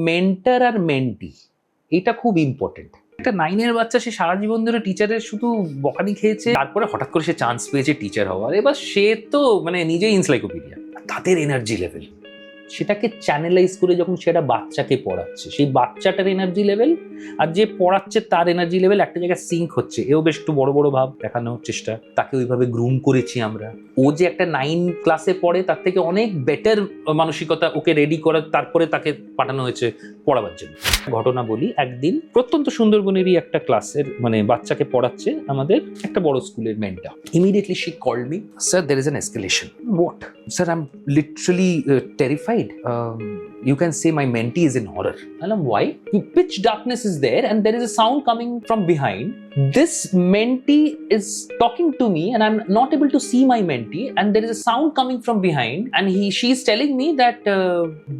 Mentor আর mentee এটা খুব ইম্পর্টেন্ট। একটা 9-এর বাচ্চা সে সারা জীবন ধরে টিচারের শুধু বকানি খেয়েছে, তারপরে হঠাৎ করে সে চান্স পেয়েছে টিচার হওয়ার। এবার সে তো মানে নিজেই এনসাইক্লোপিডিয়া। তাদের এনার্জি লেভেল, সেটাকে চ্যানেলাইজ করে যখন সেটা বাচ্চাকে পড়াচ্ছে, সেই বাচ্চাটার এনার্জি লেভেল আর যে পড়াচ্ছে তার এনার্জি লেভেল একটা জায়গায় সিঙ্ক হচ্ছে। এও বেশ একটু বড় বড় ভাব দেখানোর চেষ্টা, তাকে ওইভাবে গ্রুম করেছি আমরা। ও যে একটা 9 ক্লাসে পড়ে তার থেকে অনেক বেটার মানসিকতা ওকে রেডি করে তারপরে তাকে পাঠানো হয়েছে পড়াবার জন্য। ঘটনা বলি, একদিন প্রত্যন্ত সুন্দরবনেরই একটা ক্লাসের মানে বাচ্চাকে পড়াচ্ছে আমাদের একটা বড় স্কুলের mentor. Immediately she called me, sir there is an escalation. What? Sir, I'm literally terrified. You can say my mentee is in horror. And I'm why? Pitch darkness is there and there is a sound coming from behind. This mentee is talking to me and I'm not able to see my mentee and there is a sound coming from behind and she is telling me that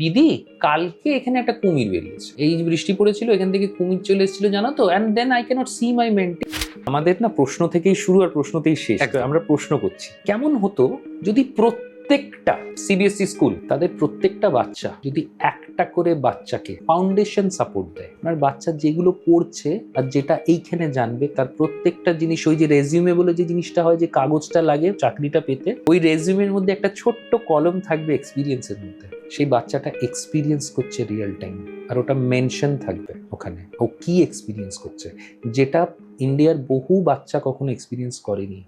দিদি কালকে এখানে একটা কুমির বেরিয়েছে, এই বৃষ্টি পড়েছিল এখান থেকে কুমির চলে এসেছিল জানো তো, and then I cannot see my mentee. আমাদের না প্রশ্ন থেকেই শুরু আর প্রশ্নতেই শেষ। আমরা প্রশ্ন করছি কেমন হতো যদি প্রত্যেকটা সিবিএসই স্কুল তাদের প্রত্যেকটা বাচ্চা যদি একটা করে বাচ্চাকে ফাউন্ডেশন সাপোর্ট দেয়, আপনার বাচ্চা যেগুলো পড়ছে আর যেটা এইখানে জানবে তার প্রত্যেকটা জিনিস, ওই যে রেজিউমে বলে যে জিনিসটা হয় যে কাগজটা লাগে চাকরিটা পেতে, ওই রেজিউমের মধ্যে একটা ছোট্ট কলম থাকবে এক্সপিরিয়েন্সের মধ্যে, সেই বাচ্চাটা এক্সপিরিয়েন্স করছে রিয়েল টাইম আর ওটা মেনশন থাকবে ওখানে ও কি এক্সপিরিয়েন্স করছে, যেটা ইন্ডিয়ার বহু বাচ্চা কখনো এক্সপিরিয়েন্স করেনি।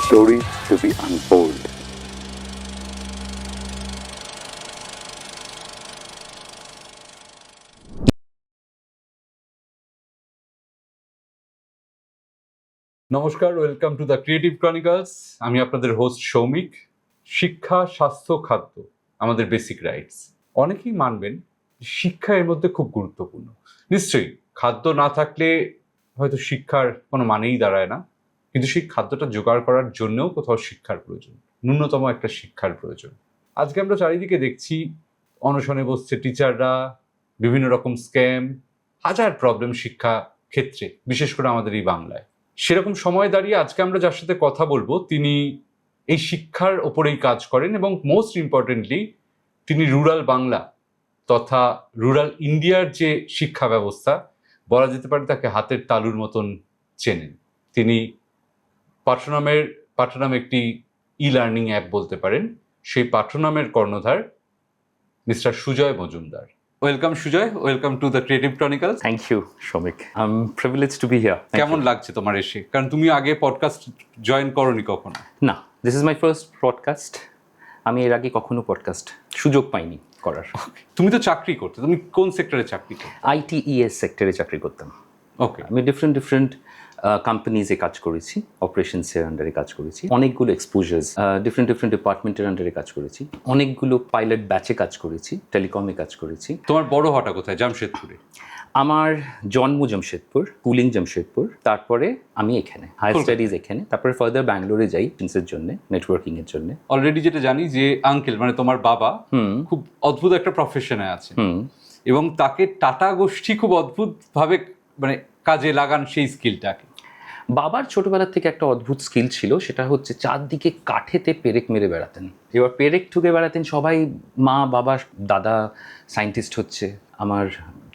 Stories to be unfold. নমস্কার, welcome to the creative Chronicles. আমি আপনাদের হোস্ট সৌমিক। শিক্ষা, স্বাস্থ্য, খাদ্য আমাদের বেসিক রাইটস। অনেকেই মানবেন শিক্ষা এর মধ্যে খুব গুরুত্বপূর্ণ। নিশ্চয়ই খাদ্য না থাকলে হয়তো শিক্ষার কোনো মানেই দাঁড়ায় না, কিন্তু সেই খাদ্যটা জোগাড় করার জন্যও কোথাও শিক্ষার প্রয়োজন, ন্যূনতম একটা শিক্ষার প্রয়োজন। আজকে আমরা চারিদিকে দেখছি অনশনে বসছে টিচাররা, বিভিন্ন রকম স্ক্যাম, হাজার প্রবলেম শিক্ষা ক্ষেত্রে, বিশেষ করে আমাদের এই বাংলায়। সেরকম সময় দাঁড়িয়ে আজকে আমরা যার সাথে কথা বলবো তিনি এই শিক্ষার ওপরেই কাজ করেন এবং মোস্ট ইম্পর্টেন্টলি তিনি রুরাল বাংলা তথা রুরাল ইন্ডিয়ার যে শিক্ষা ব্যবস্থা বলা যেতে পারে তাকে হাতের তালুর মতন চেনেন। তিনি পাঠনাম একটি ই লার্নিং অ্যাপ বলতে পারেন, সেই পাঠনামের কর্ণধার mister Sujoy Majumdar. Welcome Sujoy, welcome to the creative chronicles. Thank you Soumik, I am privileged to be here. কেমন লাগছে তোমার এসে? কারণ তুমি আগে পডকাস্ট জয়েন করোনি কখনো। না, this is my first podcast. আমি এর আগে কখনো পডকাস্ট সুযোগ পাইনি করার। তুমি তো চাকরি করতে, তুমি কোন সেক্টরে চাকরি করতে? ITES সেক্টরে চাকরি করতাম। ওকে। আমি ডিফারেন্ট কোম্পানিজে কাজ করেছি, অপারেশনসের আন্ডারে কাজ করেছি, অনেকগুলো এক্সপোজার্স ডিফারেন্ট ডিপার্টমেন্টের আন্ডারে কাজ করেছি, অনেকগুলো পাইলট ব্যাচে কাজ করেছি, টেলিকমে কাজ করেছি। তোমার বড় হওয়াটা কোথায়? জামশেদপুরে? আমার জন্ম জামশেদপুর, কুলিং জামশেদপুর, তারপরে আমি এখানে হায়ার স্টাডিজ এখানে, তারপরে ফার্দার ব্যাঙ্গালোরে যাই ফিন্সের জন্য, নেটওয়ার্কিং এর জন্য। অলরেডি যেটা জানি যে আঙ্কেল মানে তোমার বাবা খুব অদ্ভুত একটা প্রফেশনে আছে এবং তাকে টাটা গোষ্ঠী খুব অদ্ভুত ভাবে মানে কাজে লাগান সেই স্কিলটাকে। বাবার ছোটবেলা থেকে একটা অদ্ভুত স্কিল ছিল, সেটা হচ্ছে চারদিকে কাঠেতে পেরেক মেরে বেড়াতেন। এবার পেরেক ঠুকে বেড়াতেন সবাই, মা বাবা দাদা সায়েন্টিস্ট হচ্ছে, আমার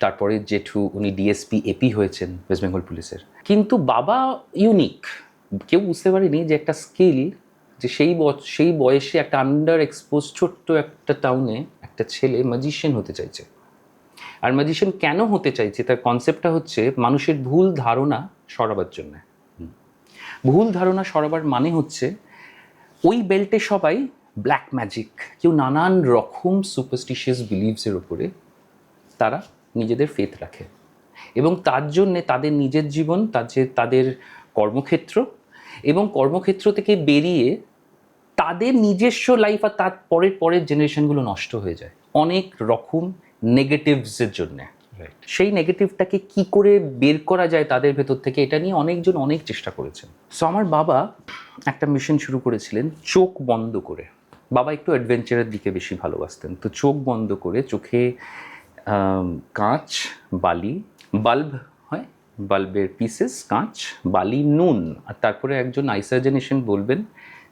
তারপরে জেঠু উনি ডিএসপি এপি হয়েছেন ওয়েস্ট বেঙ্গল পুলিশের। কিন্তু বাবা ইউনিক, কেউ বুঝতে পারেনি যে একটা স্কিল যে সেই বয়সে একটা আন্ডার এক্সপোজ ছোট্ট একটা টাউনে একটা ছেলে ম্যাজিশিয়ান হতে চাইছে। আর ম্যাজিশিয়ান কেন হতে চাইছে তার কনসেপ্টটা হচ্ছে মানুষের ভুল ধারণা সরাবার জন্য। ভুল ধারণা সরাবার মানে হচ্ছে ওই বেল্টে সবাই ব্ল্যাক ম্যাজিক, কেউ নানান রকম সুপারস্টিশিয়াস বিলিভসের ওপরে তারা নিজেদের ফেথ রাখে এবং তার জন্যে তাদের নিজের জীবন, তাদের কর্মক্ষেত্র এবং কর্মক্ষেত্র থেকে বেরিয়ে তাদের নিজস্ব লাইফ আর তার পরের জেনারেশনগুলো নষ্ট হয়ে যায় অনেক রকম নেগেটিভসের জন্যে। সেই নেগেটিভটাকে কি করে বের করা যায় তাদের ভেতর থেকে, এটা নিয়ে অনেকজন অনেক চেষ্টা করেছেন। সো আমার বাবা একটা মিশন শুরু করেছিলেন চোখ বন্ধ করে। বাবা একটু অ্যাডভেঞ্চারের দিকে বেশি ভালোবাসতেন, তো চোখ বন্ধ করে চোখে কাঁচ, বালি, বাল্ব হয়, বাল্বের পিসেস, কাঁচ, বালি, নুন, আর তারপরে একজন আই সার্জেন বলবেন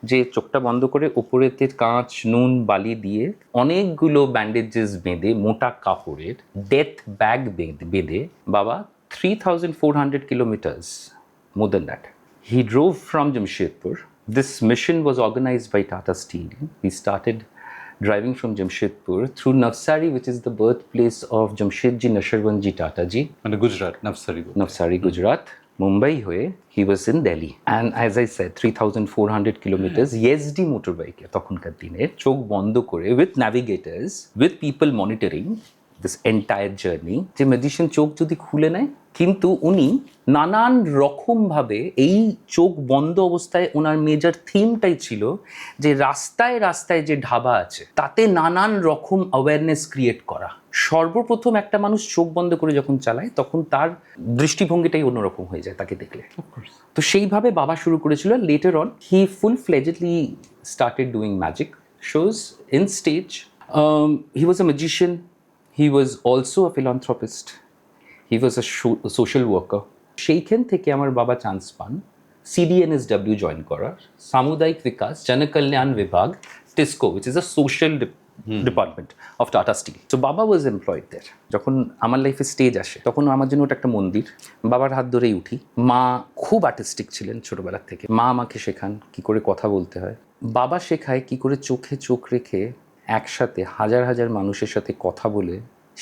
যে চোখটা বন্ধ করে ওপরেতে কাঁচ, নুন, বালি দিয়ে অনেকগুলো ব্যান্ডেজেস বেঁধে মোটা কাপড়ের ডেথ ব্যাগ বেঁধে বাবা 3,400 kilometers, more than that. He drove from Jamshedpur. This mission was organized by Tata Steel. We started driving from Jamshedpur through Navsari, which is the birthplace of Jamshedji Nasharwanji Tata ji. মানে Gujarat, নবসারি। Navsari, Gujarat. Mumbai হয়ে he was in Delhi. And as I said, 3,400 kilometers, YESD motorbike তখনকার দিনে, চোখ বন্ধ করে, with navigators, with people monitoring this entire journey. যে magician চোখ যদি খুলে নেয়, কিন্তু উনি নানান রকমভাবে এই চোখ বন্ধ অবস্থায় ওনার মেজর থিমটাই ছিল যে রাস্তায় রাস্তায় যে ঢাবা আছে তাতে নানান রকম অ্যাওয়ারনেস ক্রিয়েট করা। সর্বপ্রথম একটা মানুষ চোখ বন্ধ করে যখন চালায় তখন তার দৃষ্টিভঙ্গিটাই অন্যরকম হয়ে যায় তাকে দেখলে। তো সেইভাবে বাবা শুরু করেছিল। Later on he full fledgedly started doing magic shows in stage. He was a magician, he was also a philanthropist, he was a social worker. সেইখান থেকে আমার বাবা চান্স পান CDNSW জয়েন করার, সামুদায়িক বিকাশ জনকল্যাণ বিভাগ, TISCO, which is a social department of Tata Steel. তো বাবা ওয়াজ এমপ্লয়েড দেয়ার। যখন আমার লাইফে স্টেজ আসে তখন আমার জন্য ওটা একটা মন্দির। বাবার হাত ধরেই উঠি। মা খুব আর্টিস্টিক ছিলেন ছোটবেলার থেকে। মা আমাকে শেখান কি করে কথা বলতে হয়, বাবা শেখায় কি করে চোখে চোখ রেখে একসাথে হাজার হাজার মানুষের সাথে কথা বলে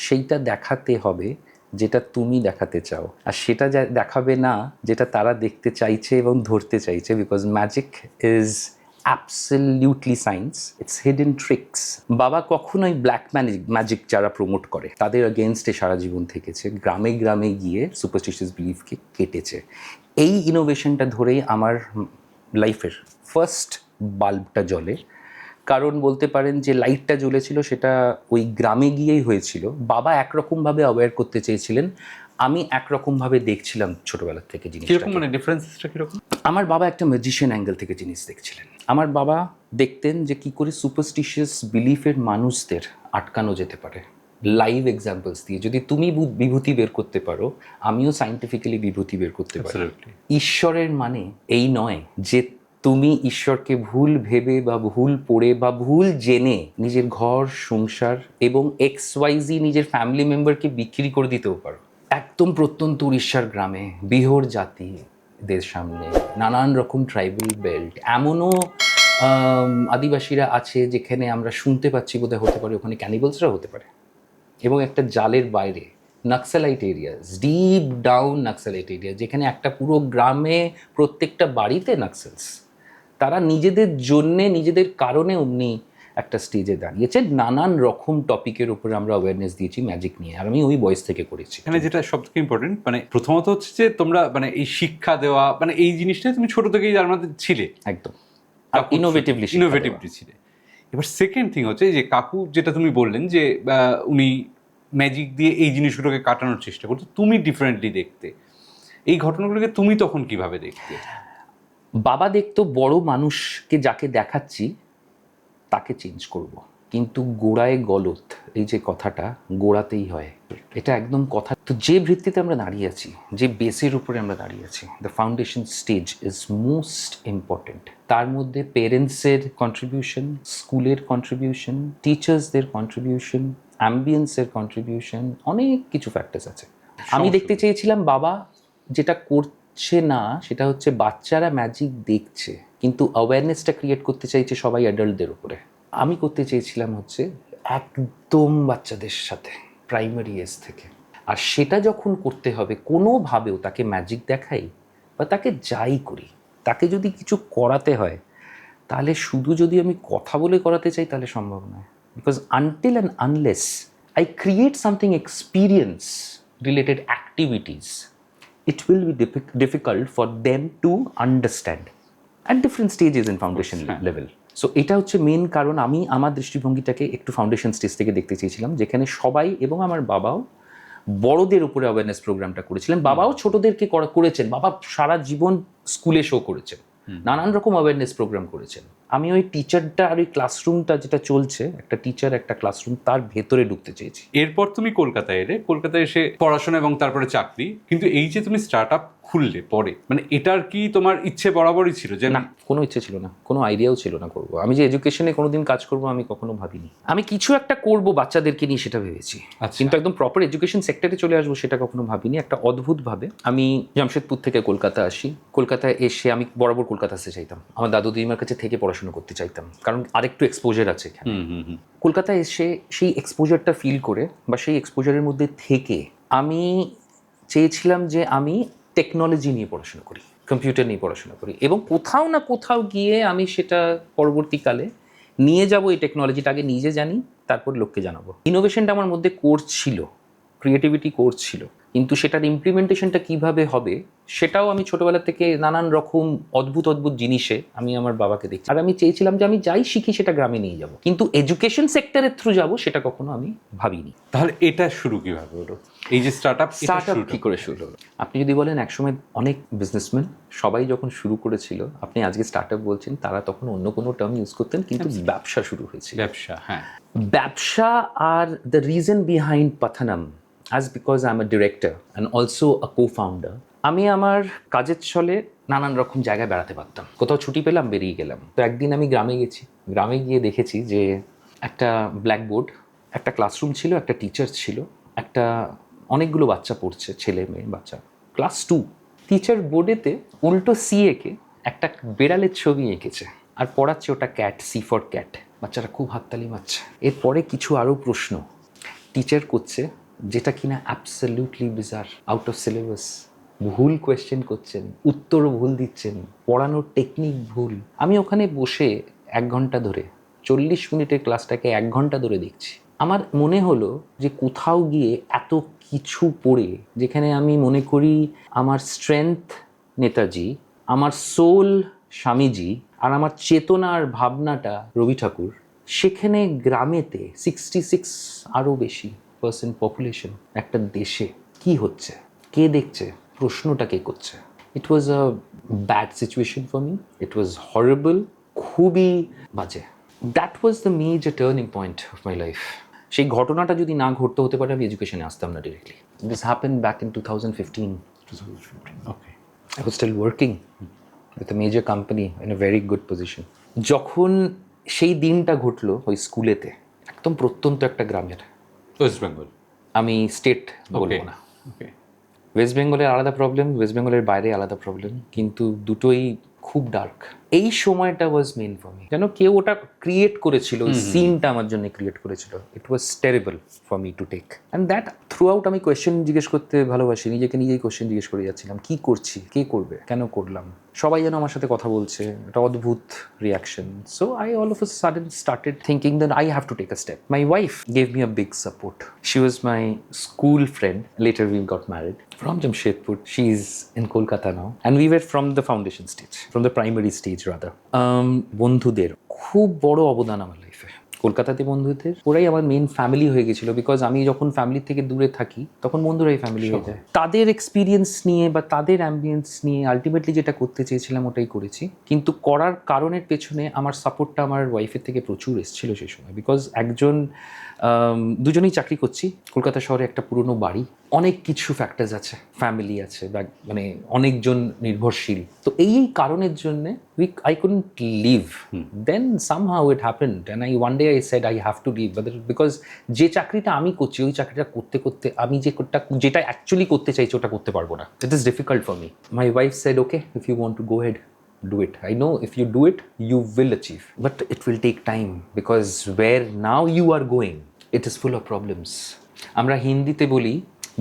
সেইটা দেখাতে হবে যেটা তুমি দেখাতে চাও, আর সেটা দেখাবে না যেটা তারা দেখতে চাইছে এবং ধরতে চাইছে। Because magic is absolutely science, it's hidden tricks. বাবা কখনোই ব্ল্যাক ম্যাজিক যারা প্রমোট করে তাদের এগেনস্টে সারা জীবন থেকেছে, গ্রামে গ্রামে গিয়ে সুপারস্টিশিয়াস বিলিফকে কেটেছে। এই ইনোভেশনটা ধরেই আমার লাইফের ফার্স্ট বাল্বটা জ্বলে। কারণ বলতে পারেন যে লাইটটা জ্বলেছিল সেটা ওই গ্রামে গিয়েই হয়েছিল। বাবা একরকমভাবে অ্যাওয়্যার করতে চেয়েছিলেন, আমি একরকমভাবে দেখছিলাম ছোটবেলার থেকে জিনিসটা। কিরকম মানে ডিফারেন্সটা কিরকম? আমার বাবা একটা ম্যাজিশিয়ান অ্যাঙ্গেল থেকে জিনিস দেখছিলেন। আমার বাবা দেখতেন যে কি করে সুপারস্টিশিয়াস বিলিফের মানুষদের আটকানো যেতে পারে লাইভ এক্সাম্পলস দিয়ে। যদি তুমি বিভূতি বের করতে পারো, আমিও সায়েন্টিফিক্যালি বিভূতি বের করতে পারি। ঈশ্বরের মানে এই নয় যে তুমি ঈশ্বরকে ভুল ভেবে বা ভুল পড়ে বা ভুল জেনে নিজের ঘর সংসার এবং XYZ নিজের ফ্যামিলি মেম্বারকে বিক্রি করে দিতেও পারো। একদম প্রত্যন্ত উড়িষ্যার গ্রামে বিহর জাতিদের সামনে নানান রকম ট্রাইবাল বেল্ট, এমনও আদিবাসীরা আছে যেখানে আমরা শুনতে পাচ্ছি বোধহয় হতে পারে ওখানে ক্যানিবালসরা হতে পারে। এবং একটা জালের বাইরে নাক্সালাইট এরিয়াস, ডিপ ডাউন নাক্সালাইট এরিয়া, যেখানে একটা পুরো গ্রামে প্রত্যেকটা বাড়িতে নাক্সালস। তারা নিজেদের জন্যে নিজেদের কারণে অমনি একটা স্টেজে দাঁড়িয়েছে। নানান রকম টপিকের উপরে আমরা অ্যাওয়ারনেস দিয়েছি ম্যাজিক নিয়ে, আর আমি ওই বয়স থেকে করেছি। এখানে যেটা সবথেকে ইম্পর্টেন্ট মানে প্রথমত হচ্ছে যে তোমরা মানে এই শিক্ষা দেওয়া মানে এই জিনিসটা তুমি ছোট থেকেই যার মধ্যে ছিলে একদম ইনোভেটিভলি ছিলে। এবার সেকেন্ড থিং হচ্ছে যে কাকু যেটা তুমি বললেন যে উনি ম্যাজিক দিয়ে এই জিনিসগুলোকে কাটানোর চেষ্টা করতো, তুমি ডিফারেন্টলি দেখতে। এই ঘটনাগুলোকে তুমি তখন কিভাবে দেখতে? বাবা দেখতো বড় মানুষকে যাকে দেখাচ্ছি তাকে চেঞ্জ করব, কিন্তু গোড়ায় গলত এই যে কথাটা গোড়াতেই হয়, এটা একদম কথা। তো যে ভিত্তিতে আমরা দাঁড়িয়ে আছি, যে বেসের উপরে আমরা দাঁড়িয়ে আছি, the foundation stage is most important. তার মধ্যে পেরেন্টসের কন্ট্রিবিউশন, স্কুলের কন্ট্রিবিউশন, টিচার্সদের কন্ট্রিবিউশন, অ্যাম্বিয়েন্সের কন্ট্রিবিউশন, অনেক কিছু ফ্যাক্টরস আছে। আমি দেখতে চেয়েছিলাম বাবা যেটা করছে না সেটা হচ্ছে বাচ্চারা ম্যাজিক দেখছে কিন্তু অ্যাওয়ারনেসটা ক্রিয়েট করতে চাইছে সবাই অ্যাডাল্টদের উপরে। আমি করতে চেয়েছিলাম হচ্ছে একদম বাচ্চাদের সাথে প্রাইমারি এজ থেকে। আর সেটা যখন করতে হবে কোনোভাবেও তাকে ম্যাজিক দেখাই বা তাকে যাই করি, তাকে যদি কিছু করাতে হয় তাহলে শুধু যদি আমি কথা বলে করাতে চাই তাহলে সম্ভব নয়। Because until and unless I create something experience related activities, it will be difficult for them to understand at different stages in foundation level. So এটা হচ্ছে মেন কারণ। আমি আমার দৃষ্টিভঙ্গিটাকে একটু ফাউন্ডেশন স্টেজ থেকে দেখতে চেয়েছিলাম, যেখানে সবাই এবং আমার বাবাও বড়দের উপরে অ্যাওয়ারনেস প্রোগ্রামটা করেছিলেন। বাবাও ছোটদেরকে করেছেন। বাবা সারা জীবন স্কুলে শো করেছেন, নানান রকম অ্যাওয়ারনেস প্রোগ্রাম করেছেন। আমি ওই টিচারটা আর ওই ক্লাসরুমটা যেটা চলছে, একটা টিচার একটা ক্লাসরুম, তার ভেতরে ঢুকতে চেয়েছি। এরপর তুমি কলকাতায় এলে, কলকাতায় এসে পড়াশোনা এবং তারপরে চাকরি। কিন্তু এই যে তুমি স্টার্ট আপ খুললে পরে, মানে এটার কি তোমার ইচ্ছে বরাবরই ছিল যে না, কোনো ইচ্ছে ছিল না, কোনো আইডিয়াও ছিল না করবো। আমি যে এডুকেশনে কোনোদিন কাজ করবো আমি কখনো ভাবিনি। আমি কিছু একটা করব বাচ্চাদেরকে নিয়ে, সেটা ভেবেছি, আচ্ছা। কিন্তু একদম প্রপার এডুকেশন সেক্টরে চলে আসবো সেটা কখনো ভাবিনি। একটা অদ্ভুতভাবে আমি জামশেদপুর থেকে কলকাতা আসি। কলকাতায় এসে আমি বরাবর কলকাতা আসতে চাইতাম, আমার দাদু দিদিমার কাছে থেকে পড়াশোনা করতে চাইতাম, কারণ আরেকটু এক্সপোজার আছে এখানে। কলকাতায় এসে সেই এক্সপোজারটা ফিল করে বা সেই এক্সপোজারের মধ্যে থেকে আমি চেয়েছিলাম যে আমি টেকনোলজি নিয়ে পড়াশোনা করি, কম্পিউটার নিয়ে পড়াশোনা করি, এবং কোথাও না কোথাও গিয়ে আমি সেটা পরবর্তীকালে নিয়ে যাব। এই টেকনোলজিটা আগে নিজে জানি, তারপর লোককে জানাবো। ইনোভেশনটা আমার মধ্যে কোর ছিল, ক্রিয়েটিভিটি কোর ছিল, কিন্তু সেটার ইমপ্লিমেন্টেশনটা কিভাবে হবে সেটাও আমি ছোটবেলা থেকে নানান রকম অদ্ভুত অদ্ভুত জিনিসে আমি আমার বাবাকে দেখি। আর আমি চেয়েছিলাম যে আমি যাই শিখি সেটা গ্রামে নিয়ে যাব, কিন্তু এডুকেশন সেক্টরের থ্রু যাব সেটা কখনো আমি ভাবিনি। তাহলে এটা শুরু কিভাবে হলো, এই যে স্টার্ট আপ কি করে শুরু হলো? আপনি যদি বলেন একসময় অনেক বিজনেসম্যান সবাই যখন শুরু করেছিল, আপনি আজকে স্টার্ট আপ বলছেন, তারা তখন অন্য কোনো টার্ম ইউজ করতেন, কিন্তু ব্যবসা শুরু হয়েছিল। ব্যবসা, হ্যাঁ। ব্যবসা। আর the reason behind Pathanam, as because I'm a director and also a co-founder, আমি আমার কাজের ছলে নানান রকম জায়গায় বেড়াতে পারতাম। কোথাও ছুটি পেলাম, বেরিয়ে গেলাম। তো একদিন আমি গ্রামে গেছি, গ্রামে গিয়ে দেখেছি যে একটা ব্ল্যাকবোর্ড, একটা ক্লাসরুম ছিল, একটা টিচার ছিল, একটা অনেকগুলো বাচ্চা পড়ছে, ছেলে মেয়ে বাচ্চা, ক্লাস 2। টিচার বোর্ডেতে উল্টো সি এঁকে একটা বেড়ালের ছবি এঁকেছে আর পড়াচ্ছে ওটা ক্যাট, সি ফর ক্যাট। বাচ্চারা খুব হাততালি মারছে। এরপরে কিছু আরও প্রশ্ন টিচার করছে, যেটা কিনা absolutely bizarre, out of syllabus. ভুল কোয়েশ্চেন করছেন, উত্তরও ভুল দিচ্ছেন, পড়ানোর টেকনিক ভুল। আমি ওখানে বসে 1 ঘন্টা ধরে, 40 মিনিটের ক্লাসটাকে 1 ঘন্টা ধরে দেখছি। আমার মনে হলো যে কোথাও গিয়ে এত কিছু পড়ে, যেখানে আমি মনে করি আমার স্ট্রেংথ নেতাজি, আমার সোল স্বামীজি, আর আমার চেতনার ভাবনাটা রবি ঠাকুর, সেখানে গ্রামেতে 66 আরও বেশি % পপুলেশন একটা দেশে কি হচ্ছে, কে দেখছে, প্রশ্নটা কে করছে। It was a bad situation for me, it was horrible, খুবই বাজে। That was the major turning point of my life. সেই ঘটনাটা যদি না ঘটতে হতে পারে, আমি এডুকেশনে আসতাম না directly. This happen back in 2015. Okay. I was still working with a major company in a very good position. যখন সেই দিনটা ঘটলো ওই স্কুলেতে, একদম প্রত্যন্ত একটা গ্রামের, ওয়েস্ট বেঙ্গল, আমি স্টেট বলবো না, ওকে। ওয়েস্ট বেঙ্গলের আলাদা প্রবলেম, ওয়েস্ট বেঙ্গলের বাইরে আলাদা প্রবলেম, কিন্তু দুটোই খুব ডার্ক। এই সময়টা ওয়াজ মেন ফর মি। যেন কেউ ওটা ক্রিয়েট করেছিল, ওই সিনটা আমার জন্য ক্রিয়েট করেছিল। It was terrible for me to take. And that throughout আমি কোয়েশ্চেন জিজ্ঞেস করতে ভালোবাসি, নিজেকে নিজেই কোয়েশ্চেন জিজ্ঞেস করে যাচ্ছিলাম, কি করছি, কে করবে, কেন করলাম, সবাই যেন আমার সাথে কথা বলছে, একটা অদ্ভুত reaction. So I all of a sudden started thinking that I have to take a step. My wife gave me a big support. She was my school friend. Later we got married. From Jamshedpur. She's in Kolkata now. And we were from the foundation stage, from the primary stage rather. বন্ধুদের খুব বড় অবদান আমার লাইফে। কলকাতাতে বন্ধুদের, ওরাই আমার মেন ফ্যামিলি হয়ে গেছিলো। বিকজ আমি যখন ফ্যামিলি থেকে দূরে থাকি, তখন বন্ধুরাই ফ্যামিলি হয়ে যায়। তাদের এক্সপিরিয়েন্স নিয়ে বা তাদের অ্যাম্বিয়েন্স নিয়ে আলটিমেটলি যেটা করতে চেয়েছিলাম ওটাই করেছি। কিন্তু করার কারণের পেছনে আমার সাপোর্টটা আমার ওয়াইফের থেকে প্রচুর এসেছিলো সেই সময়। বিকজ দুজনেই চাকরি করছি, কলকাতা শহরে একটা পুরনো বাড়ি, অনেক কিছু ফ্যাক্টরস আছে, ফ্যামিলি আছে, বা মানে অনেকজন নির্ভরশীল। তো এই কারণের জন্যে I couldn't leave. Then somehow it happened and one day I said I have to leave, because যে চাকরিটা আমি করছি ওই চাকরিটা করতে করতে আমি যেটা অ্যাকচুয়ালি করতে চাইছি ওটা করতে পারবো না। It is difficult for me. My wife said, okay, if you want to go ahead, do it. I know if you do it, you will achieve. But it will take time, because where now you are going, it is full of problems. আমরা হিন্দিতে বলি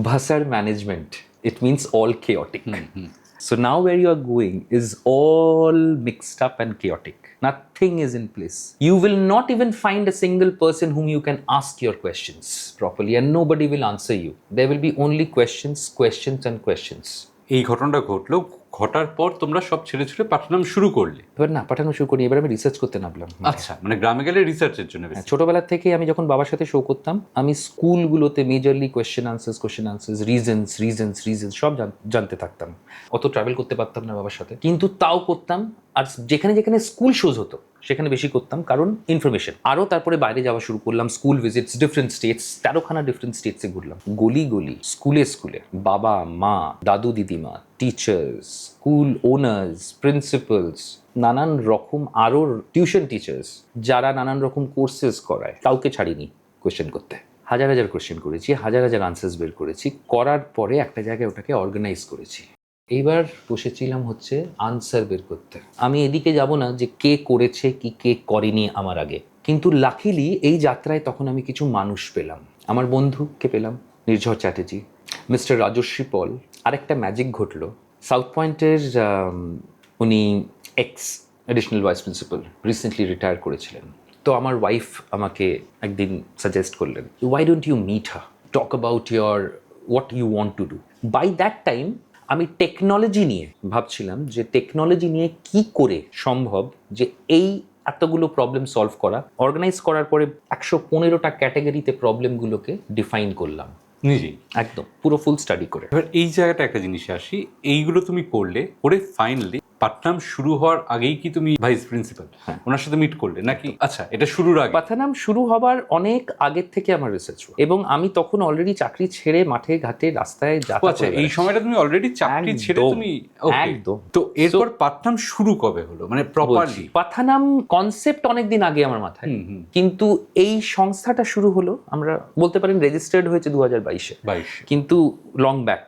ভাষার management, it means all chaotic. So now where you are going is all mixed up and chaotic. Nothing is in place. You will not even find a single person whom you can ask your questions properly, and nobody will answer you. There will be only questions, questions and questions. এই ঘটনাটা ঘটলো, ঘটার পর তোমরা সব ছেড়ে ছেড়ে পাঠানো শুরু করলে? এবার না পাঠানো শুরু করি, এবার আমি রিসার্চ করতে নামলাম। আচ্ছা, মানে গ্রামে গেলে রিসার্চের জন্য? ছোটবেলা থেকে আমি যখন বাবার সাথে শো করতাম, আমি স্কুলগুলোতে মেজরলি কোয়েশ্চেন আনসার্স, রিজনস সব জানতে থাকতাম। অত ট্রাভেল করতে পারতাম না বাবার সাথে, কিন্তু তাও করতাম। আর যেখানে যেখানে স্কুল শোজ হতো সেখানে বেশি করতাম, কারণ ইনফরমেশন। আরও তারপরে বাইরে যাওয়া শুরু করলাম, স্কুল ভিজিটস, ডিফারেন্ট স্টেটস, 13খানা ডিফারেন্ট স্টেটসে ঘুরলাম, গলি গলি, স্কুলে স্কুলে, বাবা মা, দাদু দিদিমা, টিচার্স, স্কুল ওনার্স, প্রিন্সিপালস, নানান রকম আরও টিউশন টিচার্স যারা নানান রকম কোর্সেস করায়, কাউকে ছাড়িনি কোয়েশ্চেন করতে। হাজার হাজার কোয়েশ্চেন করেছি, হাজার হাজার আনসার্স বের করেছি, করার পরে একটা জায়গায় ওটাকে অর্গানাইজ করেছি। এইবার বসেছিলাম হচ্ছে আনসার বের করতে। আমি এদিকে যাব না যে কে করেছে কি কে করেনি আমার আগে, কিন্তু লাকিলি এই যাত্রায় তখন আমি কিছু মানুষ পেলাম। আমার বন্ধুকে পেলাম, নির্ঝর চ্যাটার্জি, মিস্টার রাজশ্রী পল। আরেকটা ম্যাজিক ঘটলো, সাউথ পয়েন্টের উনি ex additional vice principal, recently retire করেছিলেন। তো আমার ওয়াইফ আমাকে একদিন সাজেস্ট করলেন, why don't you meet her, talk about your what you want to do. By that time আমি টেকনোলজি নিয়ে ভাবছিলাম যে টেকনোলজি নিয়ে কি করে সম্ভব যে এই এতগুলো প্রবলেম সলভ করা। অর্গানাইজ করার পরে 115টা ক্যাটাগরিতে প্রবলেমগুলোকে ডিফাইন করলাম নিজেই, একদম পুরো ফুল স্টাডি করে। এবার এই জায়গাটা একটা জিনিসে আসি, এইগুলো তুমি করলে ওরে ফাইনালি পাঠনাম শুরু হওয়ার আগেই কি তুমি ভাইস প্রিন্সিপাল ওনার সাথে মিট করলে নাকি? আচ্ছা, এটা শুরুর আগে? পাথানাম শুরু হবার অনেক আগের থেকে আমার রিসার্চ, এবং আমি তখন অলরেডি চাকরি ছেড়ে মাঠে ঘাটে রাস্তায় যাতায়াত। আচ্ছা, এই সময়টা তুমি অলরেডি চাকরি ছেড়ে তুমি একদম। তো এরপর পাঠনাম শুরু কবে হলো, মানে প্রপারলি? পাথানাম কনসেপ্ট অনেকদিন আগে আমার মাথায়, কিন্তু এই সংস্থাটা শুরু হলো, আমরা বলতে পারেন রেজিস্টার্ড হয়েছে 2022-এ, কিন্তু লং ব্যাক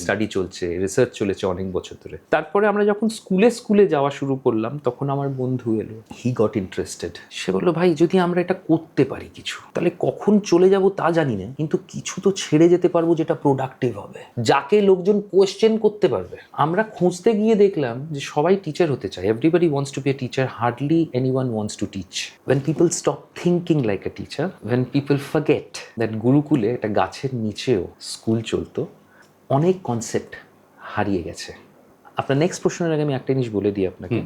স্টাডি চলছে, রিসার্চ চলেছে অনেক বছর ধরে। তারপরে আমরা যখন স্কুলে স্কুলে যাওয়া শুরু করলাম, তখন আমার বন্ধু এলো, হি গট ইন্টারেস্টেড। সে বললো, ভাই যদি আমরা এটা করতে পারি কিছু, তাহলে কখন চলে যাব তা জানি না, কিন্তু কিছু তো ছেড়ে যেতে পারবো যেটা প্রোডাক্টিভ হবে, যাকে লোকজন কোয়েশ্চেন করতে পারবে। আমরা খুঁজতে গিয়ে দেখলাম যে সবাই টিচার হতে চায়, everybody wants to be a teacher, hardly anyone wants to teach. When people stop thinking like a teacher, when people forget that গুরুকুলে একটা গাছের নিচেও স্কুল চলতো, অনেক কনসেপ্ট হারিয়ে গেছে। আপনার নেক্সট প্রশ্নের আগে আমি একটা জিনিস বলে দিই আপনাকে,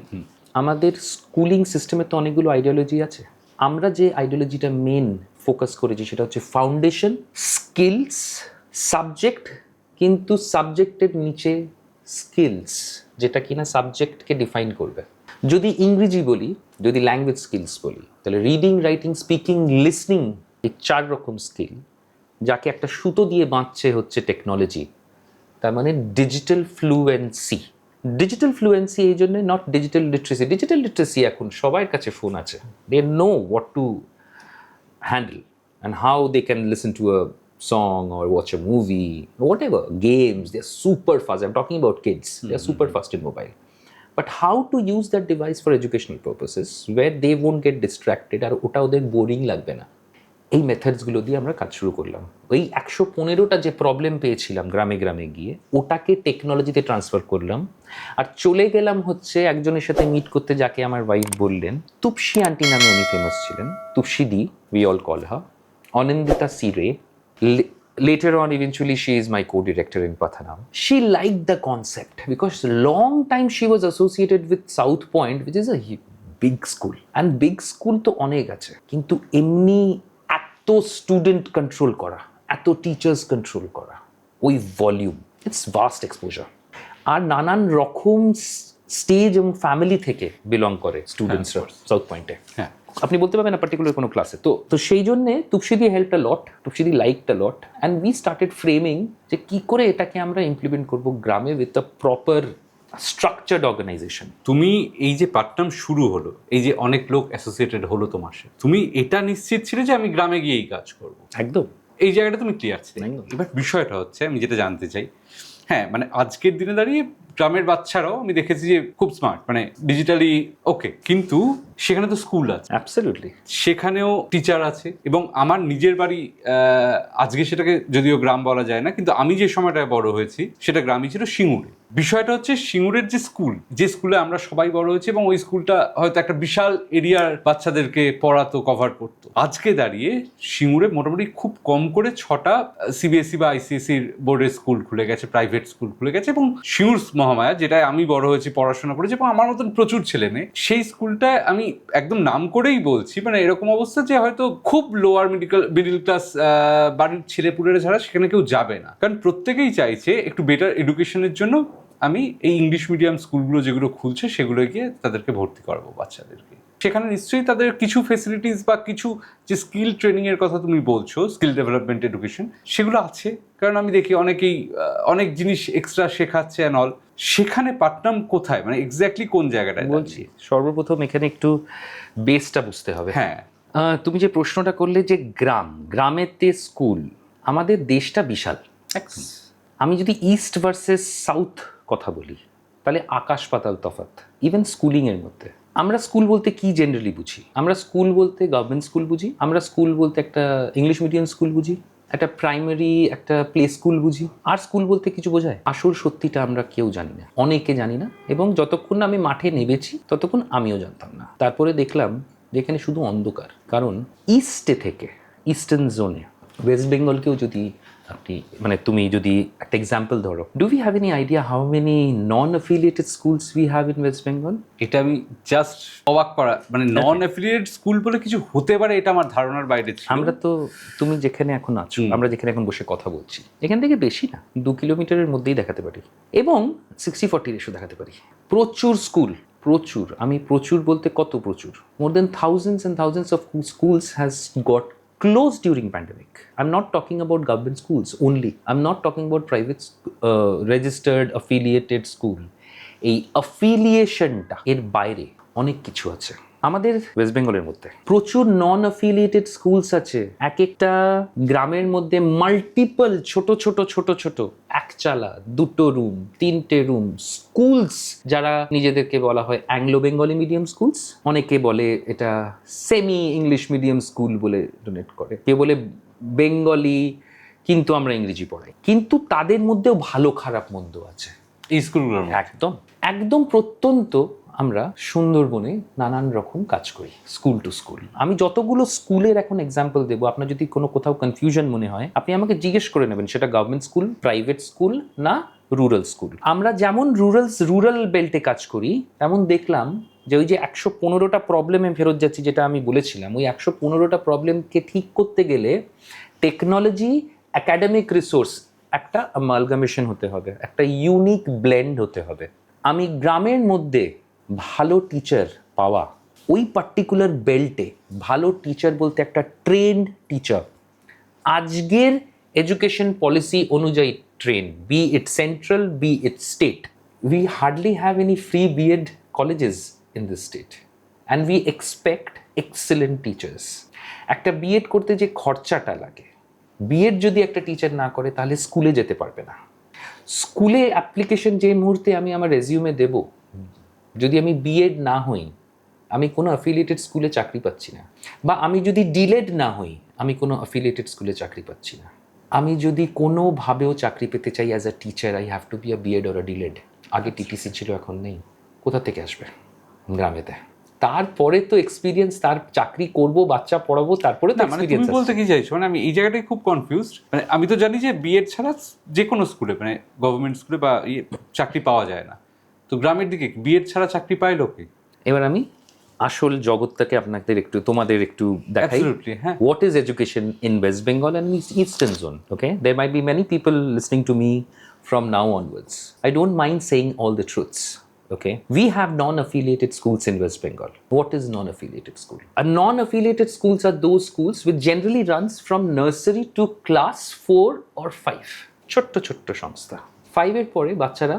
আমাদের স্কুলিং সিস্টেমে তো অনেকগুলো আইডিওলজি আছে। আমরা যে আইডিওলজিটা মেন ফোকাস করেছি সেটা হচ্ছে ফাউন্ডেশন, স্কিলস, সাবজেক্ট, কিন্তু সাবজেক্টের নিচে স্কিলস, যেটা কিনা সাবজেক্টকে ডিফাইন করবে। যদি ইংরেজি বলি, যদি ল্যাঙ্গুয়েজ স্কিলস বলি, তাহলে রিডিং, রাইটিং, স্পিকিং, লিসনিং, এই 4 রকম স্কিল, যাকে একটা সুতো দিয়ে বাঁধছে হচ্ছে টেকনোলজি। তার মানে ডিজিটাল ফ্লুয়েন্সি। ডিজিটাল ফ্লুয়েন্সি এই জন্য, not digital literacy. Digital literacy এখন সবার কাছে ফোন আছে, they know what to handle and how they can listen to a song or watch a movie, whatever, games, they're super fast. I'm talking about kids, they're super fast in mobile. But how to use that device for educational purposes where they won't get distracted আর ওটা ওদের boring লাগবে না, এই মেথডসগুলো দিয়ে আমরা কাজ শুরু করলাম। ওই 115টা যে প্রবলেম পেয়েছিলাম গ্রামে গ্রামে গিয়ে, ওটাকে টেকনোলজিতে ট্রান্সফার করলাম। আর চলে গেলাম হচ্ছে একজনের সাথে মিট করতে, যাকে আমার ওয়াইফ বললেন, তুপসী আন্টি নামে উনি ফেমাস ছিলেন, Tupsi di, we all call her, Anindita C Ray. Later on, eventually, she is my co-director in Pathanam. She liked the concept because long time she was associated with South Point, which is a big school. And big school to onek ache. Kintu emni eto student control kora, eto teachers control kora, oi volume, it's vast exposure. আর নানান রকম stage এবং family থেকে belong করে স্টুডেন্টসরা south পয়েন্টে। হ্যাঁ, আপনি বলতে পারবেন না পার্টিকুলার কোনো ক্লাসে। তো সেই জন্যে Tupsidi helped a lot, Tupsidi liked a lot, and we started framing যে কী করে এটাকে আমরা ইমপ্লিমেন্ট করবো গ্রামে with a proper structured organisation. তুমি এই যে পাঠনাম শুরু হলো, এই যে অনেক লোক অ্যাসোসিয়েটেড হলো তোমার সাথে, তুমি এটা নিশ্চিত ছিলে যে আমি গ্রামে গিয়ে এই কাজ করবো? একদম, এই জায়গাটা তুমি ক্লিয়ার ছিলে। এবার বিষয়টা হচ্ছে, আমি যেটা জানতে চাই, হ্যাঁ মানে আজকের দিনে দাঁড়িয়ে গ্রামের বাচ্চারাও আমি দেখেছি যে খুব স্মার্ট, মানে ডিজিটালি ওকে, কিন্তু সেখানে তো স্কুল আছে, অ্যাবসলিউটলি, সেখানেও টিচার আছে। এবং আমার নিজের বাড়ি, আজকে সেটাকে যদিও গ্রাম বলা যায় না, কিন্তু আমি যে সময়টায় বড় হয়েছি সেটা গ্রামই ছিল, সিঙ্গুরে। বিষয়টা হচ্ছে সিঙ্গুরের যে স্কুলে আমরা সবাই বড় হয়েছি, এবং ওই স্কুলটা হয়তো একটা বিশাল এরিয়ার বাচ্চাদেরকে পড়াতো, কভার করতো। আজকে দাঁড়িয়ে সিঙ্গুরে মোটামুটি খুব কম করে 6টা সিবিএসই বা আইসিএসসির বোর্ডের স্কুল খুলে গেছে, প্রাইভেট স্কুল খুলে গেছে। এবং সিঙ্গুর মহামায়া, যেটায় আমি বড় হয়েছি, পড়াশোনা করেছি, এবং আমার মতন প্রচুর ছেলে মেয়ে, সেই স্কুলটায় আমি একদম নাম করেই বলছি, মানে এরকম অবস্থা যে হয়তো খুব লোয়ার মিডিল ক্লাস বাড়ির ছেলেপুলেরা ছাড়া সেখানে কেউ যাবে না, কারণ প্রত্যেকেই চাইছে একটু বেটার এডুকেশনের জন্য আমি এই ইংলিশ মিডিয়াম স্কুলগুলো যেগুলো খুলছে সেগুলো গিয়ে তাদেরকে ভর্তি করাবো বাচ্চাদেরকে। সেখানে নিশ্চয়ই তাদের কিছু ফেসিলিটিস বা কিছু যে স্কিল ট্রেনিং এর কথা তুমি বলছো, স্কিল ডেভেলপমেন্ট এডুকেশন, সেগুলো আছে। কারণ আমি দেখি অনেকেই অনেক জিনিস এক্সট্রা শেখাচ্ছে অ্যান্ড অল। সেখানে পাটনাম কোথায়, মানে এক্স্যাক্টলি কোন জায়গাটায়? বলছি, সর্বপ্রথম এখানে একটু বেসটা বুঝতে হবে। হ্যাঁ, তুমি যে প্রশ্নটা করলে যে গ্রামেতে স্কুল, আমাদের দেশটা বিশাল। আমি যদি ইস্ট ভার্সেস সাউথ কথা বলি, তাহলে আকাশ পাতাল তফাৎ ইভেন স্কুলিংয়ের মধ্যে। আমরা স্কুল বলতে কি জেনারেলি বুঝি? আমরা স্কুল বলতে গভর্নমেন্ট স্কুল বুঝি, আমরা স্কুল বলতে একটা ইংলিশ মিডিয়াম স্কুল বুঝি, একটা প্রাইমারি একটা প্লে স্কুল বুঝি। আর স্কুল বলতে কিছু বোঝায়? আসল সত্যিটা আমরা কেউ জানি না, অনেকে জানি না, এবং যতক্ষণ না আমি মাঠে নেমেছি ততক্ষণ আমিও জানতাম না। তারপরে দেখলাম যেখানে শুধু অন্ধকার, কারণ ইস্টে থেকে ইস্টার্ন জোনে ওয়েস্ট বেঙ্গলকেও যদি আপনি মানে তুমি যদি একটা এক্সাম্পল ধরো, do we have any idea how many non affiliated schools we have in West Bengal? এটা আমি জাস্ট অবাক করা, মানে নন অ্যাফিলিয়েটেড স্কুল বলে কিছু হতে পারে এটা আমার ধারণার বাইরে ছিল। আমরা তো, তুমি যেখানে এখন আছো, আমরা যেখানে এখন বসে কথা বলছি, এখান থেকে বেশি না 2 কিলোমিটারের মধ্যেই দেখাতে পারি, এবং 60-40 রেশো দেখাতে পারি। প্রচুর স্কুল, প্রচুর, আমি প্রচুর বলতে কত প্রচুর, more than thousands and thousands of schools has got closed during pandemic. I'm not talking about government schools only. I'm not talking about private registered affiliated school. এই affiliationটা এর বাইরে অনেক কিছু আছে আমাদের ওয়েস্ট বেঙ্গলের মধ্যে। প্রচুর নন অ্যাফিলিয়েটেড স্কুলস আছে, এক একটা গ্রামের মধ্যে মাল্টিপল ছোট ছোট ছোট ছোট একচালা 2 রুম 3টে রুম স্কুলস, যারা নিজেদেরকে বলা হয় অ্যাংলো বেঙ্গলি মিডিয়াম স্কুলস, অনেকে বলে এটা সেমি ইংলিশ মিডিয়াম স্কুল বলে ডোনেট করে, কেউ বলে বেঙ্গলি কিন্তু আমরা ইংরেজি পড়াই। কিন্তু তাদের মধ্যেও ভালো খারাপ মন্দ আছে এই স্কুলগুলোর একদম একদম প্রত্যন্ত। আমরা সুন্দরবনে নানান রকম কাজ করি স্কুল টু স্কুল। আমি যতগুলো স্কুলের এখন এক্সাম্পল দেবো, আপনার যদি কোনো কোথাও কনফিউশন মনে হয় আপনি আমাকে জিজ্ঞেস করে নেবেন সেটা গভর্নমেন্ট স্কুল, প্রাইভেট স্কুল না রুরাল স্কুল। আমরা যেমন রুরাল বেল্টে কাজ করি, তেমন দেখলাম যে ওই যে 115টা প্রবলেমে ফেরত যাচ্ছি, যেটা আমি বলেছিলাম, ওই 115টা প্রবলেমকে ঠিক করতে গেলে টেকনোলজি, একাডেমিক রিসোর্স একটা অ্যামালগামেশন হতে হবে, একটা ইউনিক ব্লেন্ড হতে হবে। আমি গ্রামের মধ্যে ভালো টিচার পাওয়া, ওই পার্টিকুলার বেল্টে ভালো টিচার বলতে একটা ট্রেন্ড টিচার, আজকের এডুকেশন পলিসি অনুযায়ী trained, be it central be it state, we hardly have any free BEd colleges in this state and we expect excellent teachers. একটা বিএড করতে যে খরচাটা লাগে, বিএড যদি একটা টিচার না করে তাহলে স্কুলে যেতে পারবে না। স্কুলে অ্যাপ্লিকেশন যে মুহূর্তে আমি আমার রেজিউমে দেব, যদি আমি বিএড না হই আমি কোনো অ্যাফিলিয়েটেড স্কুলে চাকরি পাচ্ছি না, বা আমি যদি ডিলেড না হই আমি কোনো অ্যাফিলিয়েটেড স্কুলে চাকরি পাচ্ছি না। আমি যদি কোনোভাবেও চাকরি পেতে চাই as a teacher, I have to be a BEd or a DElEd. আগে টিটিসি ছিল, এখন নেই। কোথা থেকে আসবে? গ্রামেতে। তারপরে তো এক্সপিরিয়েন্স, তার চাকরি করব, বাচ্চা পড়াবো, তারপরে তো মানে তুমি বলতে কি চাইছো, মানে আমি এই জায়গাটাই খুব কনফিউজড। মানে আমি তো জানি যে বিএড ছাড়া যে কোনো স্কুলে, মানে গভর্নমেন্ট স্কুলে বা চাকরি পাওয়া যায় না, তো গ্রামের দিকে বিএড ছাড়া চাকরি পায় লোকে। এবার আমি আসল জগৎটাকে আপনাদের একটু, তোমাদের একটু দেখাই। হ্যাঁ, What is education in West Bengal and Eastern Zone? Okay, there might be many people listening to me from now onwards. I don't mind saying all the truths. Okay, we have non-affiliated schools in West Bengal. What is non-affiliated school? A non-affiliated schools are those schools which generally runs from nursery to class 4 or 5. ছোট্ট ছোট্ট সংস্থা। 5 এর পরে বাচ্চারা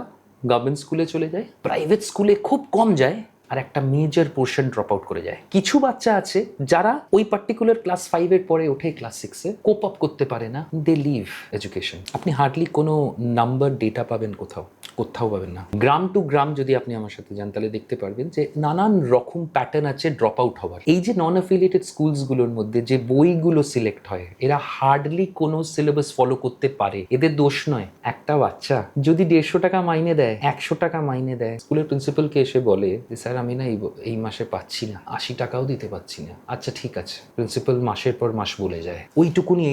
government স্কুলে চলে যায়, private স্কুলে খুব কম যায়, আর একটা মেজর পোর্শন ড্রপ আউট করে যায়। কিছু বাচ্চা আছে যারা ওই পার্টিকুলার ক্লাস 5 এর পরে ওঠে ক্লাস 6-এ, কোপ আপ করতে পারে না, দে লিভ এডুকেশন। আপনি হার্ডলি কোনো নাম্বার ডেটা পাবেন কোথাও পাবেন না। গ্রাম টু গ্রাম যদি আপনি আমার সাথে যান তাহলে দেখতে পারবেন যে নানান রকম প্যাটার্ন আছে ড্রপ আউট হওয়ার। এই যে নন অ্যাফিলিয়েটেড স্কুলসগুলোর মধ্যে যে বইগুলো সিলেক্ট হয়, এরা হার্ডলি কোনো সিলেবাস ফলো করতে পারে, এদের দোষ নয়। একটা বাচ্চা যদি 150 টাকা মাইনে দেয়, 100 টাকা মাইনে দেয়, স্কুলের প্রিন্সিপালকে এসে বলে যে স্যার আমি না এই মাসে পাচ্ছি না, 80 টাকাও দিতে পারছি না। আচ্ছা ঠিক আছে, প্রিন্সিপাল মাসের পর মাস বলে যায়। ওইটুকুনি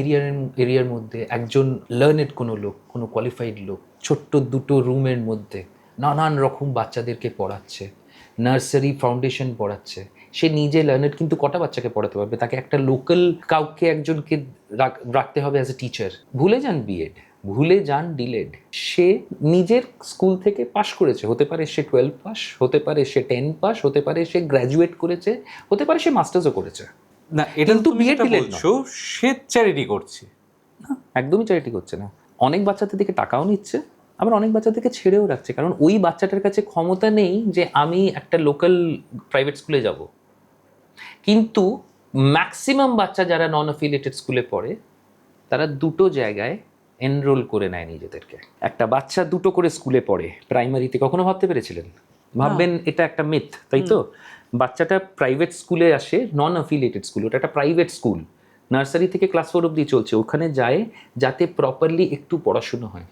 এরিয়ার মধ্যে একজন লার্নেড কোনো লোক, কোনো কোয়ালিফাইড লোক, ছোট্ট 2 রুমের মধ্যে নানান রকম বাচ্চাদেরকে পড়াচ্ছে, নার্সারি ফাউন্ডেশন পড়াচ্ছে। সে নিজে লার্নেড, কিন্তু কটা বাচ্চাকে পড়াতে পারবে? তাকে একটা লোকাল কাউকে একজনকে রাখতে হবে অ্যাজ এ টিচার। ভুলে যান বিএড, ভুলে যান ডিলেড। সে নিজের স্কুল থেকে পাশ করেছে, হতে পারে সে 12 পাস, হতে পারে সে 10 পাস, হতে পারে সে গ্র্যাজুয়েট করেছে, হতে পারে সে মাস্টার্সও করেছে। না, এটা কিন্তু তুমি B.Ed যেটা delayed বলছো সে চ্যারিটি করছে। না, একদমই চ্যারিটি করছে না। অনেক বাচ্চাদের থেকে টাকাও নিচ্ছে, আবার অনেক বাচ্চাদেরকে ছেড়েও রাখছে, কারণ ওই বাচ্চাটার কাছে ক্ষমতা নেই যে আমি একটা লোকাল প্রাইভেট স্কুলে যাব। কিন্তু ম্যাক্সিমাম বাচ্চা যারা নন অ্যাফিলিয়েটেড স্কুলে পড়ে তারা দুটো জায়গায় এনরোল করে নেয় নিজেদেরকে। একটা বাচ্চা দুটো করে স্কুলে পড়ে প্রাইমারিতে, কখনো ভাবতে পেরেছিলেন? ভাববেন এটা একটা মিথ, তাই তো? বাচ্চাটা প্রাইভেট স্কুলে আসে, নন অ্যাফিলিয়েটেড স্কুল, ওটা একটা প্রাইভেট স্কুল, নার্সারি থেকে ক্লাস 4 অবধি চলছে, ওখানে যায় যাতে প্রপারলি একটু পড়াশুনো হয়,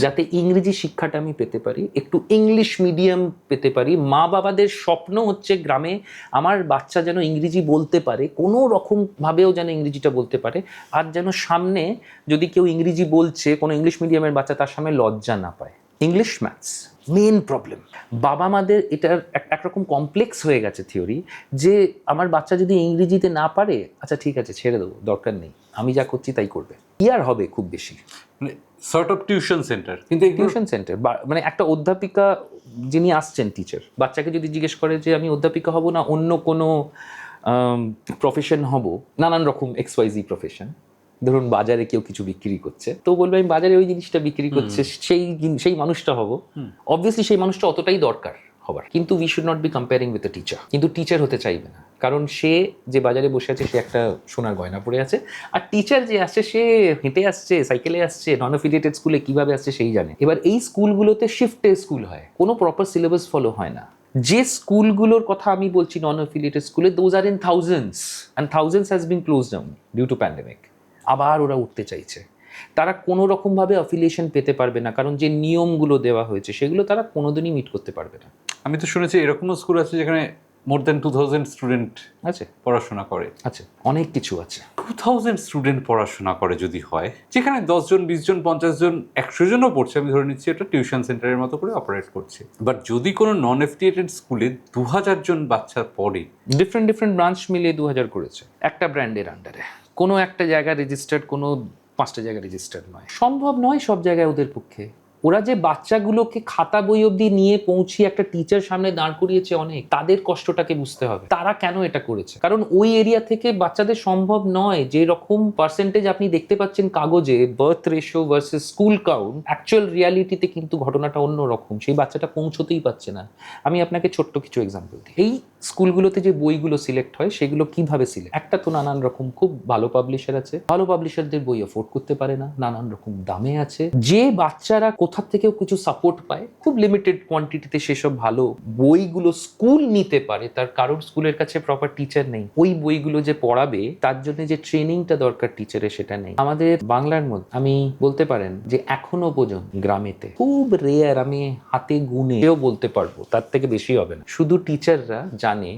যাতে ইংরেজি শিক্ষাটা আমি পেতে পারি, একটু ইংলিশ মিডিয়াম পেতে পারি। মা বাবাদের স্বপ্ন হচ্ছে গ্রামে আমার বাচ্চা যেন ইংরেজি বলতে পারে, কোনো রকম ভাবেও যেন ইংরেজিটা বলতে পারে, আর যেন সামনে যদি কেউ ইংরেজি বলছে, কোনো ইংলিশ মিডিয়ামের বাচ্চা, তার সামনে লজ্জা না পায়। English maths main problem. বাবা মাদের এটার একরকম কমপ্লেক্স হয়ে গেছে থিওরি, যে আমার বাচ্চা যদি ইংরেজিতে না পারে, আচ্ছা ঠিক আছে ছেড়ে দেবো, দরকার নেই, আমি যা করছি তাই করবে। কি আর হবে খুব বেশি, মানে সর্ট অফ টিউশন সেন্টার। কিন্তু টিউশন সেন্টার মানে একটা অধ্যাপিকা যিনি আসছেন, টিচার, বাচ্চাকে যদি জিজ্ঞেস করে যে আমি অধ্যাপিকা হব না অন্য কোনো প্রফেশন হব, নানান রকম XYZ প্রফেশন, ধরুন বাজারে কেউ কিছু বিক্রি করছে, তো বলবে আমি বাজারে ওই জিনিসটা বিক্রি করছে, সেই মানুষটা হব। অবভিয়াসলি সেই মানুষটা অতটাই দরকার হবার, কিন্তু we should not be comparing with the teacher. কিন্তু টিচার হতে চাইবে না, কারণ সে যে বাজারে বসে আছে সে একটা সোনার গয়না পরে আছে, আর টিচার যে আসছে সে হেঁটে আসছে, সাইকেলে আসছে, নন অ্যাফিলিয়েটেড স্কুলে কিভাবে আসছে সেই জানে। এবার এই স্কুলগুলোতে শিফটে স্কুল হয়, কোনো প্রপার সিলেবাস ফলো হয় না। যে স্কুলগুলোর কথা আমি বলছি নন অ্যাফিলিয়েটেড স্কুলে, those are in thousands, and thousands has been close down due to pandemic. আবার ওরা উঠতে চাইছে, তারা কোনো রকমভাবে অ্যাফিলিয়েশন পেতে পারবে না, কারণ যে নিয়মগুলো দেওয়া হয়েছে সেগুলো তারা কোনোদিনই মিট করতে পারবে না। আমি তো শুনেছি এরকমও স্কুল আছে যেখানে মোর দ্যান 2000 স্টুডেন্ট আছে, পড়াশোনা করে। আছে, অনেক কিছু আছে। 2000 স্টুডেন্ট পড়াশোনা করে যদি হয়, যেখানে 10 জন 20 জন 50 জন 100 জনও পড়ছে, আমি ধরে নিচ্ছি এটা টিউশন সেন্টারের মতো করে অপারেট করছে। বাট যদি কোনো নন অ্যাফিলিয়েটেড স্কুলে 2000 জন বাচ্চা পড়ে, ডিফারেন্ট ব্রাঞ্চ মিলিয়ে 2000 করেছে একটা ব্র্যান্ডের আন্ডারে, কোনো একটা জায়গায় রেজিস্টার্ড, কোনো 5টা জায়গায় রেজিস্টার্ড নয়, সম্ভব নয় সব জায়গায় ওদের পক্ষে। ওরা যে বাচ্চাগুলোকে খাতা বই অবধি নিয়ে পৌঁছিয়ে একটা টিচার সামনে দাঁড় করিয়েছে, অনেক তাদের কষ্টটাকে বুঝতে হবে, তারা কেন এটা করেছে। কারণ ওই এরিয়া থেকে বাচ্চাদের সম্ভব নয়, যে রকম পার্সেন্টেজ আপনি দেখতে পাচ্ছেন কাগজে, birth ratio versus school count, actual রিয়ালিটিতে কিন্তু ঘটনাটা অন্য রকম, সেই বাচ্চাটা পৌঁছতেই পারছে না। আমি আপনাকে ছোট্ট কিছু এক্সাম্পল দিই। এই স্কুলগুলোতে যে বইগুলো সিলেক্ট হয় সেগুলো কিভাবে সিলেক্ট, একটা তো নানান রকম খুব ভালো পাবলিশার আছে, ভালো পাবলিশারদের বই অ্যাফোর্ড করতে পারে না, নানান রকম দামে আছে। যে বাচ্চারা কোথা থেকেও কিছু সাপোর্ট পায়, খুব লিমিটেড কোয়ান্টিটিতে সেসব ভালো বইগুলো স্কুল নিতে পারে, তার কারোর স্কুলের কাছে প্রপার টিচার নেই, ওই বইগুলো যে পড়াবে তার জন্য যে ট্রেনিংটা দরকার টিচারের সেটা নেই। আমাদের বাংলার মধ্যে আমি বলতে পারেন যে এখনো পর্যন্ত গ্রামেতে খুব রেয়ার, আমি হাতে গুনেও বলতে পারবো, তার থেকে বেশি হবে না, শুধু টিচাররা জানে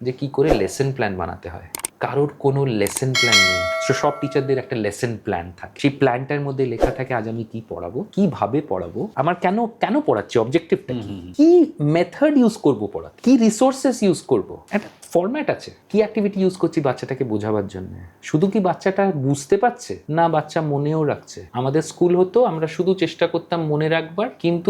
যে কি করে লেসন প্ল্যান বানাতে হয়। কারোর কোনো লেসন প্ল্যান নেই। সব টিচারদের একটা লেসন প্ল্যান থাকে, সেই প্ল্যানটার মধ্যে লেখা থাকে আজ আমি কি পড়াবো, কিভাবে পড়াবো, আমার কেন পড়াচ্ছি, অবজেক্টিভটা কি মেথড ইউজ করবো পড়াতে, কি রিসোর্সেস ইউজ করবো, একটা ফরম্যাট আছে, কি অ্যাক্টিভিটি ইউজ করছি বাচ্চাটাকে বোঝাবার জন্য। শুধু কি বাচ্চাটা বুঝতে পারছে না, বাচ্চা মনেও রাখছে। আমাদের স্কুল হতো, আমরা শুধু চেষ্টা করতাম মনে রাখবার, কিন্তু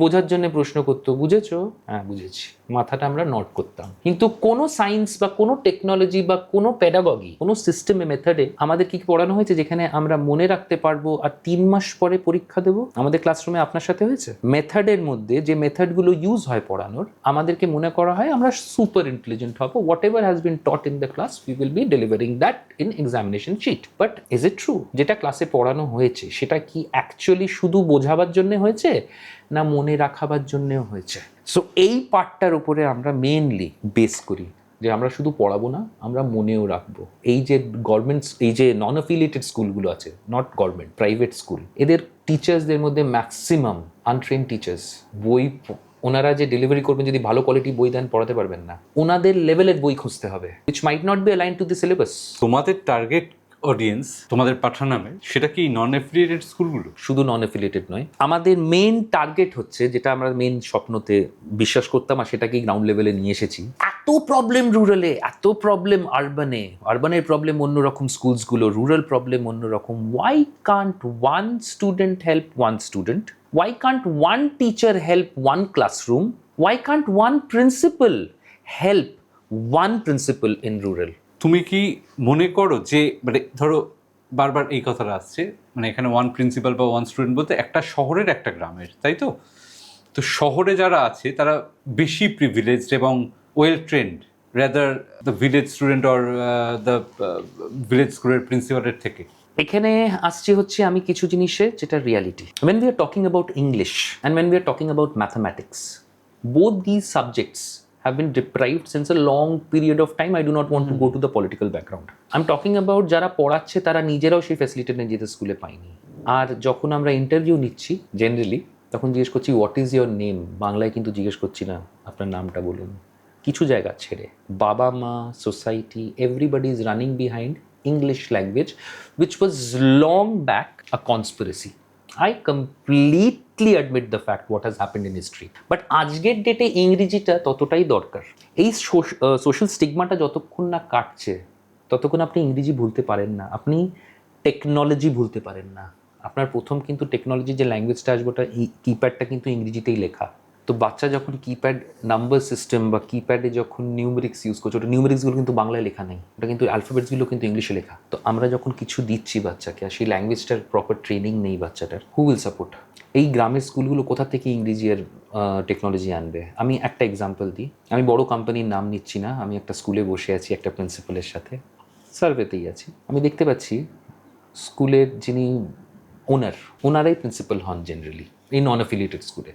বোঝার জন্য প্রশ্ন করতো, বুঝেছো? হ্যাঁ বুঝেছি, মাথাটা আমরা নোট করতাম। কিন্তু কোনো সায়েন্স বা কোনো টেকনোলজি বা কোনো প্যাডাগজি, কোনো সিস্টেমে, মেথডে আমাদের কি পড়ানো হয়েছে যেখানে আমরা মনে রাখতে পারবো আর 3 মাস পরে পরীক্ষা দেবো? আমাদের ক্লাসরুমে আপনার সাথে হয়েছে? মেথডের মধ্যে যে মেথডগুলো ইউজ হয় পড়ানোর, আমাদেরকে মনে করা হয় আমরা সুপার ইন্টেলিজেন্ট হবো, whatever has been taught in the class we will be delivering that in examination sheet. But is it true? যেটা ক্লাসে পড়ানো হয়েছে সেটা কি অ্যাকচুয়ালি শুধু বোঝাবার জন্য হয়েছে না মনে রাখাবার জন্যও হয়েছে? সো এই পার্টটার উপরে আমরা মেইনলি বেস করি, যে আমরা শুধু পড়াবো না, আমরা মনেও রাখবো। এই যে গভর্নমেন্টস, এই যে নন অ্যাফিলিয়েটেড স্কুলগুলো আছে, নট গভর্নমেন্ট, প্রাইভেট স্কুল, এদের টিচার্সদের মধ্যে ম্যাক্সিমাম আনট্রেন্ড টিচার্স। বই ওনারা যে ডেলিভারি করবেন, যদি ভালো কোয়ালিটি বই দেন পড়াতে পারবেন না, ওনাদের লেভেলের বই খুঁজতে হবে, which might not be aligned to the syllabus. তোমাদের টার্গেট অডিয়েন্স, তোমাদের পাঠানামে, সেটা কি নন অ্যাফিলিয়েটেড স্কুলগুলো? শুধু নন অ্যাফিলিয়েটেড নয়, আমাদের মেইন টার্গেট হচ্ছে, যেটা আমরা মেইন স্বপ্নতে বিশ্বাস করতাম আর সেটাকেই গ্রাউন্ড লেভেলে নিয়ে এসেছি, একটা প্রবলেম রুরালে, এত প্রবলেম আরবানে, আরবানের প্রবলেম অন্যরকম, স্কুলসগুলো, রুরাল প্রবলেম অন্যরকম। Y Kant one student help one student? Y Kant one teacher help one classroom? Y Kant one principal help one principal in rural? তুমি কি মনে করো যে মানে ধরো বারবার এই কথাটা আসছে, মানে এখানে ওয়ান প্রিন্সিপাল বা ওয়ান স্টুডেন্ট বলতে একটা শহরের একটা গ্রামের, তাই তো? তো শহরে যারা আছে তারা বেশি প্রিভিলেজড এবং well trend rather the village student or the village স্কুলের প্রিন্সিপালের থেকে। এখানে আসছে হচ্ছে আমি কিছু জিনিসে যেটা reality. When we are talking about English and when we are talking about mathematics, both these subjects have been deprived since a long period of time. I do not want to go to the political background. I'm talking about যারা পড়াচ্ছে তারা নিজেরাও সেই facility নিজেদের স্কুলে পায়নি। আর যখন আমরা ইন্টারভিউ নিচ্ছি জেনারেলি, তখন জিজ্ঞেস করছি হোয়াট ইজ ইয়োর নেম, বাংলায় কিন্তু জিজ্ঞেস করছি না আপনার নামটা বলুন। কিছু জায়গা ছেড়ে বাবা মা, society, everybody is running behind English language, which was long back a conspiracy. I completely admit the fact what has happened in history. But আজকের ডেটে ইংরেজিটা ততটাই দরকার। এই সোশ্যাল স্টিগমাটা যতক্ষণ না কাটছে ততক্ষণ আপনি ইংরেজি ভুলতে পারেন না, আপনি টেকনোলজি ভুলতে পারেন না। আপনার প্রথম কিন্তু টেকনোলজি যে ল্যাঙ্গুয়েজটা আসবে ওটা কিপ্যাডটা কিন্তু ইংরেজিতেই লেখা। তো বাচ্চা যখন কিপ্যাড নাম্বার সিস্টেম বা কিপ্যাডে যখন নিউমেরিক্স ইউজ করছে, ওটা নিউমেরিক্সগুলো কিন্তু বাংলায় লেখা নেই, ওটা কিন্তু অ্যালফাবেটসগুলো কিন্তু ইংলিশে লেখা। তো আমরা যখন কিছু দিচ্ছি বাচ্চাকে আর সেই ল্যাঙ্গুয়েজটার প্রপার ট্রেনিং নেই বাচ্চাটার, হু উইল সাপোর্ট? এই গ্রামের স্কুলগুলো কোথা থেকে ইংরেজি আর টেকনোলজি আনবে? আমি একটা এক্সাম্পল দিই, আমি বড় কোম্পানির নাম নিচ্ছি না, আমি একটা স্কুলে বসে আছি একটা প্রিন্সিপালের সাথে, সার্ভেতেই আছি, আমি দেখতে পাচ্ছি স্কুলের যিনি ওনারাই প্রিন্সিপাল হন জেনারেলি এই নন অ্যাফিলিয়েটেড স্কুলে।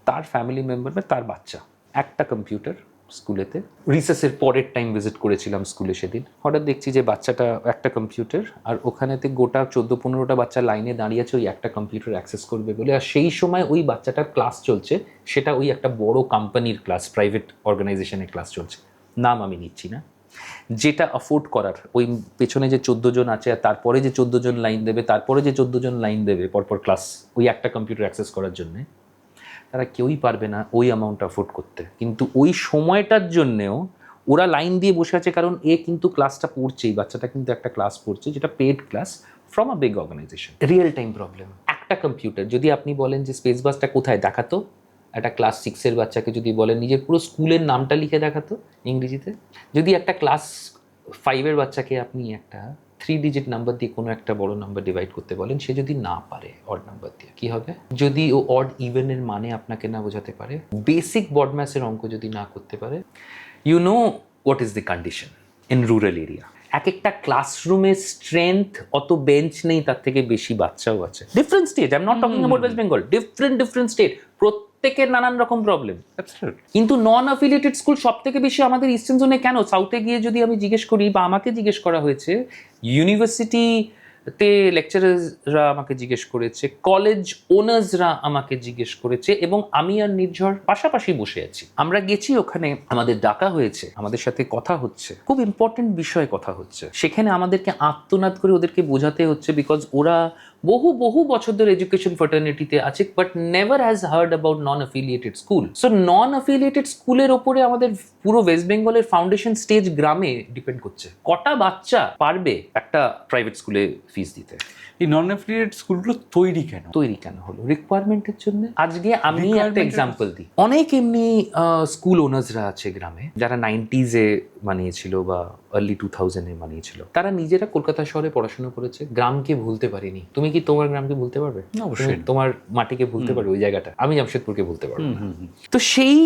তার ফ্যামিলি মেম্বার বা তার বাচ্চা, একটা কম্পিউটার স্কুলেতে। রিসেসের পরের টাইম ভিজিট করেছিলাম স্কুলে সেদিন, হঠাৎ দেখছি যে বাচ্চাটা একটা কম্পিউটার আর ওখানেতে গোটা 14-15টা বাচ্চা লাইনে দাঁড়িয়ে আছে ওই একটা কম্পিউটার অ্যাক্সেস করবে বলে। আর সেই সময় ওই বাচ্চাটার ক্লাস চলছে, সেটা ওই একটা বড় কোম্পানির ক্লাস, প্রাইভেট অর্গানাইজেশনের ক্লাস চলছে, নাম আমি নিচ্ছি না। যেটা অ্যাফোর্ড করার, ওই পেছনে যে 14 জন আছে আর তারপরে যে 14 জন লাইন দেবে, তারপরে যে 14 জন লাইন দেবে পরপর ক্লাস ওই একটা কম্পিউটার অ্যাক্সেস করার জন্যে, তারা কেউই পারবে না ওই অ্যামাউন্ট অ্যাফোর্ড করতে। কিন্তু ওই সময়টার জন্যেও ওরা লাইন দিয়ে বসে আছে, কারণ এ কিন্তু ক্লাসটা পড়ছেই, বাচ্চাটা কিন্তু একটা ক্লাস পড়ছে যেটা paid class from a big organisation. Real time problem. একটা কম্পিউটার, যদি আপনি বলেন যে স্পেস বাসটা কোথায় দেখাতো, একটা ক্লাস 6-এর বাচ্চাকে যদি বলেন নিজের পুরো স্কুলের নামটা লিখে দেখাতো ইংরেজিতে, যদি একটা ক্লাস 5-এর বাচ্চাকে আপনি একটা 3 ডিজিট নাম্বার দিয়ে কোনো একটা বড় নাম্বার ডিভাইড করতে বলেন, সে যদি না পারে অড নাম্বার দিয়ে, কি হবে? যদি ও অড ইভেনের মানে আপনাকে না বোঝাতে পারে, বেসিক বডম্যাসের অঙ্ক যদি না করতে পারে, you know what is the condition in rural area. এক একটা ক্লাসরুমের স্ট্রেংথ, অত বেঞ্চ নেই, তার থেকে বেশি বাচ্চাও আছে। Different state, I am not talking about West Bengal, different state, প্রত্যেকের নানান রকম প্রবলেম। কিন্তু নন অ্যাফিলিয়েটেড স্কুল সব থেকে বেশি আমাদের ইস্টার্ন জোনে কেন? সাউথে গিয়ে যদি আমি জিজ্ঞেস করি বা আমাকে জিজ্ঞেস করা হয়েছে, ইউনিভার্সিটিতে লেকচারাররা আমাকে জিজ্ঞেস করেছে, কলেজ ওনার্সরা আমাকে জিজ্ঞেস করেছে, এবং আমি আর নির্ঝর পাশাপাশি বসে আছি, আমরা গেছি ওখানে, আমাদের ডাকা হয়েছে, আমাদের সাথে কথা হচ্ছে, খুব ইম্পর্টেন্ট বিষয়ে কথা হচ্ছে, সেখানে আমাদেরকে আত্মনাদ করে ওদেরকে বোঝাতে হচ্ছে, বিকজ ওরা বহু বছর ধরে এডুকেশন ফার্টার্নিটিতে আছে, but never has hard about non affiliated school. So non affiliated স্কুলের ওপরে আমাদের পুরো ওয়েস্ট বেঙ্গলের ফাউন্ডেশন স্টেজ গ্রামে ডিপেন্ড করছে। কটা বাচ্চা পারবে একটা প্রাইভেট স্কুলে ফিস দিতে? এই নন অ্যাফিলিয়েটেড স্কুলগুলো তৈরি কেন হলো? রিকোয়ারমেন্টের জন্য। আজকে আমি একটা এক্সাম্পল দিই, অনেক এমনি স্কুল ওনার্সরা আছে গ্রামে যারা 90s-এ বানিয়েছিল বা আর্লি 2000-এ বানিয়েছিল, তারা নিজেরা কলকাতা শহরে পড়াশোনা করেছে, গ্রামকে ভুলতে পারেনি। তুমি কি তোমার গ্রামকে ভুলতে পারবে? অবশ্যই। তোমার মাটিকে ভুলতে পারবে? ওই জায়গাটা আমি জামশেদপুরকে ভুলতে পারবো না। তো সেই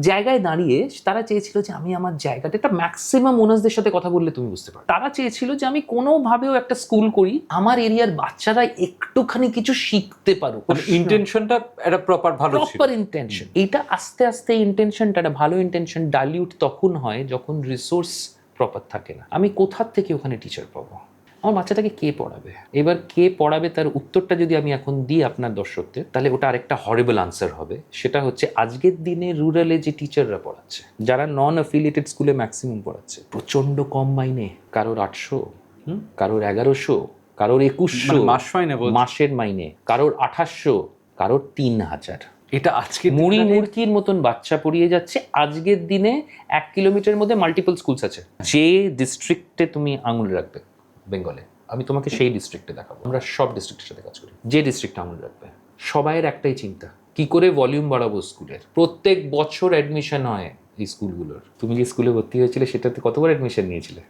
জায়গায় দাঁড়িয়ে তারা চেয়েছিল যে আমি আমার জায়গাটা, একটা ম্যাক্সিমাম ওনার্সদের সাথে কথা বললে তুমি বুঝতে পারো, তারা চেয়েছিল যে আমি কোনোভাবেও একটা স্কুল করি, আমার এরিয়ার বাচ্চারা একটুখানি কিছু শিখতে পারো। ইন্টেনশনটা একটা প্রপার ইন্টেনশন। এটা আস্তে আস্তে ইন্টেনশনটা, একটা ভালো ইন্টেনশন ডাইলিউট তখন হয় যখন রিসোর্স প্রপার থাকে না। আমি কোথা থেকে ওখানে টিচার পাবো? আমার বাচ্চাটাকে কে পড়াবে? এবার কে পড়াবে তার উত্তরটা যদি আমি এখন দিই আপনার দর্শকদের, তাহলে ওটা আরেকটা হরিবল আনসার হবে। সেটা হচ্ছে আজকের দিনে রুরালে যে টিচাররা পড়াচ্ছে, যারা নন অ্যাফিলিয়েটেড স্কুলে ম্যাক্সিমাম পড়াচ্ছে, প্রচন্ড কম মাইনে, কারোর 800, কারোর 1100, কারোর 2100 মাস মাইনে, মাসের মাইনে, কারোর 2800, কারোর 3000। এটা আজকে মুড়ি মুড়কির মতন বাচ্চা পড়িয়ে যাচ্ছে। আজকের দিনে 1 কিলোমিটারের মধ্যে মাল্টিপল স্কুলস আছে। যে ডিস্ট্রিক্টে তুমি আঙুল রাখবে বেঙ্গলে, আমি তোমাকে সেই ডিস্ট্রিক্টে দেখাবো। আমরা সব ডিস্ট্রিক্টের সাথে কাজ করি। যে ডিস্ট্রিক্টে আঙুল রাখবে, সবাইয়ের একটাই চিন্তা, কি করে ভলিউম বাড়াবো স্কুলের। প্রত্যেক বছর অ্যাডমিশন হয় এই স্কুলগুলোর। তুমি যে স্কুলে ভর্তি হয়েছিলে সেটাতে কতবার অ্যাডমিশন নিয়েছিলে?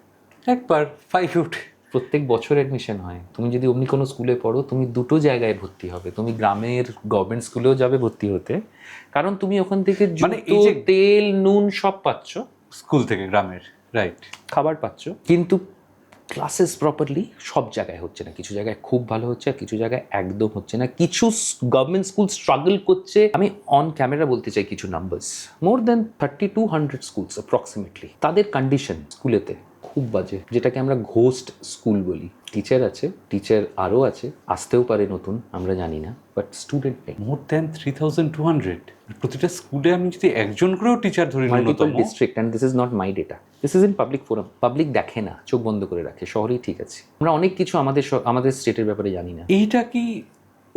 একবার 5 উঠে। প্রত্যেক বছর অ্যাডমিশন হয়। তুমি যদি অমনি কোনো স্কুলে পড়ো, তুমি দুটো জায়গায় ভর্তি হবে। তুমি গ্রামের গভর্নমেন্ট স্কুলেও যাবে ভর্তি হতে, কারণ তুমি ওখান থেকে মানে এই জুতো, যে- তেল, নুন সব পাচ্ছ, স্কুল থেকে গ্রামের, রাইট। খাবার পাচ্ছ, কিন্তু ক্লাসেস প্রপারলি সব জায়গায় হচ্ছে না। কিছু জায়গায় খুব ভালো হচ্ছে আর কিছু জায়গায় একদম হচ্ছে না। কিছু গভর্নমেন্ট স্কুল স্ট্রাগল করছে। আমি অন ক্যামেরা বলতে চাই কিছু numbers. More than 3200 schools approximately, তাদের কন্ডিশন স্কুলেতে খুব বাজে, যেটাকে আমরা ঘোস্ট স্কুল বলি। টিচার আছে, টিচার আরও আছে, আসতেও পারে নতুন, আমরা জানি না, বাট স্টুডেন্ট নেই। More than 3200। প্রতিটা স্কুলে আমি যদি একজন করেও টিচার ধরি মাল্টিপল ন্যূনতম, district, and this is not my data, this is in public forum. Public দেখে না, চোখ বন্ধ করে রাখে। শহরেই ঠিক আছে, আমরা অনেক কিছু আমাদের স্টেটের ব্যাপারে জানি না। এইটা কি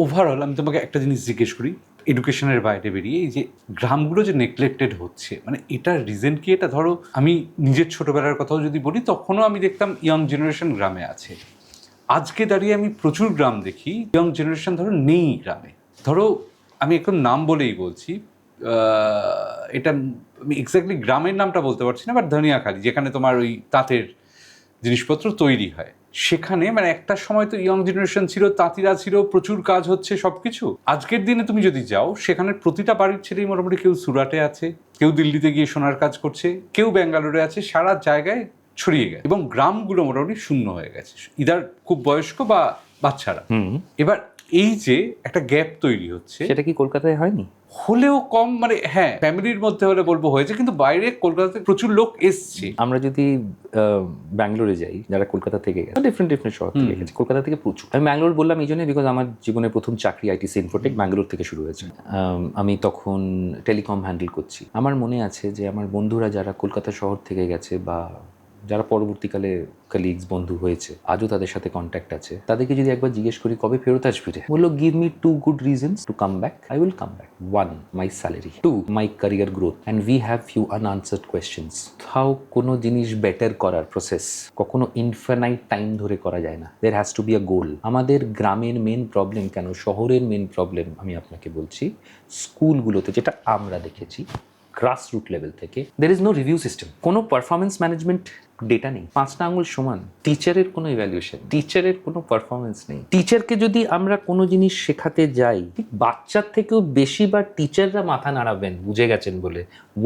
ওভারঅল? আমি তোমাকে একটা জিনিস জিজ্ঞেস করি, এডুকেশনের বাইরে বেরিয়ে এই যে গ্রামগুলো যে নেগলেক্টেড হচ্ছে, মানে এটার রিজন কি? এটা ধরো আমি নিজের ছোটবেলার কথাও যদি বলি, তখনও আমি দেখতাম ইয়ং জেনারেশন গ্রামে আছে। আজকে দাঁড়িয়ে আমি প্রচুর গ্রাম দেখি, ইয়ং জেনারেশন ধরো নেই গ্রামে। ধরো আমি একদম নাম বলেই বলছি, এটা আমি এক্স্যাক্টলি গ্রামের নামটা বলতে পারছি না, বাট ধনিয়াখালী, যেখানে তোমার ওই তাঁতের জিনিসপত্র তৈরি হয়, সেখানে মানে একটা সময় তো ইয়ং জেনারেশন ছিল, তাঁতিরা ছিল, প্রচুর কাজ হচ্ছে সবকিছু। আজকের দিনে তুমি যদি যাও, সেখানে প্রতিটা বাড়ির ছেলেই মোটামুটি কেউ সুরাটে আছে, কেউ দিল্লিতে গিয়ে সোনার কাজ করছে, কেউ ব্যাঙ্গালোরে আছে, সারা জায়গায় ছড়িয়ে গেছে এবং গ্রামগুলো মোটামুটি শূন্য হয়ে গেছে, ইদার খুব বয়স্ক বা বাচ্চারা। এবার এই যে একটা গ্যাপ তৈরি হচ্ছে, সেটা কি কলকাতায় হয়নি? হলেও কম, মানে হ্যাঁ ফ্যামিলির মধ্যে হলে বলবো হয়েছে, কিন্তু বাইরে কলকাতাতে প্রচুর লোক এসছে। আমরা যদি ব্যাঙ্গালোরে যাই, যারা কলকাতা থেকে গেছে, ডিফারেন্ট শহর থেকে গেছে, কলকাতা থেকে প্রচুর। আমি ব্যাঙ্গালোর বললাম এই জন্যই, বিকজ আমার জীবনের প্রথম চাকরি আইটিসি ইনফোটেক ব্যাঙ্গালোর থেকে শুরু হয়েছে। আমি তখন টেলিকম হ্যান্ডেল করছি। আমার মনে আছে যে আমার বন্ধুরা যারা কলকাতা শহর থেকে গেছে বা যারা পরবর্তীকালে কলিগস বন্ধু হয়েছে, আজও তাদের সাথে কন্ট্যাক্ট আছে, তাদেরকে যদি একবার জিজ্ঞেস করি কবে ফেরত আসবি রে, বললো give me 2 good reasons to come back, I will come back. 1, my salary, 2, my career growth, and we have few unanswered questions. How কোনো জিনিস বেটার করার প্রসেস কখনো ইনফিনাইট টাইম ধরে করা যায় না, there has to be a goal. আমাদের গ্রামের মেন প্রবলেম কেন, শহরের মেন প্রবলেম আমি আপনাকে বলছি, স্কুলগুলোতে যেটা আমরা দেখেছি গ্রাসরুট লেভেল থেকে, there is no review system, কোনো পারফরমেন্স ম্যানেজমেন্ট ডেটা নেই। 5টা আঙুল সমান, টিচারের কোনো ইভ্যালুয়েশন, টিচারের কোনো পারফরমেন্স নেই। টিচারকে যদি আমরা কোনো জিনিস শেখাতে যাই, বাচ্চার থেকেও বেশি বার টিচাররা মাথা নাড়াবেন বুঝে গেছেন বলে,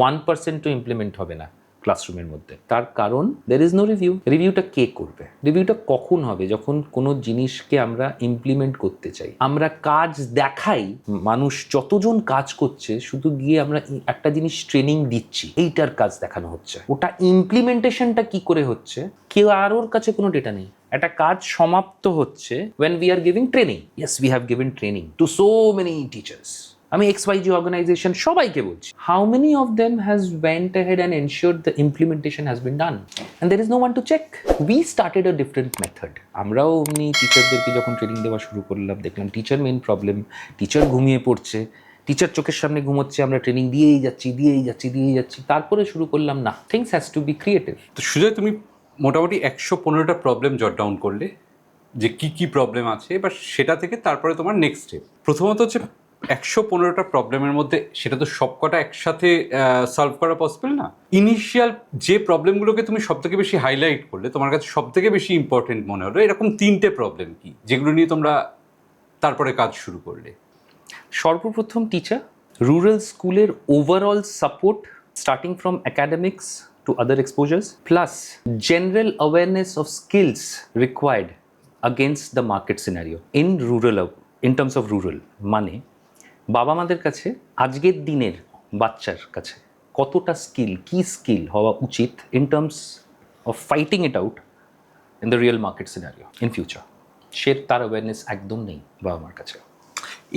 1% ইমপ্লিমেন্ট হবে না ক্লাসরুমের মধ্যে। তার কারণ দের ইজ নো রিভিউ। রিভিউটা কে করবে? রিভিউটা কখন হবে? যখন কোনো জিনিসকে আমরা ইমপ্লিমেন্ট করতে চাই। আমরা কাজ দেখাই, মানুষ যতজন কাজ করছে, শুধু গিয়ে আমরা একটা জিনিস ট্রেনিং দিচ্ছি, এইটার কাজ দেখানো হচ্ছে, ওটা ইমপ্লিমেন্টেশনটা কি করে হচ্ছে কেউ আরোর কাছে কোনো ডেটা নেই। একটা কাজ সমাপ্ত হচ্ছে when we are giving training. Yes, we have given training to so many teachers. আমি XYZ organization সবাইকে বলছি, how many of them has went ahead and ensured the implementation has been done? And there is no one to check. We started a different method. আমরাও অমনি টিচারদেরকে যখন training দেওয়া শুরু করলাম, দেখলাম টিচার মেন প্রবলেম, টিচার ঘুমিয়ে পড়ছে, teacher চোখের সামনে ঘুমোচ্ছে, আমরা ট্রেনিং দিয়েই যাচ্ছি। তারপরে শুরু করলাম, না, things has to be creative. তো সুজয়, তুমি মোটামুটি 115টা প্রবলেম জট ডাউন করলে যে কি কি প্রবলেম আছে, এবার সেটা থেকে তারপরে তোমার নেক্সট স্টেপ। প্রথমত হচ্ছে 115টা প্রবলেমের মধ্যে সেটা তো সবকটা একসাথে সলভ করা পসিবল না। ইনিশিয়াল যে প্রবলেমগুলোকে তুমি সব থেকে বেশি হাইলাইট করলে, তোমার কাছে সব থেকে বেশি ইম্পর্টেন্ট মনে হলো, এরকম 3টে প্রবলেম কি যেগুলো নিয়ে তোমরা তারপরে কাজ শুরু করলে? সর্বপ্রথম টিচার, রুরাল স্কুলের overall support starting from academics to other exposures, plus general awareness of skills required against the market scenario in rural, in terms of rural. মানে বাবা মাদের কাছে আজকের দিনের বাচ্চার কাছে কতটা স্কিল, কি স্কিল হওয়া উচিত in terms of fighting it out in the real market scenario in future, তার অ্যাওয়ারনেস একদম নেই বাবা মার কাছে।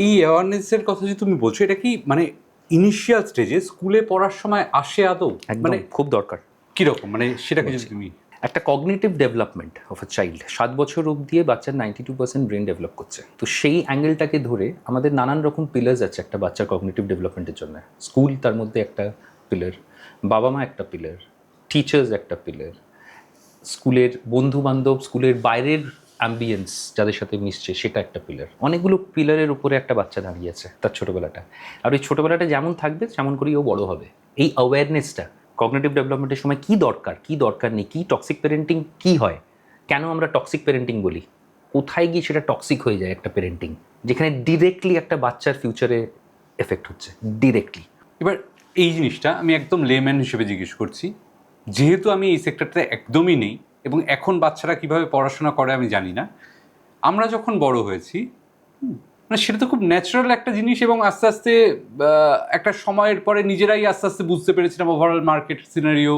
এই অ্যাওয়ারনেসের কথা যে তুমি বলছো, এটা কি মানে ইনিশিয়াল স্টেজে স্কুলে পড়ার সময় আসে আদৌ? মানে মানে খুব দরকার। কিরকম, মানে সেটাকে যদি তুমি একটা cognitive development of a child 7 বছর অবধি বাচ্চার 92% ব্রেন ডেভেলপ করছে। তো সেই অ্যাঙ্গেলটাকে ধরে আমাদের নানান রকম পিলার্স আছে একটা বাচ্চার কগনিটিভ ডেভেলপমেন্টের জন্য। স্কুল তার মধ্যে একটা পিলার, বাবা মা একটা পিলার, টিচার্স একটা পিলার, স্কুলের বন্ধু বান্ধব, স্কুলের বাইরের অ্যাম্বিয়েন্স যাদের সাথে মিশছে সেটা একটা পিলার। অনেকগুলো পিলারের উপরে একটা বাচ্চা দাঁড়িয়ে আছে তার ছোটোবেলাটা। আর ওই ছোটোবেলাটা যেমন থাকবে তেমন করেই ও বড় হবে। এই অ্যাওয়ারনেসটা কগনিটিভ ডেভেলপমেন্টের সময় কী দরকার নেই, কী টক্সিক প্যারেন্টিং কী হয়, কেন আমরা টক্সিক প্যারেন্টিং বলি, কোথায় গিয়ে সেটা টক্সিক হয়ে যায় একটা প্যারেন্টিং, যেখানে ডিরেক্টলি একটা বাচ্চার ফিউচারে এফেক্ট হচ্ছে ডিরেক্টলি। এবার এই জিনিসটা আমি একদম লেম্যান হিসেবে জিজ্ঞেস করছি, যেহেতু আমি এই সেক্টরটাতে একদমই নেই এবং এখন বাচ্চারা কিভাবে পড়াশোনা করে আমি জানি না। আমরা যখন বড় হয়েছি মানে সেটা তো খুব ন্যাচারাল একটা জিনিস এবং আস্তে আস্তে একটা সময়ের পরে নিজেরাই আস্তে আস্তে বুঝতে পেরেছিলাম ওভারঅল মার্কেট সিনারিও,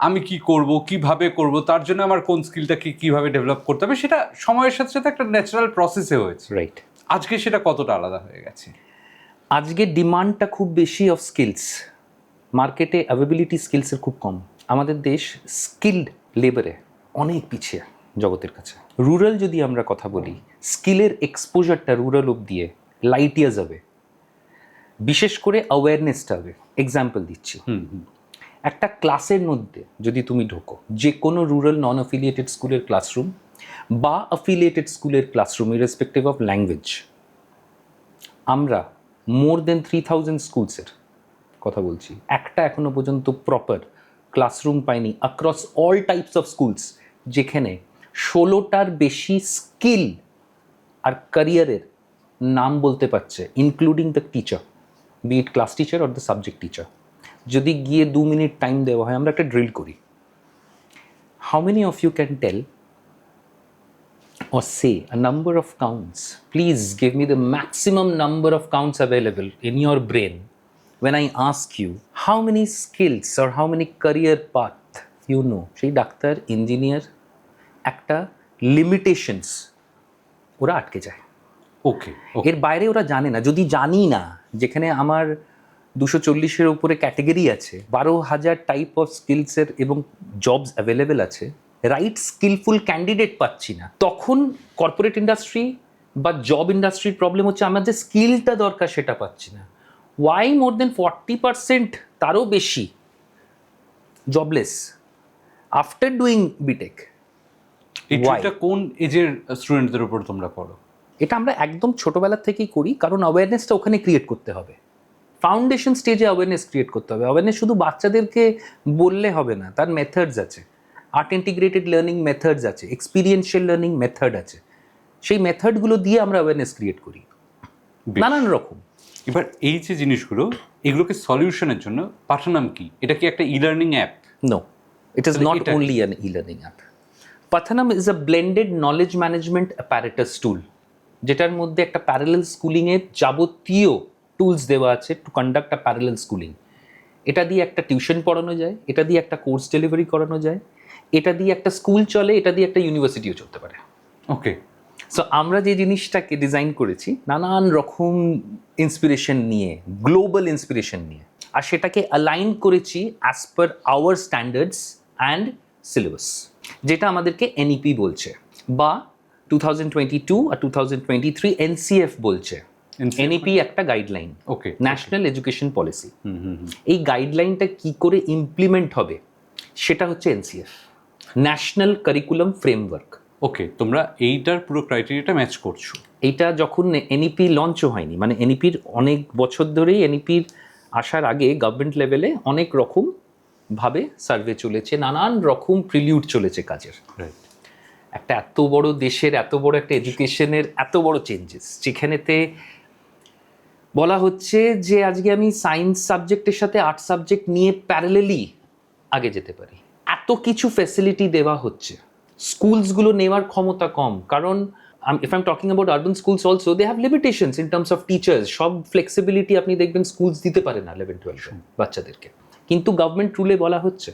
আমি কি করব, কিভাবে করব, তার জন্য আমার কোন স্কিলটাকে কিভাবে ডেভেলপ করতে হবে, সেটা সময়ের সাথে সাথে একটা ন্যাচারাল প্রসেসে হয়েছে। রাইট। আজকে সেটা কতটা আলাদা হয়ে গেছে? আজকে ডিমান্ডটা খুব বেশি অফ স্কিলস, মার্কেটে অ্যাভেবিলিটি স্কিলসের খুব কম। আমাদের দেশ স্কিল্ড লেবারে অনেক পিছিয়ে জগতের কাছে। রুরাল যদি আমরা কথা বলি, স্কিলের এক্সপোজারটা রুরাল অবধি লাইট ইয়ার্স হবে, বিশেষ করে অ্যাওয়ারনেসটা হবে। এক্সাম্পল দিচ্ছি, একটা ক্লাসের মধ্যে যদি তুমি ঢোকো, যে কোনো রুরাল নন অ্যাফিলিয়েটেড স্কুলের ক্লাসরুম বা অ্যাফিলিয়েটেড স্কুলের ক্লাসরুম ইরেসপেক্টিভ অফ ল্যাঙ্গুয়েজ, আমরা মোর দেন 3000 স্কুলসের কথা বলছি, একটা এখনো পর্যন্ত প্রপার ক্লাসরুম পাইনি across all types of schools, যেখানে 16টার বেশি স্কিল আর ক্যারিয়ারের নাম বলতে পারছে, including the teacher, be it class teacher or the subject teacher. যদি গিয়ে 2 মিনিট টাইম দেওয়া হয়, আমরা একটা ড্রিল করি, how many of you can tell or say a number of counts, please give me the maximum number of counts available in your brain when I ask you how many skills or how many career path you know. সেই doctor, engineer, একটা limitations ওরা আটকে যায়। ওকে, এর বাইরে ওরা জানে না। যদি জানি না, যেখানে আমার 240-এর উপরে ক্যাটেগরি আছে, 12,000 টাইপ অফ স্কিলসের এবং জবস অ্যাভেলেবেল আছে, রাইট স্কিলফুল ক্যান্ডিডেট পাচ্ছি না, তখন কর্পোরেট ইন্ডাস্ট্রি বা জব ইন্ডাস্ট্রির প্রবলেম হচ্ছে আমার যে স্কিলটা দরকার সেটা পাচ্ছি না। ওয়াই মোর দেন 40%, তারও বেশি জবলেস আফটার ডুইং বিটেক? এটা কোন এজের স্টুডেন্টদের উপর তোমরা করো? এটা আমরা একদম ছোটোবেলা থেকেই করি, কারণ অ্যাওয়ারনেসটা ওখানে ক্রিয়েট করতে হবে। ফাউন্ডেশন স্টেজে অ্যাওয়ারনেস ক্রিয়েট করতে হবে। অ্যাওয়ারনেস শুধু বাচ্চাদেরকে বললে হবে না, তার মেথডস আছে, আর্ট ইন্টিগ্রেটেড লার্নিং মেথডস আছে, এক্সপিরিয়েন্সিয়াল লার্নিং মেথড আছে। সেই মেথডগুলো দিয়ে আমরা অ্যাওয়ারনেস ক্রিয়েট করি নানান রকম। এবার এই যে জিনিসগুলো, এগুলোকে সলিউশনের জন্য পাঠানাম কি? এটা কি একটা e learning app? No, it is not only an e-learning app. Pathanam is a blended knowledge management apparatus tool, যেটার মধ্যে একটা প্যারালেল স্কুলিংয়ের যাবতীয় টুলস দেওয়া আছে to conduct a parallel schooling. এটা দিয়ে একটা টিউশন পড়ানো যায়, এটা দিয়ে একটা কোর্স ডেলিভারি করানো যায়, এটা দিয়ে একটা স্কুল চলে, এটা দিয়ে একটা ইউনিভার্সিটিও চলতে পারে। ওকে, সো আমরা যে জিনিসটাকে ডিজাইন করেছি নানান রকম ইন্সপিরেশন নিয়ে, গ্লোবাল ইন্সপিরেশন নিয়ে, আর সেটাকে অ্যালাইন করেছি as per our standards and syllabus, যেটা আমাদেরকে এনইপি বলছে, বা 2022 আর 2023 এনসিএফ বলছে। এনইপি একটা guideline, okay, national education policy. এই গাইডলাইনটা কি করে ইমপ্লিমেন্ট হবে সেটা হচ্ছে NCF, national curriculum framework. Okay, তোমরা এইটার পুরো ক্রাইটেরিয়াটা ম্যাচ করছো। এইটা যখন এনইপি লঞ্চও হয়নি, মানে এনইপির অনেক বছর ধরেই, এনইপির আসার আগে গভর্নমেন্ট লেভেলে অনেক রকম ভাবে সার্ভে চলেছে, নানান রকম প্রিলিউড চলেছে কাজের। রাইট, একটা এত বড় দেশের এত বড় একটা এডুকেশনের এত বড় চেঞ্জেস, যেখানেতে বলা হচ্ছে যে আজকে আমি সায়েন্স সাবজেক্টের সাথে আর্ট সাবজেক্ট নিয়ে প্যারালেলি আগে যেতে পারি, এত কিছু ফ্যাসিলিটি দেওয়া হচ্ছে। স্কুলসগুলো নেওয়ার ক্ষমতা কম, কারণ if I'm talking about urban schools also, they have limitations in terms of teachers. সব ফ্লেক্সিবিলিটি আপনি দেখবেন স্কুলস দিতে পারে না 11-12 বাচ্চাদেরকে, কিন্তু গভর্নমেন্ট রুলে বলা হচ্ছে।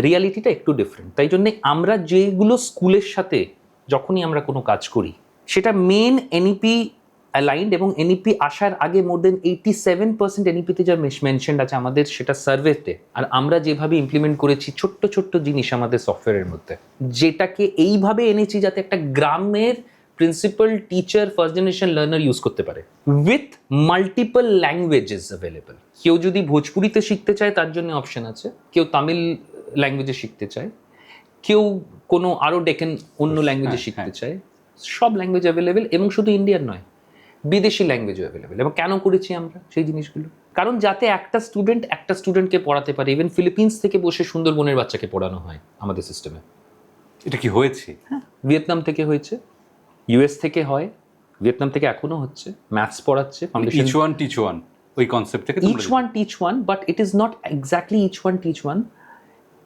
রিয়ালিটিটা একটু ডিফারেন্ট। তাই জন্যে আমরা যেগুলো স্কুলের সাথে যখনই আমরা কোনো কাজ করি, সেটা মেন এনইপি অ্যালাইন্ড এবং এনইপি আসার আগে মোর দেন 87% এনইপিতে যা মেনশনড আছে আমাদের সেটা সার্ভেতে, আর আমরা যেভাবে ইমপ্লিমেন্ট করেছি ছোট্ট ছোট্ট জিনিস আমাদের সফটওয়্যারের মধ্যে, যেটাকে এইভাবে এনেছি যাতে একটা গ্রামের principal teacher first generation learner use করতে পারে উইথ মাল্টিপল ল্যাঙ্গুয়েজেস অ্যাভেলেবল। কেউ যদি ভোজপুরিতে শিখতে চায় তার জন্য অপশন আছে, কেউ তামিল ল্যাঙ্গুয়েজে শিখতে চায়, কেউ কোনো আরও ডেকেন অন্য ল্যাঙ্গুয়েজে শিখতে চায়, সব ল্যাঙ্গুয়েজ অ্যাভেলেবেল এবং শুধু ইন্ডিয়ান নয়, বিদেশি ল্যাঙ্গুয়েজও অ্যাভেলেবেল। এবং কেন করেছি আমরা সেই জিনিসগুলো? কারণ যাতে একটা স্টুডেন্টকে পড়াতে পারে। ইভেন ফিলিপিন্স থেকে বসে সুন্দরবনের বাচ্চাকে পড়ানো হয় আমাদের সিস্টেমে। এটা কি হয়েছে? হ্যাঁ, ভিয়েতনাম থেকে হয়েছে, ইউএস থেকে হয়, ভিয়েতনাম থেকে এখনো হচ্ছে, ম্যাথস পড়াচ্ছে foundation. Each one teach one, ওই কনসেপ্ট থেকে Each one teach one, but it is not exactly each one teach one.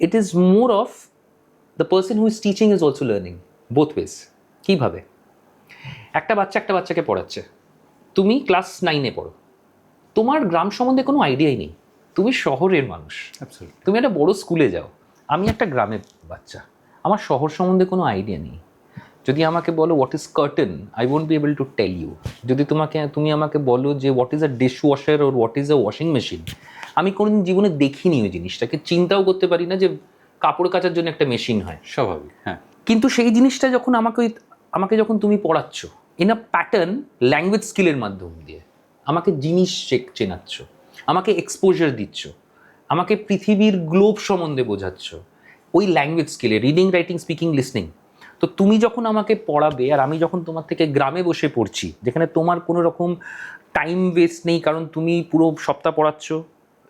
It is more of the person who is teaching is also learning both ways. কিভাবে? একটা বাচ্চাকে পড়াচ্ছে, তুমি class 9-এ পড়ো, তোমার গ্রাম সম্বন্ধে কোনো আইডিয়াই নেই, তুমি শহরের মানুষ, Absolutely. তুমি একটা বড় স্কুলে যাও, আমি একটা গ্রামের বাচ্চা, আমার শহর সম্বন্ধে কোনো আইডিয়া নেই। যদি আমাকে বলো what is curtain, I won't be able to tell you. যদি তুমি আমাকে বলো যে what is a dish washer or what is a washing machine, আমি কোনোদিন জীবনে দেখিনি ওই জিনিসটাকে, চিন্তাও করতে পারি না যে কাপড় কাচার জন্য একটা মেশিন হয়। স্বাভাবিক, হ্যাঁ। কিন্তু সেই জিনিসটা যখন আমাকে যখন তুমি পড়াচ্ছ ইন আ প্যাটার্ন ল্যাঙ্গুয়েজ স্কিলের মাধ্যম দিয়ে, আমাকে জিনিস চেনাচ্ছ, আমাকে এক্সপোজার দিচ্ছ, আমাকে পৃথিবীর গ্লোব সম্বন্ধে বোঝাচ্ছ, ওই ল্যাঙ্গুয়েজ স্কিলে রিডিং, রাইটিং, স্পিকিং, লিসনিং। তো তুমি যখন আমাকে পড়াবে আর আমি যখন তোমার থেকে গ্রামে বসে পড়ছি, যেখানে তোমার কোনো রকম টাইম ওয়েস্ট নেই, কারণ তুমি পুরো সপ্তাহ পড়াচ্ছ,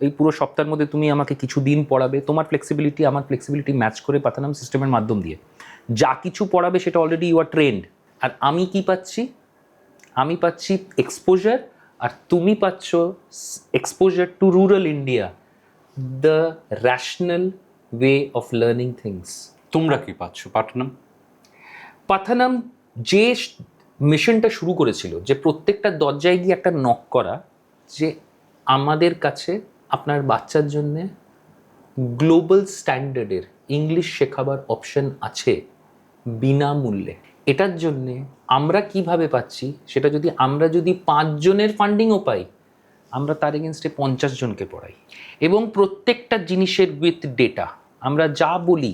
এই পুরো সপ্তাহের মধ্যে তুমি আমাকে কিছু দিন পড়াবে, তোমার ফ্লেক্সিবিলিটি আমার ফ্লেক্সিবিলিটি ম্যাচ করে পাতানাম সিস্টেমের মাধ্যম দিয়ে যা কিছু পড়াবে সেটা অলরেডি ইউ আর ট্রেন্ড। আর আমি কি পাচ্ছি? আমি পাচ্ছি এক্সপোজার, আর তুমি পাচ্ছ exposure two rural India, the rational way of learning things. তোমরা কি পাচ্ছ পাথানাম যে মিশনটা শুরু করেছিল, যে প্রত্যেকটা দরজায় গিয়ে একটা নক করা, যে আমাদের কাছে আপনার বাচ্চার জন্যে গ্লোবাল স্ট্যান্ডার্ডের ইংলিশ শেখাবার অপশন আছে বিনামূল্যে। এটার জন্যে আমরা কিভাবে পাচ্ছি সেটা, আমরা যদি 5 জনের ফান্ডিংও পাই, আমরা তার এগেনস্টে 50 জনকে পড়াই, এবং প্রত্যেকটা জিনিসের উইথ ডেটা। আমরা যা বলি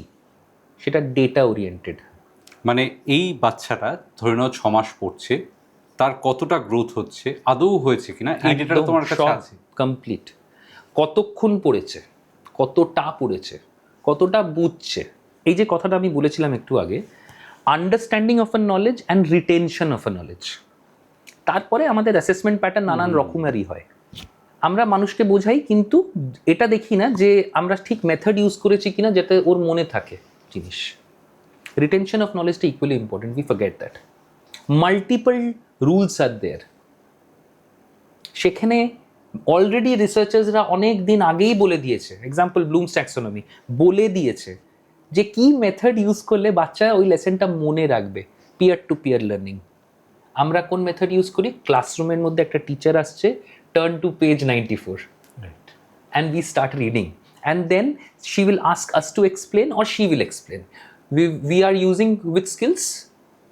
সেটা ডেটা ওরিয়েন্টেড। মানে এই বাচ্চাটা ধরে নাও 6 মাস পড়ছে, তার কতটা গ্রোথ হচ্ছে, আদৌ হয়েছে কিনা, এই ডেটাটা তোমার কাছে আছে? কমপ্লিট। কতক্ষণ পড়েছে, কতটা পড়েছে, কতটা বুঝছে। এই যে কথাটা আমি বলেছিলাম একটু আগে, understanding of a knowledge and retention of a knowledge. তারপরে আমাদের অ্যাসেসমেন্ট প্যাটার্ন নানান রকমেরই হয়। আমরা মানুষকে বোঝাই, কিন্তু এটা দেখি না যে আমরা ঠিক মেথড ইউজ করেছি কিনা যাতে ওর মনে থাকে জিনিস। রিটেনশন অফ নলেজটা equally important, we forget that. Multiple rules are there. সেখানে অলরেডি রিসার্চার্সরা অনেক দিন আগেই বলে দিয়েছে, এক্সাম্পল ব্লুমস ট্যাক্সোনমি বলে দিয়েছে যে কি মেথড ইউজ করলে বাচ্চা ওই লেসনটা মনে রাখবে। Peer to peer learning. আমরা কোন মেথড ইউজ করি? ক্লাসরুমের মধ্যে একটা টিচার আসছে, turn to page 94 and we start reading, and then she will ask us to explain or she will explain. We are using which skills?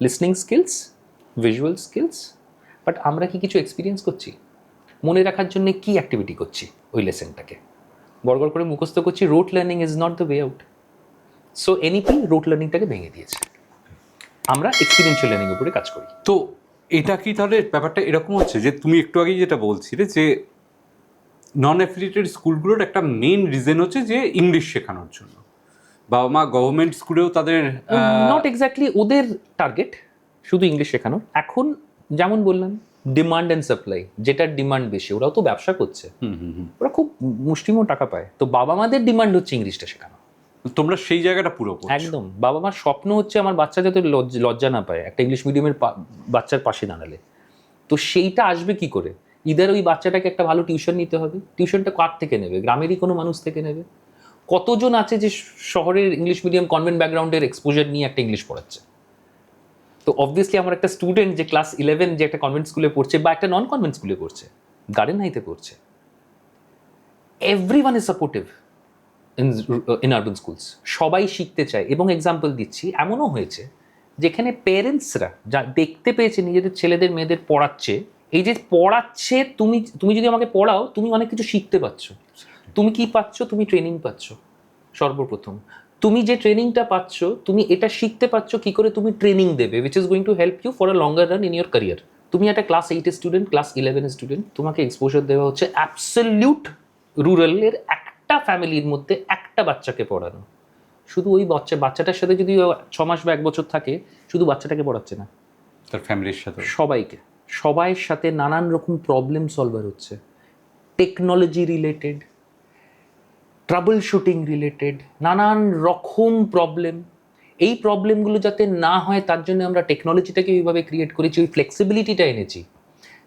Listening skills, visual skills, but আমরা কি কিছু experience করছি? মনে রাখার জন্য কি activity করছি ওই লেসনটাকে? গড়গড় করে মুখস্থ করছি। Rote learning is not the way out. So NEP rote লার্নিংটাকে ভেঙে দিয়েছে। আমরা এক্সপিরিয়েন্সিয়াল লার্নিং উপরে কাজ করি। তো এটা কি তাহলে ব্যাপারটা এরকম হচ্ছে যে তুমি একটু আগেই যেটা বলছিলে যে নন অ্যাফিলিয়েটেড স্কুলগুলোর একটা মেইন রিজন হচ্ছে যে ইংলিশ শেখানোর জন্য, বাবা মা গভর্নমেন্ট স্কুলেও তাদের নট এক্স্যাক্টলি ওদের টার্গেট শুধু ইংলিশ শেখানোর। এখন যেমন বললাম ডিমান্ড অ্যান্ড সাপ্লাই, যেটার ডিমান্ড বেশি, ওরাও তো ব্যবসা করছে, ওরা খুব মুষ্টিময় টাকা পায়। তো বাবা মাদের ডিমান্ড হচ্ছে ইংলিশটা শেখানো। তোমরা সেই জায়গাটা পুরো একদম। বাবা মার স্বপ্ন হচ্ছে আমার বাচ্চা যাতে লজ্জা না পায় একটা ইংলিশ মিডিয়ামের বাচ্চার পাশে দাঁড়ালে। তো সেইটা আসবে কি করে? ইদার ওই বাচ্চাটাকে একটা ভালো টিউশন নিতে হবে। টিউশনটা কার থেকে নেবে? গ্রামেরই কোনো মানুষ থেকে নেবে। কতজন আছে যে শহরের ইংলিশ মিডিয়াম কনভেন্ট ব্যাকগ্রাউন্ডের এক্সপোজার নিয়ে একটা ইংলিশ পড়াচ্ছে? তো অবভিয়াসলি আমার একটা স্টুডেন্ট যে ক্লাস 11 যে একটা কনভেন্ট স্কুলে পড়ছে বা একটা নন কনভেন্ট স্কুলে পড়ছে, গার্ডেন হাইতে পড়ছে, everyone is supportive in urban schools. সবাই শিখতে চায়। এবং এক্সাম্পল দিচ্ছি, এমনও হয়েছে যেখানে পেরেন্টসরা যা দেখতে পেয়েছে নিজেদের ছেলেদের মেয়েদের পড়াচ্ছে এই যে পড়াচ্ছে, তুমি তুমি যদি আমাকে পড়াও, তুমি অনেক কিছু শিখতে পাচ্ছ। তুমি কি পাচ্ছ? তুমি ট্রেনিং পাচ্ছ সর্বপ্রথম। তুমি যে ট্রেনিংটা পাচ্ছ, তুমি এটা শিখতে পাচ্ছ কি করে তুমি ট্রেনিং দেবে, which is going to help you for a longer run in your career. তুমি একটা ক্লাস 8-এর স্টুডেন্ট, ক্লাস 11-এর স্টুডেন্ট, তোমাকে এক্সপোজার দেওয়া হচ্ছে অ্যাবসলিউট রুরালের একটা ফ্যামিলির মধ্যে একটা বাচ্চাকে পড়ানো। শুধু ওই বাচ্চাটার সাথে যদি 6 মাস বা 1 বছর থাকে, শুধু বাচ্চাটাকে পড়াচ্ছে না, তার ফ্যামিলির সাথে সবাইকে, সবাইয়ের সাথে নানান রকম প্রবলেম সলভার হচ্ছে, technology related, trouble shooting related, নানান রকম প্রবলেম। এই প্রবলেমগুলো যাতে না হয় তার জন্য আমরা টেকনোলজিটাকে ওইভাবে ক্রিয়েট করেছি, ওই ফ্লেক্সিবিলিটিটা এনেছি।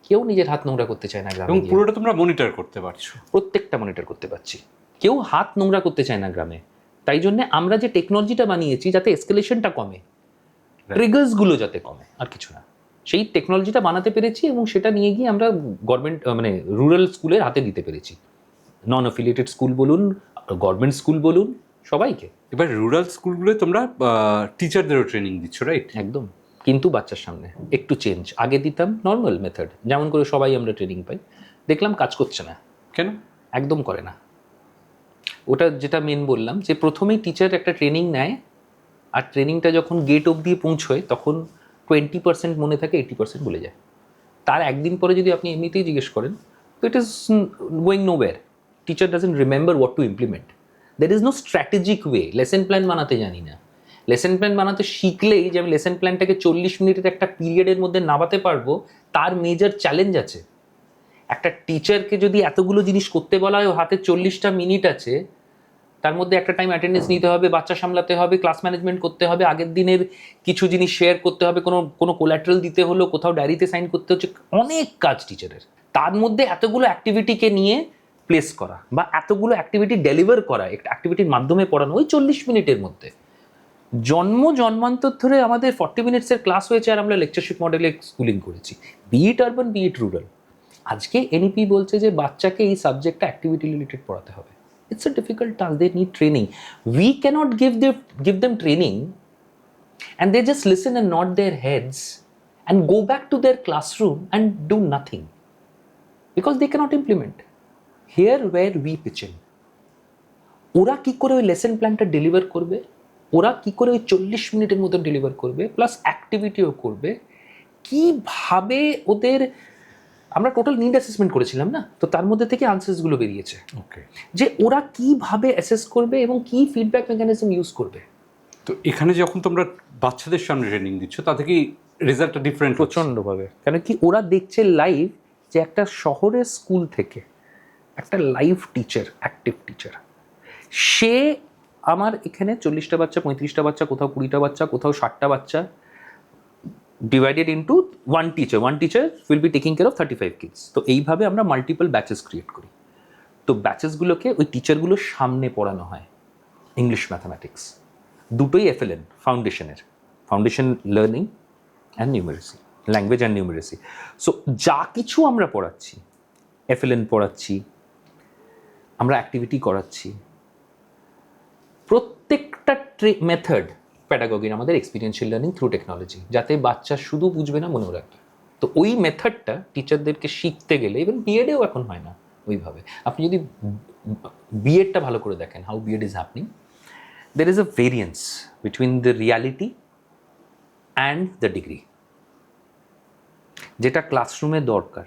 কেউ নিজের হাত নোংরা করতে চায় না গ্রামে এবং গিয়ে। পুরোটা তোমরা মনিটর করতে পারছো। প্রত্যেকটা মনিটর করতে পারছি। কেউ হাত নোংরা করতে চায় না গ্রামে। তাই জন্য আমরা যে টেকনোলজিটা বানিয়েছি যাতে এসকেলেশনটা কমে, ট্রিগার্সগুলো যাতে কমে, আর কিছু না, সেই টেকনোলজিটা বানাতে পেরেছি এবং সেটা নিয়ে গিয়ে আমরা গভর্নমেন্ট মানে রুরাল স্কুলের হাতে দিতে পেরেছি। নন অ্যাফিলিয়েটেড স্কুল বলুন, গভর্নমেন্ট স্কুল বলুন, সবাইকে। এবার রুরাল স্কুলগুলোয় তোমরা টিচারদেরও ট্রেনিং দিচ্ছ, রাইট? একদম, কিন্তু বাচ্চার সামনে একটু চেঞ্জ। আগে দিতাম নর্মাল মেথড, যেমন করে সবাই আমরা ট্রেনিং পাই, দেখলাম কাজ করছে না। কেন? একদম করে না। ওটা যেটা মেন বললাম, যে প্রথমেই টিচার একটা ট্রেনিং নেয়, আর ট্রেনিংটা যখন গেট অবধি পৌঁছয় তখন 20% মনে থাকে, 80% ভুলে যায়। তার একদিন পরে যদি আপনি এমনিতেই জিজ্ঞেস করেন, তো it is going nowhere. Teacher doesn't remember what to implement. There is no strategic way. Lesson plan বানাতে জানি না। লেসন প্ল্যান বানাতে শিখলেই যে আমি লেসন প্ল্যানটাকে 40 মিনিটের একটা পিরিয়ডের মধ্যে নামাতে পারবো, তার মেজর চ্যালেঞ্জ আছে। একটা টিচারকে যদি এতগুলো জিনিস করতে বলা হয়, হাতে 40টা মিনিট আছে, তার মধ্যে একটা টাইম অ্যাটেন্ডেন্স নিতে হবে, বাচ্চা সামলাতে হবে, ক্লাস ম্যানেজমেন্ট করতে হবে, আগের দিনের কিছু জিনিস শেয়ার করতে হবে, কোনো কোল্যাটারাল দিতে হলো, কোথাও ডায়েরিতে সাইন করতে হচ্ছে, অনেক কাজ টিচারের। তার মধ্যে এতগুলো অ্যাক্টিভিটিকে নিয়ে প্লেস করা বা এতগুলো অ্যাক্টিভিটি ডেলিভার করা, একটা অ্যাক্টিভিটির মাধ্যমে পড়ানো ওই 40 মিনিটের মধ্যে। জন্মান্তর ধরে আমাদের 40 মিনিটসের ক্লাস হয়েছে, আর আমরা লেকচারশিপ মডেলে স্কুলিং করেছি, বি ইট আরবান বি ইট রুরাল। আজকে এনইপি বলছে যে বাচ্চাকে এই সাবজেক্টটা অ্যাক্টিভিটি রিলেটেড পড়াতে হবে। It's a difficult task. They need training. We cannot give them training and they just listen and nod their heads and go back to their classroom and do nothing because they cannot implement. Here where we pitch in. ওরা কি করে ওই lesson প্ল্যানটা deliver করবে, ওরা কি করে ওই 40 মিনিটের মতো ডেলিভার করবে, প্লাস অ্যাক্টিভিটিও করবে, কিভাবে ওদের, আমরা টোটাল নিড অ্যাসেসমেন্ট করেছিলাম না, তো তার মধ্যে থেকে আনসার্সগুলো বেরিয়েছে। ওকে, যে ওরা কিভাবে অ্যাসেস করবে এবং কি ফিডব্যাক মেকানিজম ইউজ করবে। তো এখানে যখন তোমরা বাচ্চাদের সামনে ট্রেনিং দিচ্ছ, তাতে কি রেজাল্টটা ডিফারেন্ট? প্রচণ্ডভাবে। কেন কি, ওরা দেখছে লাইভ যে একটা শহরের স্কুল থেকে একটা লাইভ টিচার, অ্যাক্টিভ টিচার, সে আমার এখানে 40টা বাচ্চা, 35টা বাচ্চা, কোথাও 20টা বাচ্চা, কোথাও 60টা বাচ্চা, divided into one teacher will be taking care of 35 kids. তো এইভাবে আমরা মাল্টিপল ব্যাচেস ক্রিয়েট করি। তো ব্যাচেসগুলোকে ওই টিচারগুলোর সামনে পড়ানো হয়। ইংলিশ, ম্যাথামেটিক্স, দুটোই এফএলএন ফাউন্ডেশনের, foundation learning and numeracy, language and numeracy. So যা কিছু আমরা পড়াচ্ছি, এফএলএন পড়াচ্ছি, আমরা অ্যাক্টিভিটি করাচ্ছি, প্রত্যেকটা মেথড প্যাডাগজির আমাদের এক্সপিরিয়েন্সিয়াল লার্নিং থ্রু টেকনোলজি, যাতে বাচ্চা শুধু বুঝবে না, মনেও রাখবে। তো ওই মেথডটা টিচারদেরকে শিখতে গেলে, ইভেন বিএডেও এখন হয় না ওইভাবে। আপনি যদি বিএডটা ভালো করে দেখেন, how BEd is happening, there is a variance between the reality and the degree. যেটা ক্লাসরুমে দরকার,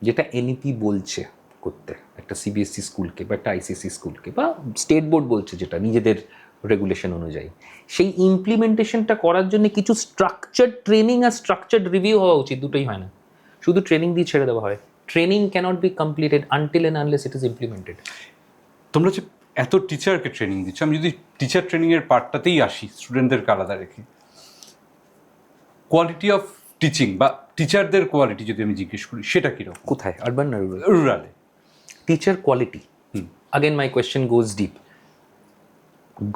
যেটা এনইপি বলছে করতে একটা সিবিএসসি স্কুলকে বা একটা আইসিএসসি স্কুলকে বা স্টেট বোর্ড বলছে যেটা নিজেদের রেগুলেশন অনুযায়ী, সেই ইমপ্লিমেন্টেশনটা করার জন্য কিছু স্ট্রাকচার্ড ট্রেনিং আর স্ট্রাকচার্ড রিভিউ হওয়া উচিত। দুটোই হয় না, শুধু ট্রেনিং দিয়ে ছেড়ে দেওয়া হয়। Training cannot be completed until and unless it is implemented. তোমরা যে এত টিচারকে ট্রেনিং দিচ্ছ, আমি যদি টিচার ট্রেনিংয়ের পার্টটাতেই আসি, স্টুডেন্টদেরকে আলাদা রেখে, কোয়ালিটি অফ টিচিং বা টিচারদের কোয়ালিটি যদি আমি জিজ্ঞেস করি, সেটা কীরকম? কোথায়, আরবান না rural? রুরালে। Teacher quality. Again, my question goes deep.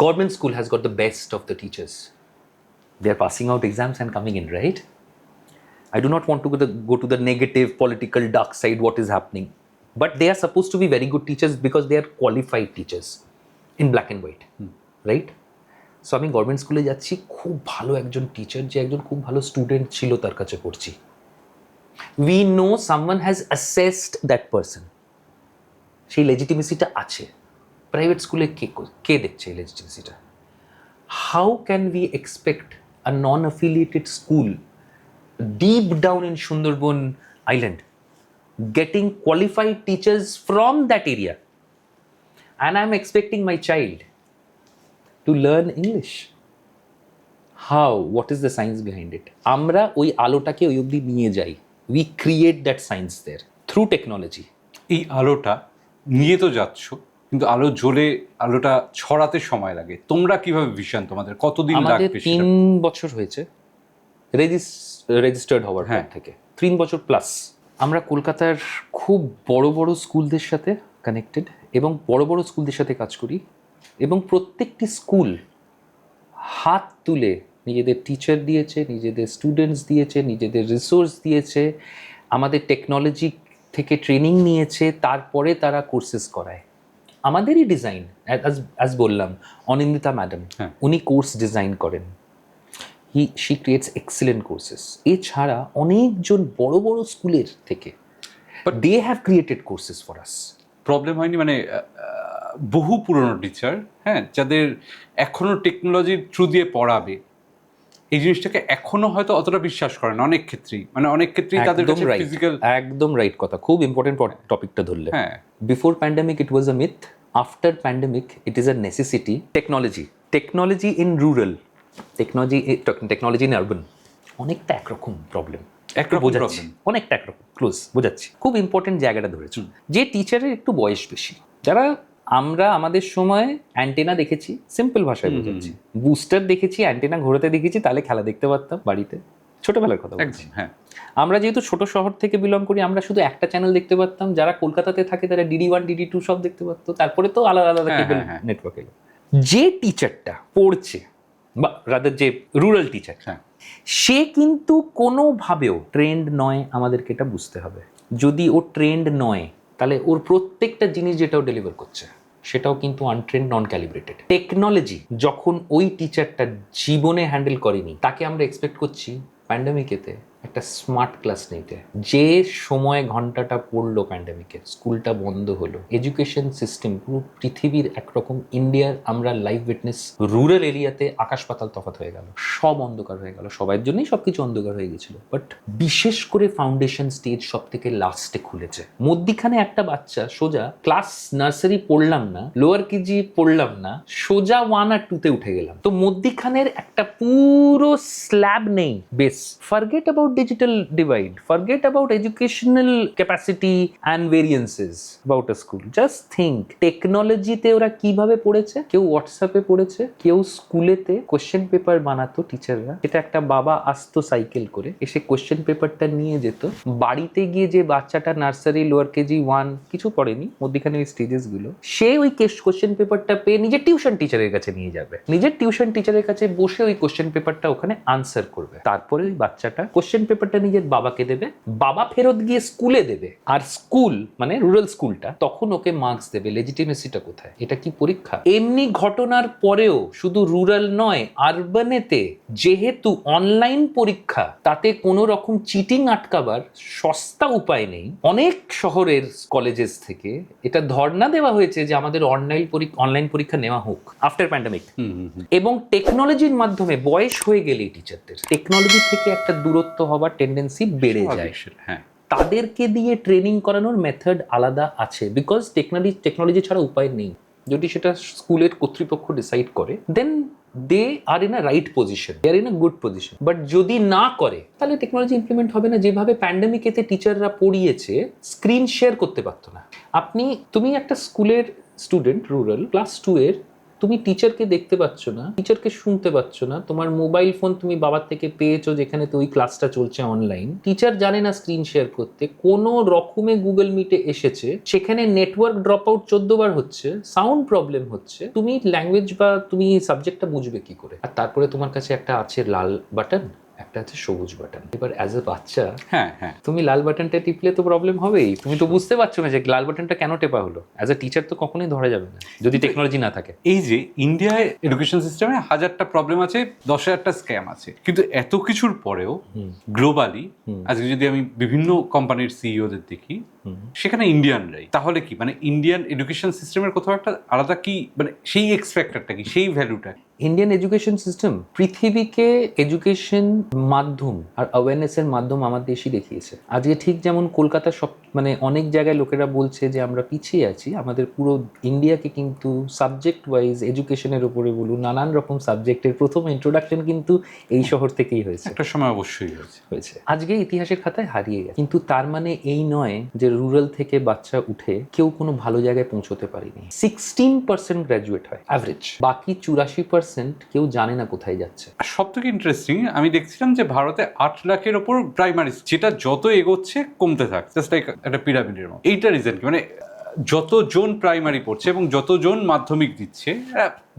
Government school has got the best of the teachers. They are passing out exams and coming in, right? I do not want to go to the negative political dark side, what is happening. But they are supposed to be very good teachers because they are qualified teachers in black and white, right? So আমি government স্কুলে যাচ্ছি, খুব ভালো একজন teacher, যে একজন খুব ভালো স্টুডেন্ট ছিল, তার কাছে পড়ছি, we know someone has assessed that person, সেই লেজিটিমেসিটা আছে। প্রাইভেট স্কুলে কে দেখছে এই লেজিটিমেসিটা? How can we expect a non affiliated school deep down in Sundarban island getting qualified teachers from that area, and I'm expecting my child to learn English? How? What is the science behind it? আমরা ওই আলোটাকে ওই অবধি নিয়ে যাই, we create that science there through technology. এই আলোটা নিয়ে তো যাচ্ছ, কিন্তু আলো জ্বলে আলোটা ছড়াতে সময় লাগে। তোমরা কিভাবে ভিশন, তোমাদের কতদিন আমাদের লাগবে? 3 বছর হয়েছে রেজিস্টার্ড হওয়ার পর থেকে, 3 বছর প্লাস। আমরা কলকাতার খুব বড় বড় স্কুলদের সাথে কানেক্টেড এবং বড় বড় স্কুলদের সাথে কাজ করি, এবং প্রত্যেকটি স্কুল হাত তুলে নিজেদের টিচার দিয়েছে, নিজেদের স্টুডেন্টস দিয়েছে, নিজেদের রিসোর্স দিয়েছে, আমাদের টেকনোলজি থেকে ট্রেনিং নিয়েছে, তারপরে তারা কোর্সেস করায়। আমাদেরই ডিজাইন, অ্যাজ বললাম, অনিন্দিতা ম্যাডাম, উনি কোর্স ডিজাইন করেন, she creates excellent courses. এছাড়া অনেকজন বড় বড় স্কুলের থেকে, but they have created courses for us. Problem হয়নি মানে বহু পুরনো টিচার, হ্যাঁ, যাদের এখনো টেকনোলজির থ্রু দিয়ে পড়াবে, এই জিনিসটাকে এখনো হয়তো অতটা বিশ্বাস করে না অনেক ক্ষেত্রেই, মানে অনেক ক্ষেত্রেই তাদের কাছে ফিজিক্যাল। একদম রাইট কথা, খুব ইম্পর্টেন্ট টপিকটা ধরলে। হ্যাঁ, before pandemic it was a myth, after pandemic it is a necessity. Technology in rural, technology in urban অনেকটা একরকম প্রবলেম, বোঝাচ্ছি, অনেকটা একরকম ক্লোজ বোঝাচ্ছি। খুব ইম্পর্টেন্ট জায়গাটা ধরেছি, যে টিচারের একটু বয়স বেশি, যারা আমরা আমাদের সময় অ্যান্টেনা দেখেছি, সিম্পল ভাষায় বোঝাচ্ছি, বুস্টার দেখেছি, অ্যান্টেনা ঘোরাতে দেখেছি, তাহলে খেলা দেখতে পারতাম বাড়িতে, ছোটবেলার কথা বলছি। হ্যাঁ, আমরা যেহেতু ছোট শহর থেকে বিলং করি, আমরা শুধু একটা চ্যানেল দেখতে পারতাম। যারা কলকাতাতে থাকে তারা DD1 DD2 সব দেখতে পারতো, তারপরে তো আলাদা আলাদা কেবল নেটওয়ার্ক এলো। যে টিচারটা পড়ছে, বা রাদার যে রুরাল টিচার, সে কিন্তু কোনোভাবেও ট্রেন্ড নয়, আমাদেরকে এটা বুঝতে হবে। যদি ও ট্রেন্ড নয়, তাহলে ওর প্রত্যেকটা জিনিস যেটাও ডেলিভার করছে সেটাও কিন্তু আনট্রেন্ড, নন ক্যালিব্রেটেড। টেকনোলজি যখন ওই টিচারটা জীবনে হ্যান্ডেল করেনি, তাকে আমরা এক্সপেক্ট করছি প্যান্ডেমিকেতে একটা স্মার্ট ক্লাস নিতে। যে সময় ঘন্টাটা পড়লো প্যান্ডেমিকে, স্কুলটা বন্ধ হলো, এডুকেশন সিস্টেম পুরো পৃথিবীর একরকম, ইন্ডিয়ার আমরা লাইভ উইটনেস, রুরাল এরিয়াতে আকাশ পাতাল তফাৎ হয়ে গেল, সব অন্ধকার হয়ে গেল, সবার জন্যই সবকিছু অন্ধকার হয়ে গেছিল। বাট বিশেষ করে ফাউন্ডেশন স্টেজ সব থেকে লাস্টে খুলেছে। মধ্যিখানে একটা বাচ্চা সোজা ক্লাস নার্সারি পড়লাম না, লোয়ার কেজি পড়লাম না, সোজা 1 আর 2 তে উঠে গেলাম। তো মধ্যিখানের একটা পুরো স্ল্যাব নেই base. Forget about digital divide, forget about educational capacity and variances about a school. Just think, technology তে ওরা কিভাবে পড়েছে। কেউ হোয়াটসঅ্যাপে পড়েছে, কেউ স্কুলেতে কোশ্চেন পেপার বানাতো টিচাররা, এটা একটা বাবা আসতো সাইকেল করে, এসে কোশ্চেন পেপারটা নিয়ে যেত, বাড়িতে গিয়ে যে বাচ্চাটা নার্সারি, লোয়ার কেজি 1 কিছু পড়েনি, মধ্যখানে ওই স্টেজেস গুলো, সে ওই কোশ্চেন পেপারটা পেয়ে নিজের টিউশন টিচারের কাছে নিয়ে যাবে, নিজের টিউশন টিচারের কাছে বসে ওই কোশ্চেন পেপারটা ওখানে আনসার করবে। তারপরে ওই বাচ্চাটা কোশ্চেন পেপারটা নিজের বাবাকে দেবে, বাবা ফেরত গিয়ে স্কুলে দেবে, আর স্কুল মানে রুরাল স্কুলটা তখন ওকে মার্কস দেবে। লেজিটিমেসিটা কোথায়? এটা কি পরীক্ষা? এমনি ঘটনার পরেও শুধু রুরাল নয়, আরবানেতে যেহেতু অনলাইন পরীক্ষা, তাতে কোনো রকম চিটিং আটকাবার সস্তা উপায় নেই। অনেক শহরের কলেজেস থেকে এটা ধর্ণা দেওয়া হয়েছে যে আমাদের অনলাইন পরীক্ষা নেওয়া হোক আফটার প্যান্ডেমিক। এবং টেকনোলজির মাধ্যমে বয়স হয়ে গেলে টিচারদের টেকনোলজি থেকে একটা দূরত্ব হবার টেন্ডেন্সি বেড়ে যায়। হ্যাঁ, তাদেরকে দিয়ে ট্রেনিং করানোর মেথড আলাদা আছে, বিকজ টেকনোলজি ছাড়া উপায় নেই। যদি সেটা স্কুলের কর্তৃপক্ষ ডিসাইড করে, then they are in a right position, they are in a good position. But যদি না করে, তাহলে টেকনোলজি ইমপ্লিমেন্ট হবে না। যেভাবে প্যান্ডেমিকেতে টিচাররা পড়িয়েছে, স্ক্রিন শেয়ার করতে পারতো না। তুমি একটা স্কুলের স্টুডেন্ট, রুরাল ক্লাস 2 এর, তুমি টিচারকে দেখতে পাচ্ছ না, টিচারকে শুনতে পাচ্ছ না, তোমার মোবাইল ফোন তুমি বাবার থেকে পেয়েছো যেখানে তো ওই ক্লাসটা চলছে অনলাইন, টিচার জানে না স্ক্রিন শেয়ার করতে, কোনো রকমে গুগল মিটে এসেছে, সেখানে নেটওয়ার্ক ড্রপ আউট 14 বার হচ্ছে, সাউন্ড প্রবলেম হচ্ছে, তুমি ল্যাঙ্গুয়েজ বা তুমি সাবজেক্টটা বুঝবে কি করে? আর তারপরে তোমার কাছে একটা আছে লাল বাটন, একটা আছে সবুজ বাটন। এবার অ্যাজ এ বাচ্চা হ্যাঁ হ্যাঁ, তুমি লাল বাটনটা টিপলে তো প্রবলেম হবেই, তুমি তো বুঝতে পারছো না যে লাল বাটনটা কেন টেপা হলো। অ্যাজ এ টিচার তো কখনোই ধরা যাবে না যদি টেকনোলজি না থাকে। এই যে ইন্ডিয়ায় এডুকেশন সিস্টেমে 1000টা প্রবলেম আছে, 10,000টা স্ক্যাম আছে, কিন্তু এত কিছুর পরেও গ্লোবালি আজকে যদি আমি বিভিন্ন কোম্পানির সিইওদের দেখি, সেখানে ইন্ডিয়ানরাই। তাহলে কি মানে ইন্ডিয়ান এডুকেশন সিস্টেমের কোথাও একটা আলাদা কি মানে সেই এক্সপেক্টারটা কি, সেই ভ্যালুটা? ইন্ডিয়ান এডুকেশন সিস্টেম পৃথিবীকে এডুকেশন মাধ্যম আর অ্যাওয়ারনেসের মাধ্যম আমার দেশই দেখিয়েছে। আজকে ঠিক যেমন কলকাতা সব মানে অনেক জায়গায় লোকেরা বলছে যে আমরা পিছিয়ে আছি, আমাদের পুরো ইন্ডিয়াকে কিন্তু সাবজেক্ট ওয়াইজ এডুকেশনের উপরে বলুন নানান রকম সাবজেক্টের প্রথম ইন্ট্রোডাকশন কিন্তু এই শহর থেকেই হয়েছে। একটা সময় অবশ্যই হয়েছে আজকে ইতিহাসের খাতায় হারিয়ে গেছে, কিন্তু তার মানে এই নয় যে রুরাল থেকে বাচ্চা উঠে কেউ কোনো ভালো জায়গায় পৌঁছতে পারেনি। 16% গ্র্যাজুয়েট হয় অ্যাভারেজ, বাকি 84% কেউ জানে না কোথায় যাচ্ছে। সব থেকে ইন্টারেস্টিং, আমি দেখছিলাম যে ভারতে 8 লাখের ওপর প্রাইমারি, যেটা যত এগোচ্ছে কমতে থাকে, জাস্ট লাইক একটা পিরামিডের মতো। এইটা রিজন কি মানে যতজন প্রাইমারি পড়ছে এবং যতজন মাধ্যমিক দিচ্ছে,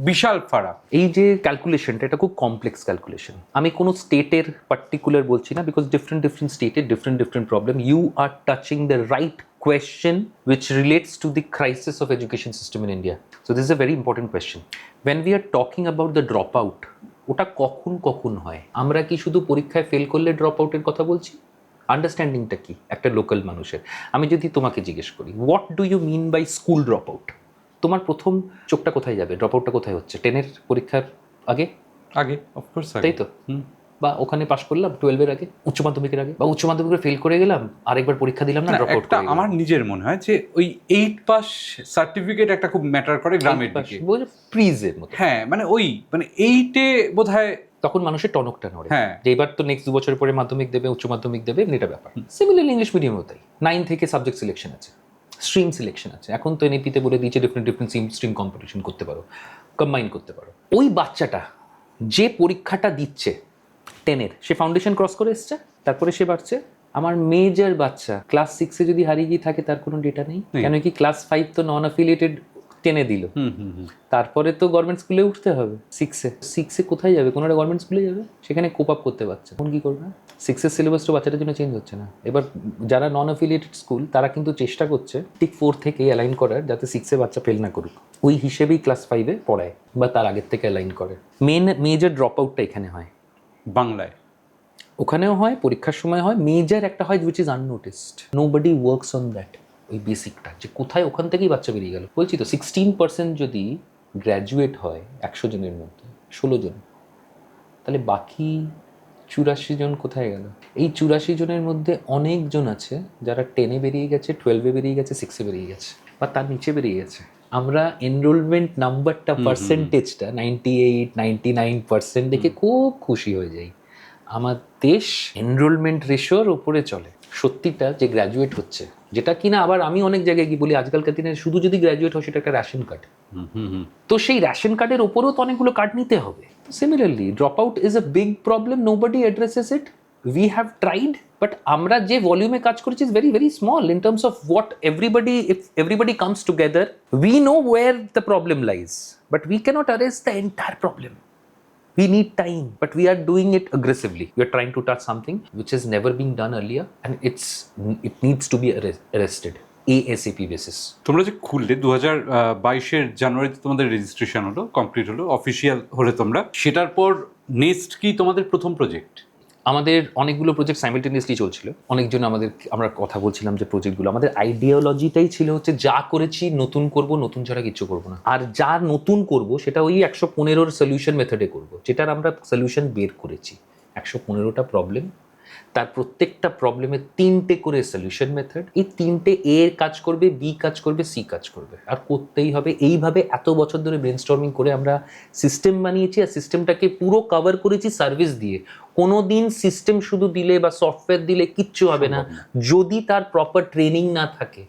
বিশাল ফারাক। এই যে ক্যালকুলেশনটা, এটা খুব কমপ্লেক্স ক্যালকুলেশন। আমি কোনো স্টেটের পার্টিকুলার বলছি না, বিকজ ডিফারেন্ট স্টেটের different problem. You are touching the right question which relates to the crisis of education system in India. So this is a very important question. When we are talking about the dropout, ওটা কখন হয়? আমরা কি শুধু পরীক্ষায় fail করলে drop আউটের কথা বলছি? আন্ডারস্ট্যান্ডিংটা কি একটা লোকাল মানুষের? আমি যদি তোমাকে জিজ্ঞেস করি what do you mean by school drop out, তোমার প্রথম চোখটা কোথায় যাবে? ড্রপ আউটটা কোথায় হচ্ছে? 10-এর পরীক্ষার আগে, অফকোর্স, তাই তো? বা ওখানে পাশ করলাম 12-এর আগে, উচ্চ মাধ্যমিকের আগে, বা উচ্চ মাধ্যমিকে ফেল করে গেলাম, আরেকবার পরীক্ষা দিলাম না, ড্রপ আউট করে গেলাম। আমার নিজের মনে হয় যে ওই 8 পাস সার্টিফিকেট একটা খুব ম্যাটার করে গ্রামের দিকে, প্রিজের মতো। হ্যাঁ মানে ওই মানে 8-এ বোধহয় তখন মানুষের টনকটা নড়ে, হ্যাঁ, যে এবার তো নেক্সট 2 বছর পরে মাধ্যমিক দেবে, উচ্চ মাধ্যমিক দেবে, এটা ব্যাপার। সিমিলারলি ইংলিশ মিডিয়ামও তাই, 9 থেকে সাবজেক্ট সিলেকশন আছে, স্ট্রিম সিলেকশন আছে। এখন তো এনইপিতে বলে দিয়েছে ডিফারেন্ট স্ট্রিম কম্পিটিশন করতে পারো, কম্বাইন করতে পারো। ওই বাচ্চাটা যে পরীক্ষাটা দিচ্ছে 10-এর, সে ফাউন্ডেশন ক্রস করে এসছে, তারপরে সে বাড়ছে। আমার মেজর বাচ্চা ক্লাস 6-এ যদি হারিয়ে গিয়ে থাকে, তার কোনো ডেটা নেই, কেন কি ক্লাস 5 তো নন অ্যাফিলিয়েটেড 10-এ দিল, তারপরে তো গভর্নমেন্ট স্কুলে উঠতে হবে। 6-এ কোথায় যাবে? কোনো একটা গভর্নমেন্ট স্কুলে যাবে, সেখানে কোপ আপ করতে পারছে। এখন কি করবে? 6-এর সিলেবাসটা বাচ্চাটার জন্য চেঞ্জ হচ্ছে না। এবার যারা নন অ্যাফিলিয়েটেড স্কুল, তারা কিন্তু চেষ্টা করছে ঠিক 4 থেকে অ্যালাইন করার, যাতে 6-এ বাচ্চা ফেল না করুক, ওই হিসেবেই ক্লাস 5-এ পড়ায় বা তার আগের থেকে অ্যালাইন করে। মেজর ড্রপ আউটটা এখানে হয়, বাংলায় ওখানেও হয়, পরীক্ষার সময় হয়। মেজর একটা হয় which is আননোটিসড, nobody works on that. ওই বেসিকটা যে কোথায়, ওখান থেকেই বাচ্চা বেরিয়ে গেল। বলছি তো 16% যদি গ্র্যাজুয়েট হয় 100 জনের মধ্যে 16 জন, তাহলে বাকি 84 জন কোথায় গেল? এই 84 জনের মধ্যে অনেকজন আছে যারা 10-এ বেরিয়ে গেছে, 12-এ বেরিয়ে গেছে, 6-এ বেরিয়ে গেছে, বা তার নিচে বেরিয়ে গেছে। আমরা এনরোলমেন্ট নাম্বারটা, পার্সেন্টেজটা 98-99% দেখে খুব খুশি হয়ে যাই। আমার দেশ এনরোলমেন্ট রেশিওর উপরে চলে। সত্যিটা যে গ্র্যাজুয়েট হচ্ছে, যেটা কিনা আবার আমি অনেক জায়গায় কি বলি, আজকালকার দিনে শুধু যদি গ্র্যাজুয়েট হয় সেটা একটা রেশন কার্ড, তো সেই রেশন কার্ডের ওপরেও তো অনেকগুলো কার্ড নিতে হবে। Similarly drop out is a big problem, nobody addresses it. We have tried, but আমরা যে ভলিউমে কাজ করছি is very very small in terms of what everybody, if everybody comes together we know where the problem lies, but we cannot arrest the entire problem. We need time, but we are doing it aggressively. We are trying to touch something which has never been done earlier, and it needs to be arrested ASAP basis. তোমরা যে খুললে 2022-এর জানুয়ারিতে তোমাদের registration হলো, complete হলো, official হলে তোমরা, সেটার পর নেক্সট কি তোমাদের প্রথম প্রজেক্ট? আমাদের অনেকগুলো প্রজেক্ট সাইমালটেনিয়াসলি চলছিল। অনেকজন আমরা কথা বলছিলাম যে প্রজেক্টগুলো, আমাদের আইডিওলজিটাই ছিল হচ্ছে যা করেছি নতুন করব, নতুন ছাড়া কিছু করব না। আর যা নতুন করব সেটা ওই 115-র সলিউশন মেথডে করব, যেটার আমরা সলিউশন বের করেছি। 115টা প্রবলেম, তার প্রত্যেকটা প্রবলেমে 3টে করে সলিউশন মেথড। এই 3টে এ কাজ করবে, বি কাজ করবে, সি কাজ করবে, আর করতেই হবে। এইভাবে এত বছর ধরে ব্রেনস্টর্মিং করে আমরা সিস্টেম বানিয়েছি, আর সিস্টেমটাকে পুরো কভার করেছি সার্ভিস দিয়ে। কোনো দিন সিস্টেম শুধু দিলে বা সফটওয়্যার দিলে কিচ্ছু হবে না, যদি তার প্রপার ট্রেনিং না থাকে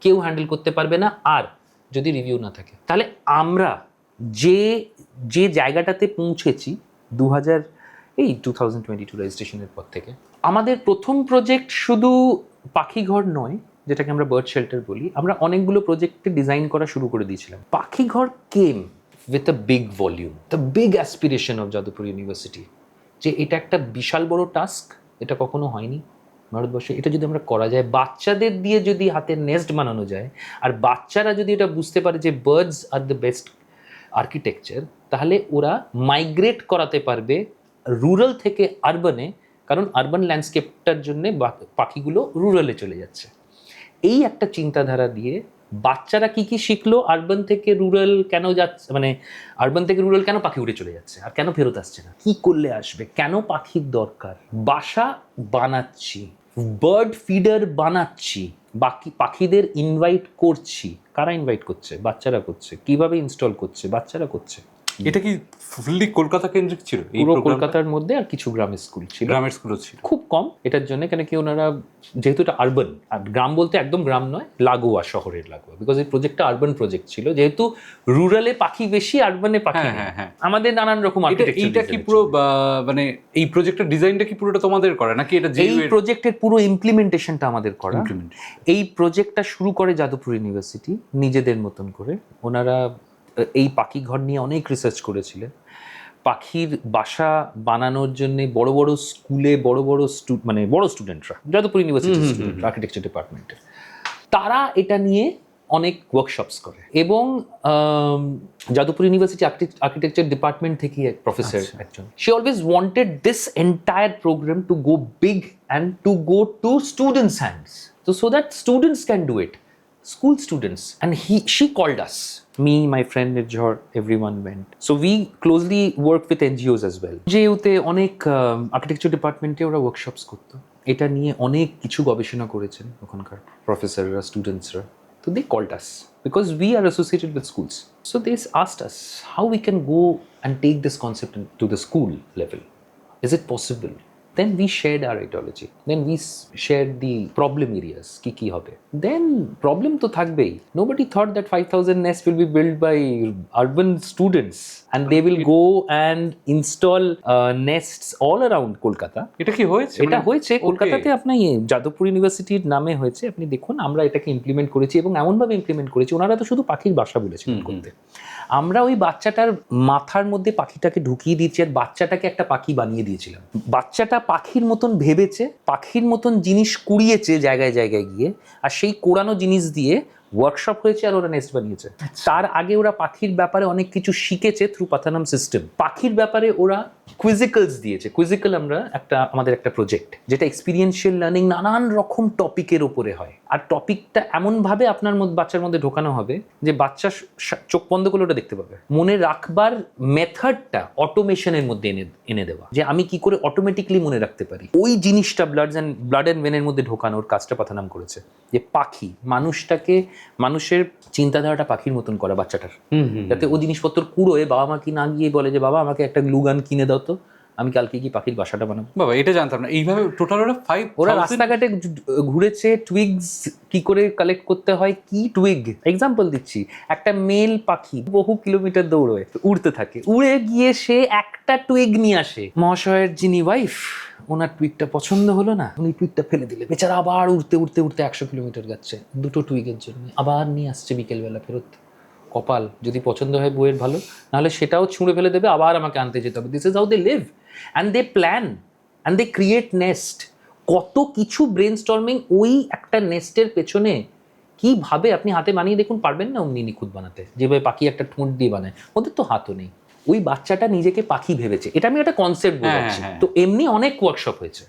কেউ হ্যান্ডেল করতে পারবে না, আর যদি রিভিউ না থাকে। তাহলে আমরা যে জায়গাটাতে পৌঁছেছি 2022 রেজিস্ট্রেশনের পর থেকে, আমাদের প্রথম প্রজেক্ট শুধু পাখিঘর নয়, যেটাকে আমরা বার্ড শেল্টার বলি। আমরা অনেকগুলো প্রজেক্টে ডিজাইন করা শুরু করে দিয়েছিলাম। Pakhighar came with a big volume, the big aspiration of Jadavpur university, যে এটা একটা বিশাল বড় টাস্ক, এটা কখনো হয়নি ভারতবর্ষে। এটা যদি আমরা করা যায়, বাচ্চাদের দিয়ে যদি হাতের নেস্ট বানানো যায়, আর বাচ্চারা যদি এটা বুঝতে পারে যে birds are the best architecture, তাহলে ওরা মাইগ্রেট করাতে পারবে রুরাল থেকে আরবানে, কারণ আরবান ল্যান্ডস্কেপটার জন্যে পাখিগুলো রুরালে চলে যাচ্ছে। এই একটা চিন্তাধারা দিয়ে বাচ্চারা কি কি শিখলো, আরবান থেকে রুরাল কেন যাচ্ছে, মানে আরবান থেকে রুরাল কেন পাখি উড়ে চলে যাচ্ছে আর কেন ফেরত আসছে না, কি করলে আসবে, কেন পাখির দরকার, বাসা বানাচ্ছি, বার্ড ফিডার বানাচ্ছি, বাকি পাখিদের ইনভাইট করছি। কারা ইনভাইট করছে? বাচ্চারা করছে। কিভাবে ইনস্টল করছে? বাচ্চারা করছে। এটা কি ফুললি কলকাতা কেন্দ্রিক ছিল? পুরো কলকাতার মধ্যে আর কিছু গ্রামের স্কুল ছিল, গ্রামের স্কুলও ছিল খুব কম এটার জন্য, কেন কি ওনারা যেহেতু এটা আরবান, আর গ্রাম বলতে একদম গ্রাম নয়, লাগোয়া, শহরের লাগোয়া, বিকজ এই প্রজেক্টটা আরবান প্রজেক্ট ছিল, যেহেতু রুরালে পাখি বেশি, আরবানে পাখি নেই। আমাদের নানান রকম আর্কিটেকচার। এটা কি পুরো মানে এই প্রজেক্টের ডিজাইনটা কি পুরোটা তোমাদের করা নাকি এটা এই প্রজেক্টের পুরো ইমপ্লিমেন্টেশনটা আমাদের করা। এই প্রজেক্টটা শুরু করে যাদবপুর ইউনিভার্সিটি নিজেদের মতন করে। ওনারা এই পাখি ঘর নিয়ে অনেক রিসার্চ করেছিলেন। পাখির বাসা বানানোর জন্য বড় বড় স্কুলে মানে বড় স্টুডেন্টরা, যাদবপুর ইউনিভার্সিটি আর্কিটেকচার ডিপার্টমেন্টের, তারা এটা নিয়ে অনেক ওয়ার্কশপস করে। এবং যাদবপুর ইউনিভার্সিটি আর্কিটেকচার ডিপার্টমেন্ট থেকে এক প্রফেসর একজন, she always wanted this entire program to go big and to go to students hands, so that students can do it, school students. And she called us, me, my friend Nirjhar, everyone went. So we closely worked with NGOs as well. JUতে অনেক architecture ডিপার্টমেন্টে ওরা workshops করতো, এটা নিয়ে অনেক কিছু গবেষণা করেছেন ওখানকার প্রফেসররা, স্টুডেন্টসরা। So they called us because we are associated with schools. So they asked us how we can go and take this concept to the school level. Is it possible? Then we shared our ideology. Then we shared the problem areas. Ki hobe. Then problem to thakbei. Nobody thought that 5,000 nests will be built by urban students and they will go and install nests all around Kolkata. এটা কি হয়েছে? এটা হয়েছে কলকাতাতে, আপনার যাদবপুর ইউনিভার্সিটির নামে হয়েছে। আপনি দেখুন, আমরা এটাকে ইমপ্লিমেন্ট করেছি এবং এমনভাবে ইমপ্লিমেন্ট করেছি, ওনারা তো শুধু পাখির বাসা বলেছিলেন করতে, আমরা ওই বাচ্চাটার মাথার মধ্যে পাখিটাকে ঢুকিয়ে দিয়েছি আর বাচ্চাটাকে একটা পাখি বানিয়ে দিয়েছিলাম। বাচ্চাটা পাখির মতন ভেবেছে, পাখির মতন জিনিস কুড়িয়েছে জায়গায় জায়গায় গিয়ে, আর সেই কোড়ানো জিনিস দিয়ে ওয়ার্কশপ হয়েছে আর ওরা নেস্ট বানিয়েছে। তার আগে ওরা পাখির ব্যাপারে অনেক কিছু শিখেছে থ্রু পাথানাম সিস্টেম। পাখির ব্যাপারে ওরা কুইজিক্যালস দিয়েছে। কুইজিক্যাল আমাদের একটা প্রজেক্ট, যেটা এক্সপিরিয়েন্সিয়াল লার্নিং নানান রকম টপিকের ওপরে হয়, আর টপিকটা এমনভাবে আপনার বাচ্চার মধ্যে ঢোকানো হবে যে বাচ্চা চোখ বন্ধ করলে ওটা দেখতে পাবে। মনে রাখবার মেথডটা অটোমেশনের মধ্যে এনে দেওয়া, যে আমি কি করে অটোমেটিকলি মনে রাখতে পারি, ওই জিনিসটা ব্লাড অ্যান্ড ভেনের মধ্যে ঢোকানোর কাজটা পাথানাম করেছে। যে পাখি, মানুষের চিন্তাধারাটা পাখির মতন করা বাচ্চাটার, যাতে ও জিনিসপত্র কুড়োয় বাবা মা কি না গিয়ে বলে যে বাবা আমাকে একটা গ্লু গান কিনে দাও, তো আমি কালকে কি পাখির বাসাটা বানাবো। বাবা, এটা জানতাম না। এইভাবে টোটাল ওরা রাস্তাঘাটে ঘুরেছে, টুইগস কি করে কালেক্ট করতে হয়, কি টুইগ, এক্সাম্পল দিচ্ছি, একটা মেল পাখি বহু কিলোমিটার দৌড়ে উড়তে থাকে, উড়ে গিয়ে সে একটা টুইগ নিয়ে আসে। মহাশয়ের যিনি ওয়াইফ, ওনার টুইগটা পছন্দ হলো না, উনি টুইগটা ফেলে দিলে, বেচারা আবার উড়তে 100 কিলোমিটার যাচ্ছে দুটো টুইগের জন্য, আবার নিয়ে আসছে বিকেলবেলা ফেরত। কপাল, যদি পছন্দ হয় বইয়ের ভালো, নাহলে সেটাও ছুঁড়ে ফেলে দেবে, আবার আমাকে আনতে যেতে হবে। This is how they live and they plan and they create nest. কত কিছু ব্রেনস্টর্মিং ওই একটা নেস্টের পেছনে, কিভাবে আপনি হাতে বানিয়ে দেখুন, পারবেন না অমনি নিখুঁত বানাতে, যেভাবে পাখি একটা ঠোঁট দিয়ে বানায়, ওদের তো হাতও নেই। ওই বাচ্চাটা নিজেকে পাখি ভেবেছে, এটা আমি একটা কনসেপ্ট বোঝাচ্ছি। তো এমনি অনেক ওয়ার্কশপ হয়েছে।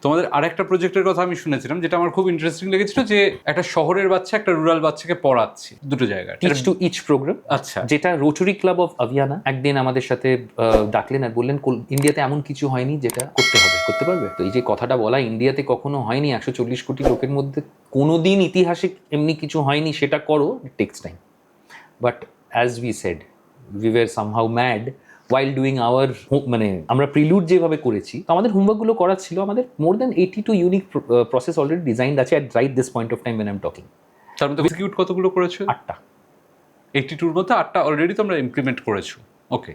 তোমাদের আরেকটা প্রজেক্টের কথা আমি শুনেছিলাম, যেটা আমার খুব ইন্টারেস্টিং লেগেছিল, যে একটা শহরের বাচ্চা একটা রুরাল বাচ্চাকে পড়াচ্ছে দুটো জায়গায়, টিচ টু ইচ প্রোগ্রাম। আচ্ছা, যেটা রোটারি ক্লাব অফ আভিয়ানা একদিন আমাদের সাথে ডাকলেন আর বললেন ইন্ডিয়াতে এমন কিছু হয়নি যেটা করতে পারবে। তো এই যে কথাটা বলা, ইন্ডিয়াতে কখনো হয়নি, 140 কোটি লোকের মধ্যে কোনোদিন ইতিহাসে এমনি কিছু হয়নি, সেটা করো, it takes time. But as we said, we were somehow mad while doing our মানে আমরা প্রিলুড যেভাবে করেছি, তো আমাদের হোমওয়ার্কগুলো করা ছিল। আমাদের more than 82 unique process already designed আছে at right this point of time when I'm talking. তার মধ্যে এক্সিকিউট কতগুলো করেছো? 8টা। 82-র মধ্যে 8টা অলরেডি তোমরা ইমপ্লিমেন্ট করেছো। ওকে,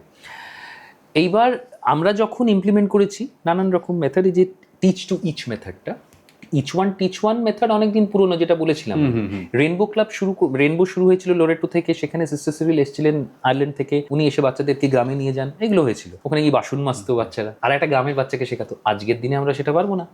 এইবার আমরা যখন ইমপ্লিমেন্ট করেছি নানান রকম মেথড, যে টিচ টু ইচ মেথডটা, ইচ ওয়ান মেথড অনেকদিন পুরনো, যেটা বলেছিলাম। রেনবো ক্লাব রেনবো শুরু হয়েছিল লোরেটো থেকে, সেখানে সিস্টার সিভিল এসেছিলেন আয়ারল্যান্ড থেকে, উনি এসে বাচ্চাদেরকে গ্রামে নিয়ে যান, এগুলো হয়েছিল। ওখানে গিয়ে বাসন মাজতো বাচ্চারা, আর একটা গ্রামের বাচ্চাকে শেখাতো। আজকের দিনে আমরা সেটা পারবো না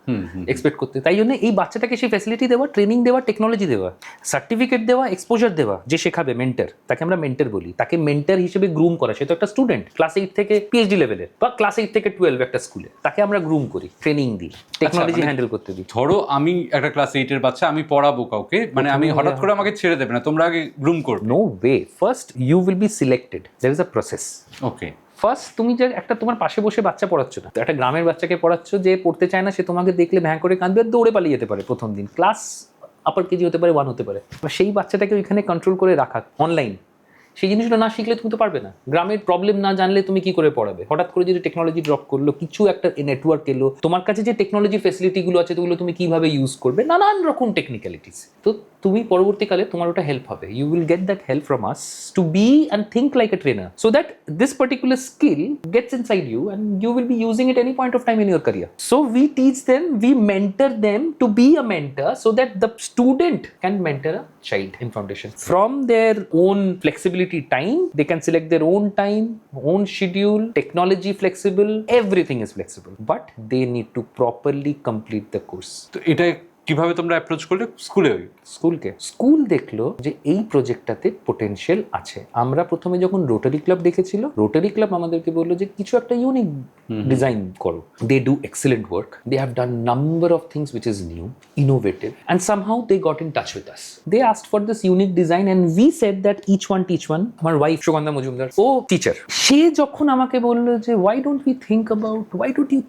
এক্সপেক্ট করতে। তাই জন্য এই বাচ্চাটাকে সেই ফ্যাসিলিটি দেওয়া, ট্রেনিং দেওয়া, টেকনোলজি দেওয়া, সার্টিফিকেট দেওয়া, এক্সপোজার দেওয়া, যে শেখাবে মেন্টর, তাকে আমরা মেন্টর বলি, তাকে মেন্টর হিসেবে গ্রুম করা। সে তো একটা স্টুডেন্ট, ক্লাস 8 থেকে পিএইচডি লেভেলের, বা ক্লাস 8 থেকে 12 একটা স্কুলে, তাকে আমরা গ্রুম করি, ট্রেনিং দিই, টেকনোলজি হ্যান্ডেল করতে দিই। ধরো আমি একটা ক্লাস 8 এর বাচ্চা, আমি পড়াবো কাউকে, মানে আমি হঠাৎ করে আমাকে ছেড়ে দেবে না, তোমরা আগে গ্রুম করবে? No way, first you will be selected, there is a process. Okay, first তুমি যে একটা তোমার পাশে বসে বাচ্চা পড়াচ্ছ না, তো একটা গ্রামের বাচ্চাকে পড়াচ্ছ, যে পড়তে চায় না, সে তোমাকে দেখলে ভ্যাঁ করে কাঁদবে, আর দৌড়ে পালিয়ে যেতে পারে প্রথম দিন। ক্লাস আপার কেজি হতে পারে, 1 হতে পারে। সেই বাচ্চাটাকে ওইখানে কন্ট্রোল করে রাখা অনলাইন, সেই জিনিসটা না শিখলে তুমি তো পারবে না। গ্রামের প্রবলেম না জানলে তুমি কি করে পড়াবে? হঠাৎ করে যদি টেকনোলজি ড্রপ করলো, কিছু একটা নেটওয়ার্ক এলো, তোমার কাছে যে টেকনোলজি ফেসিলিটিগুলো আছে ওগুলো তুমি কিভাবে ইউজ করবে, নানান রকম টেকনিক্যালিটিস। তো তুমি পরবর্তীকালে তোমার ওটা হেল্প হবে। You will get that help from us to be and think like a trainer, so that this particular skill gets inside you and you will be using it any point of time in your career. So we teach them, we mentor them to be a mentor, so that the student can mentor a child in foundation. From their own flexibility time, they can select their own time, own schedule, technology flexible, everything is flexible. But they need to properly complete the course. তো এটা কিভাবে তোমরা approach করলে স্কুলে? School দেখলো যে এই প্রজেক্টটাতে potential আছে। আমরা প্রথমে যখন রোটারি ক্লাব দেখেছিল, রোটারি ক্লাব আমাদেরকে বললো যে কিছু একটা ইউনিক ডিজাইন করো। They do excellent work, they have done number of things which is new, innovative, and somehow they got in touch with us. They asked for this unique design and we said that each one teach one. আমার wife Sugandha Majumdar, ও teacher, সে যখন আমাকে বললো যে why don't you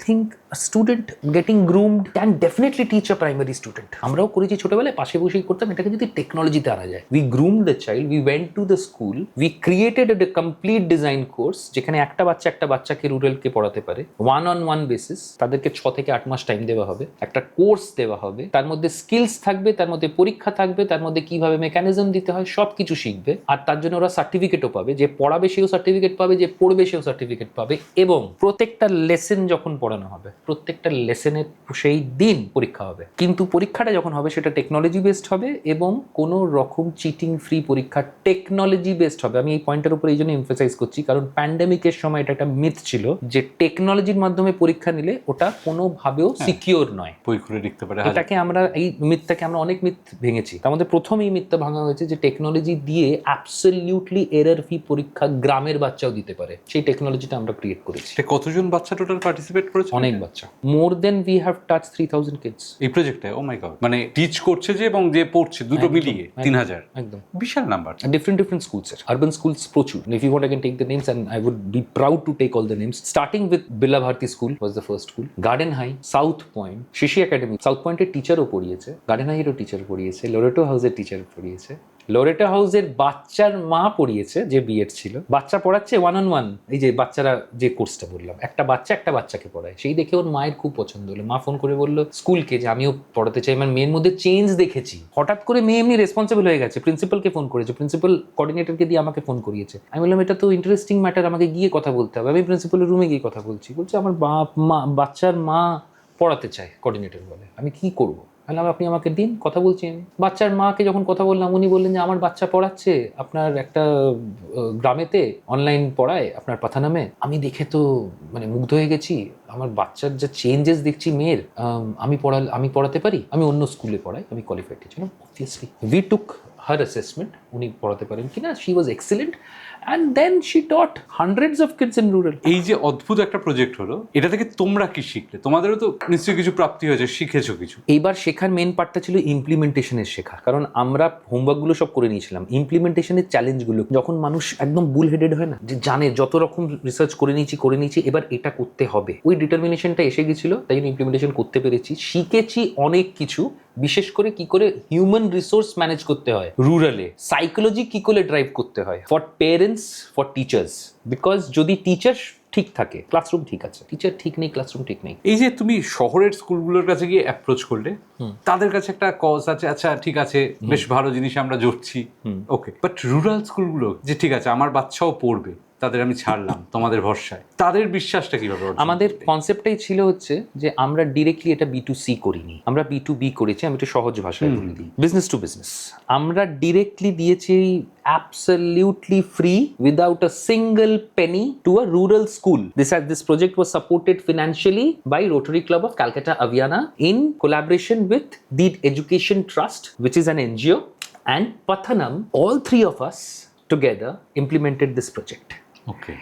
think a student getting groomed can definitely teach a primary student. আমরাও করেছি ছোটবেলায়, পাশে বসেই করতাম, এটাকে যদি টেকনোলজিতে আনা যায়। We groomed the child, we went to the school, we created a complete design course, যেখানে একটা বাচ্চাকে রুরালকে পড়াতে পারে, 1-on-1 বেসিস। তাদেরকে 6 থেকে 8 মাস টাইম দেওয়া হবে, একটা কোর্স দেওয়া হবে, তার মধ্যে স্কিলস থাকবে, তার মধ্যে পরীক্ষা থাকবে, তার মধ্যে কিভাবে মেকানিজম দিতে হয় সব কিছু শিখবে। আর তার জন্য ওরা সার্টিফিকেটও পাবে, যে পড়াবে সেও সার্টিফিকেট পাবে, যে পড়বে সেও সার্টিফিকেট পাবে। এবং প্রত্যেকটা লেসন যখন পড়ানো হবে, প্রত্যেকটা লেসনের সেই দিন পরীক্ষা হবে। কিন্তু পরীক্ষাটা যখন হবে সেটা টেকনোলজি বেসড হবে, এবং কোনো রকম চিটিং ফ্রি পরীক্ষা, টেকনোলজি বেসড হবে। আমি এই পয়েন্টের উপর এই জন্য এমফাসাইজ করছি, কারণ প্যান্ডেমিকের সময় এটা একটা মিথ ছিল যে টেকনোলজির মাধ্যমে পরীক্ষা নিলে ওটা কোনোভাবেও সিকিওর নয়, বই খুলে লিখতে পারে। এটাকে আমরা, এই মিথটাকে আমরা অনেক মিথ ভেঙেছি। তার মধ্যে প্রথম এই মিথটা ভাঙা হয়েছে যে টেকনোলজি দিয়ে অ্যাবসলিউটলি এরর ফ্রি পরীক্ষা গ্রামের বাচ্চাও দিতে পারে। সেই টেকনোলজিটা আমরা ক্রিয়েট করেছি। কতজন বাচ্চা টোটাল পার্টিসিপেট করেছে? অনেক বাচ্চা, more than we have touch 3000 kids এই প্রজেক্টে। ও মাই গড, মানে টিচ করছে যে এবং যে পড়ছে দুটো মিলিয়ে 3000, একদম বিশাল number. different schools, urban schools প্রচুর। If you want I can take the names and I would be proud to take all the names, starting with Billa Bharti School was the first school, Garden High, South Point, Shishi Academy, South Point এর টিচারও পড়িয়েছে, Garden High এরও teacher পড়িয়েছে, Loreto হাউসের teacher পড়িয়েছে, Loreto হাউসের বাচ্চার মা পড়িয়েছে, যে B Ed ছিল। বাচ্চা পড়াচ্ছে 1-on-1, এই যে বাচ্চারা যে কোর্সটা বললাম, একটা বাচ্চাকে পড়ায়। সেই দেখে ওর মায়ের খুব পছন্দ হলো, মা ফোন করে বললো স্কুলকে যে আমিও পড়াতে চাই। আমার মেয়ের মধ্যে চেঞ্জ দেখেছি, হঠাৎ করে মেয়ে এমনি রেসপন্সিবল হয়ে গেছে। প্রিন্সিপালকে ফোন করেছে, প্রিন্সিপাল কোঅর্ডিনেটরকে দিয়ে আমাকে ফোন করিয়েছে। আমি বললাম এটা তো ইন্টারেস্টিং ম্যাটার, আমাকে গিয়ে কথা বলতে হবে। আমি প্রিন্সিপালের রুমে গিয়ে কথা বলছি, বলছে আমার বাচ্চার মা পড়াতে চায়, কোঅর্ডিনেটর বলে। আমি কি করবো? আপনি আমাকে দিন, কথা বলছি আমি। বাচ্চার মাকে যখন কথা বললাম, উনি বললেন যে আমার বাচ্চা পড়াচ্ছে আপনার একটা গ্রামেতে, অনলাইন পড়ায় আপনার পাথানামে। আমি দেখে তো মানে মুগ্ধ হয়ে গেছি, আমার বাচ্চার যা চেঞ্জেস দেখছি মেয়ের। আমি পড়াতে পারি, আমি অন্য স্কুলে পড়াই, আমি qualified teacher. Obviously we took her assessment, উনি পড়াতে পারেন কিনা। She was excellent and then she taught hundreds of kids in rural. এই যে অদ্ভুত একটা প্রজেক্ট হলো, এটা থেকে তোমরা কি শিখলে? তোমাদেরও তো নিশ্চয়ই কিছু প্রাপ্তি হয়েছে, শিখেছো কিছু। এইবার শেখার মেন পার্টটা ছিল ইমপ্লিমেন্টেশনের শেখা, কারণ আমরা হোমওয়ার্কগুলো সব করে নিয়েছিলাম। ইমপ্লিমেন্টেশনের চ্যালেঞ্জগুলো, যখন মানুষ একদম বুল হেডেড হয় না, যে জানে যত রকম রিসার্চ করে নিয়েছি, এবার এটা করতে হবে, ওই ডিটারমিনেশনটা এসে গেছিল। তাই জন্য ইমপ্লিমেন্টেশন করতে পেরেছি, শিখেছি অনেক কিছু। বিশেষ করে কি করে হিউম্যান রিসোর্স ম্যানেজ করতে হয় রুরালে, সাইকোলজি কি করে ড্রাইভ করতে হয় for parents, for teachers. Because যদি টিচার ঠিক থাকে, ক্লাসরুম ঠিক আছে, টিচার ঠিক নেই, ক্লাসরুম ঠিক নেই। এই যে তুমি শহরের স্কুলগুলোর কাছে গিয়ে অ্যাপ্রোচ করলে, তাদের কাছে একটা কজ আছে, আচ্ছা ঠিক আছে, বেশ ভালো জিনিস আমরা জুড়ছি, ওকে। বাট রুরাল স্কুলগুলো যে ঠিক আছে আমার বাচ্চাও পড়বে, তাদের আমি ছাড়লাম তোমাদের ভরসায়, তাদের বিশ্বাসটা কিভাবে অর্জন আমাদের করবে? কনসেপ্টটাই ছিল হচ্ছে যে আমরা ডিরেক্টলি এটা B2C করিনি, আমরা B2B করেছি। আমি একটু সহজ ভাষায় বলে দিই, বিজনেস টু বিজনেস। আমরা ডিরেক্টলি দিয়েছি absolutely free without a single penny to a rural school. This project was supported financially by Rotary Club of Calcutta Aviana in collaboration with the Education Trust, which is an NGO, and Pathanam. All three of us together implemented this project. Okay,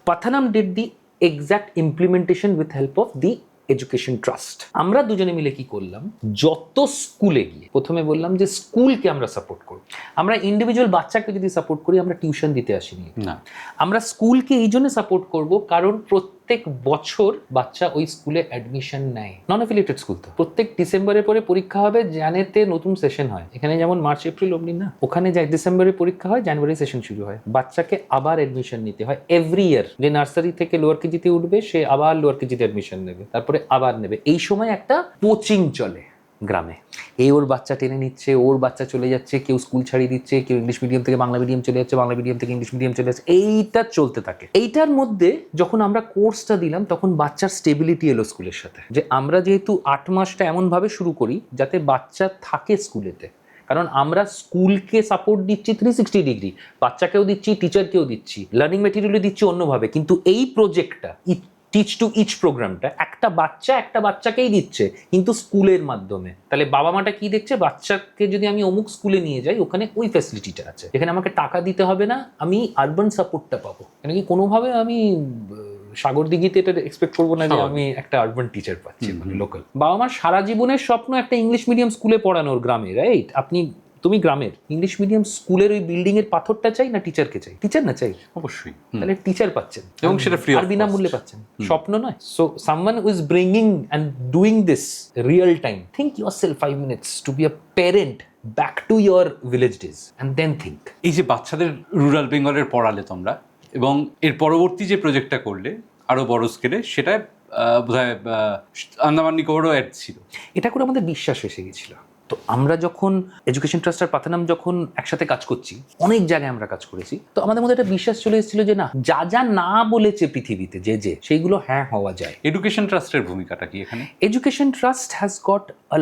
Pathanam did the exact implementation with help of the education trust. আমরা দুজনে মিলে কি করলাম, যত স্কুলে গিয়ে প্রথমে বললাম যে স্কুলকে আমরা সাপোর্ট করব। আমরা ইন্ডিভিজুয়াল বাচ্চাকে যদি সাপোর্ট করি, আমরা টিউশন দিতে আসিনি, না আমরা স্কুলকে এই জন্য সাপোর্ট করব কারণ প্রত্যেক বছর বাচ্চা ওই স্কুলে অ্যাডমিশন নেয়। নন অ্যাফিলিয়েটেড স্কুল তো প্রত্যেক ডিসেম্বরের পরে পরীক্ষা হবে, জানুয়ারিতে নতুন সেশন হয়। এখানে যেমন মার্চ এপ্রিল অবধি না, ওখানে যায় ডিসেম্বরে পরীক্ষা হয়, জানুয়ারি সেশন শুরু হয়। বাচ্চাকে আবার অ্যাডমিশন নিতে হয় এভরি ইয়ার। যে নার্সারি থেকে লোয়ার কেজিতে উঠবে সে আবার লোয়ার কেজিতে অ্যাডমিশন নেবে, তারপরে আবার নেবে। এই সময় একটা কোচিং চলে গ্রামে। এই ওর বাচ্চা টেনে নিচ্ছে, ওর বাচ্চা চলে যাচ্ছে, কেউ স্কুল ছাড়িয়ে দিচ্ছে, কেউ ইংলিশ মিডিয়াম থেকে বাংলা মিডিয়াম চলে যাচ্ছে, বাংলা মিডিয়াম থেকে ইংলিশ মিডিয়াম চলে যাচ্ছে। এইটা চলতে থাকে। এইটার মধ্যে যখন আমরা কোর্সটা দিলাম, তখন বাচ্চার স্টেবিলিটি এলো স্কুলের সাথে। যে আমরা যেহেতু 8 মাসটা এমনভাবে শুরু করি যাতে বাচ্চা থাকে স্কুলেতে, কারণ আমরা স্কুলকে সাপোর্ট দিচ্ছি 360 ডিগ্রি, বাচ্চাকেও দিচ্ছি, টিচারকেও দিচ্ছি, লার্নিং মেটেরিয়ালও দিচ্ছি অন্যভাবে। কিন্তু এই প্রজেক্টটা টিচ টু ইচ প্রোগ্রামটা একটা বাচ্চাকেই দিচ্ছে, কিন্তু স্কুলের মাধ্যমে। তাহলে বাবা মাটা কি দেখছে, বাচ্চাকে যদি আমি অমুক স্কুলে নিয়ে যাই, ওখানে ওই ফ্যাসিলিটিটা আছে, এখানে আমাকে টাকা দিতে হবে না, আমি আরবান সাপোর্টটা পাবো। কেন কি কোনোভাবে আমি সাগর দিঘিতে এটা এক্সপেক্ট করবো না যে আমি একটা আরবান টিচার পাচ্ছি, মানে লোকাল। বাবা মার সারা জীবনের স্বপ্ন একটা ইংলিশ মিডিয়াম স্কুলে পড়ানোর গ্রামে, রাইট? তুমি গ্রামের ইংলিশ মিডিয়াম স্কুলের ওই বিল্ডিং এর পাথরটা চাই না টিচারকে চাই? টিচার না চাই? অবশ্যই। তাহলে টিচার পাচ্ছেন এবং সেটা free of আর বিনামূল্যে পাচ্ছেন, স্বপ্ন নয়। So someone who is bringing and doing this real time. Think yourself 5 minutes to be a parent back to your village days and then think. এই যে বাচ্চাদের রুরাল বেঙ্গলের পড়ালে তোমরা, এবং এর পরবর্তী যে প্রজেক্টটা করলে আরো বড় স্কেলে, সেটা বোধহয় আন্দামান নিকোবরও অ্যাড ছিল। এটা করে আমাদের বিশ্বাস এসে গেছিল। তো আমরা যখন এডুকেশন ট্রাস্ট আর পাথানাম যখন একসাথে কাজ করছি, অনেক জায়গায় আমরা কাজ করেছি, তো আমাদের মধ্যে একটা বিশ্বাস চলে এসেছিল যে না, যা যা না বলেছে পৃথিবীতে যে সেইগুলো হ্যাঁ হওয়া যায়। এডুকেশন ট্রাস্টের ভূমিকাটা কি এখানে? Education trust has got a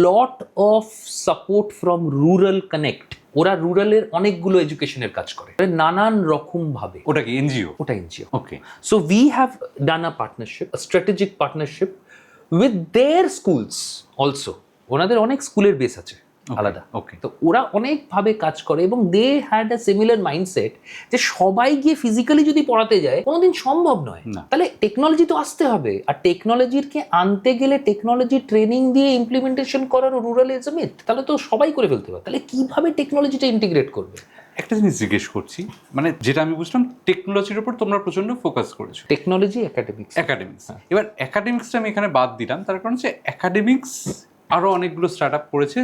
lot of support from rural connect. ওরা রুরালের অনেকগুলো এডুকেশনের কাজ করে নানান রকম ভাবে। ওটা কি এনজিও? ওটা NGO. Okay. So we have done a partnership, a strategic partnership with their schools also. ওনাদের অনেক স্কুলের বেস আছে আলাদা। ওকে। তো ওরা অনেকভাবে কাজ করে এবং they had a similar mindset যে সবাই গিয়ে ফিজিক্যালি যদি পড়াতে যায় কোনোদিন সম্ভব নয়। তাহলে টেকনোলজি তো আসতে হবে, আর টেকনোলজিকে আনতে গেলে টেকনোলজি ট্রেনিং দিয়ে ইমপ্লিমেন্টেশন করার রুরাল ইজ আ মিথ। তাহলে তো সবাই করে ফেলতে পারে, তাহলে কিভাবে টেকনোলজিটা ইন্টিগ্রেট করবে? একটা জিনিস জিজ্ঞেস করছি, মানে যেটা আমি বুঝলাম, টেকনোলজির উপর তোমরা প্রচন্ড ফোকাস করেছো। Technology academics. এবার একাডেমিক্সটা আমি এখানে বাদ দিলাম, তার কারণ হচ্ছে একাডেমিক্স আরো অনেকগুলো স্টার্ট আপ করেছে,